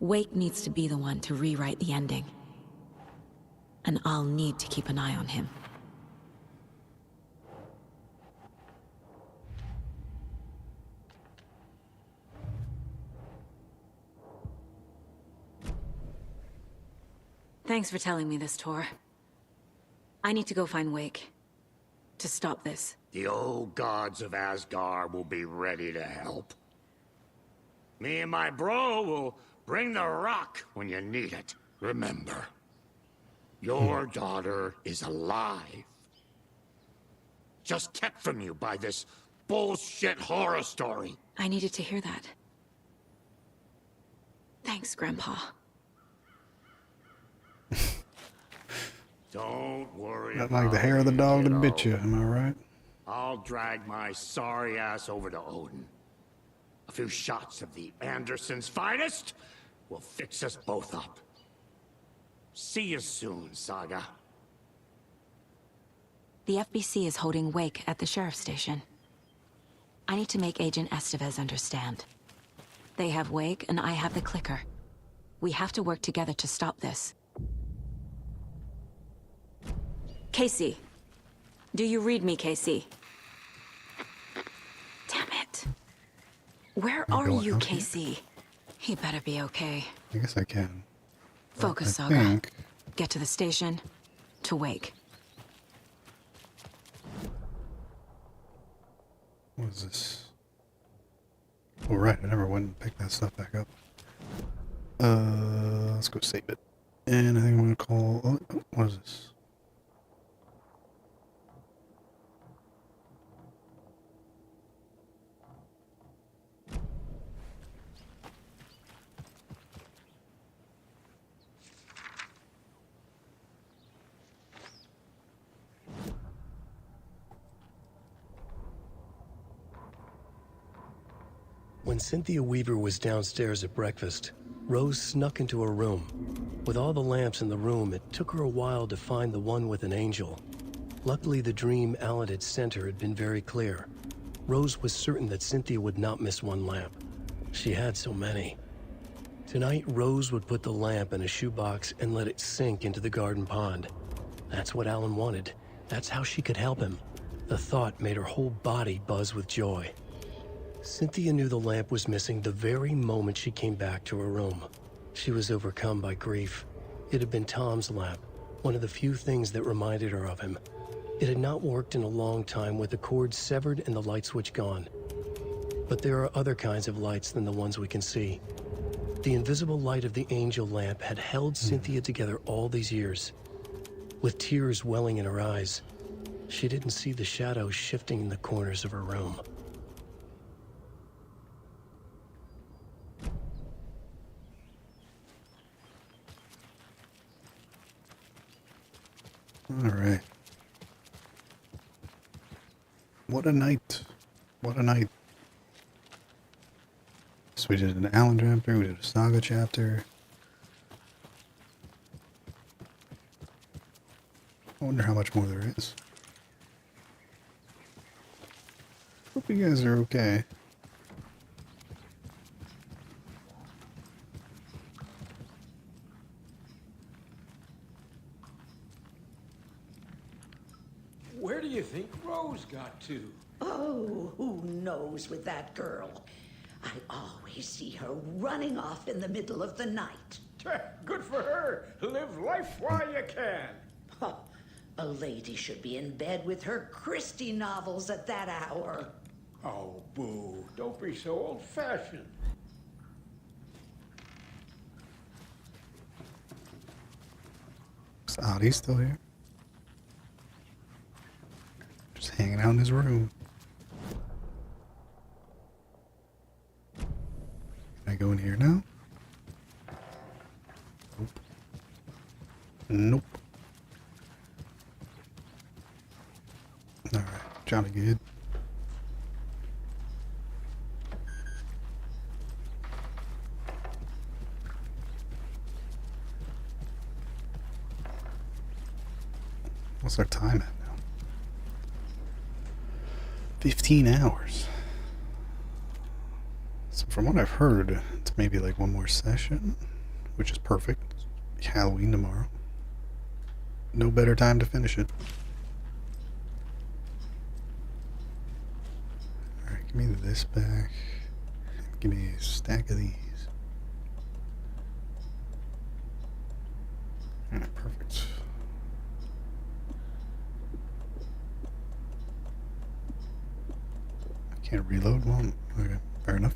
Wake needs to be the one to rewrite the ending. And I'll need to keep an eye on him. Thanks for telling me this, Tor. I need to go find Wake. To stop this. The old gods of Asgard will be ready to help. Me and my bro will bring the rock when you need it. Remember, your daughter is alive. Just kept from you by this bullshit horror story. I needed to hear that. Thanks, Grandpa. Don't worry Not about like the hair of the it, dog that kiddo. bit you, am I right? I'll drag my sorry ass over to Odin. A few shots of the Andersons' finest will fix us both up. See you soon, Saga. The FBC is holding Wake at the sheriff's station. I need to make Agent Estevez understand. They have Wake, and I have the clicker. We have to work together to stop this. Casey. Do you read me, Casey? Damn it. Where Can I are go you, out here? KC? He better be okay. I guess I can. Focus, I Saga. think. Get to the station. To Wake. What is this? Oh, right. I never went and picked that stuff back up. Let's go save it. And I think I'm going to call... Oh, what is this? When Cynthia Weaver was downstairs at breakfast, Rose snuck into her room. With all the lamps in the room, it took her a while to find the one with an angel. Luckily, the dream Alan had sent her had been very clear. Rose was certain that Cynthia would not miss one lamp. She had so many. Tonight, Rose would put the lamp in a shoebox and let it sink into the garden pond. That's what Alan wanted. That's how she could help him. The thought made her whole body buzz with joy. Cynthia knew the lamp was missing the very moment she came back to her room. She was overcome by grief. It had been Tom's lamp, one of the few things that reminded her of him. It had not worked in a long time with the cord severed and the light switch gone. But there are other kinds of lights than the ones we can see. The invisible light of the angel lamp had held Cynthia together all these years. With tears welling in her eyes, she didn't see the shadows shifting in the corners of her room. All right. What a night. What a night. So we did an Alan chapter, we did a Saga chapter. I wonder how much more there is. Hope you guys are okay. Where do you think Rose got to? Oh, who knows with that girl? I always see her running off in the middle of the night. Good for her. Live life while you can. Huh. A lady should be in bed with her Christie novels at that hour. Oh, boo. Don't be so old-fashioned. Is Adi still here? Just hanging out in his room. Can I go in here now? Nope. Nope. Alright, jolly good. What's our time at now? 15 hours. So from what I've heard, it's maybe like one more session, which is perfect. It's Halloween tomorrow. No better time to finish it. Alright, give me this back. Give me a stack of these. Alright, perfect. I can't reload one. Okay, fair enough.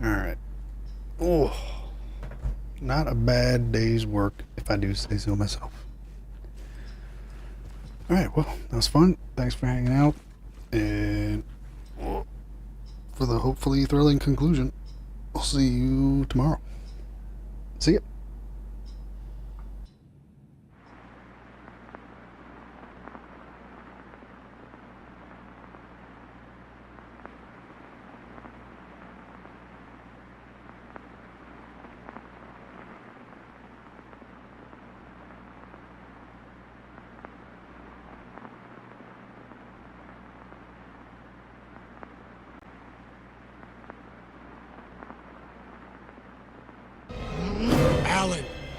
Alright. Oh, not a bad day's work, if I do say so myself. Alright, well, that was fun. Thanks for hanging out. And for the hopefully thrilling conclusion, I'll see you tomorrow. See ya.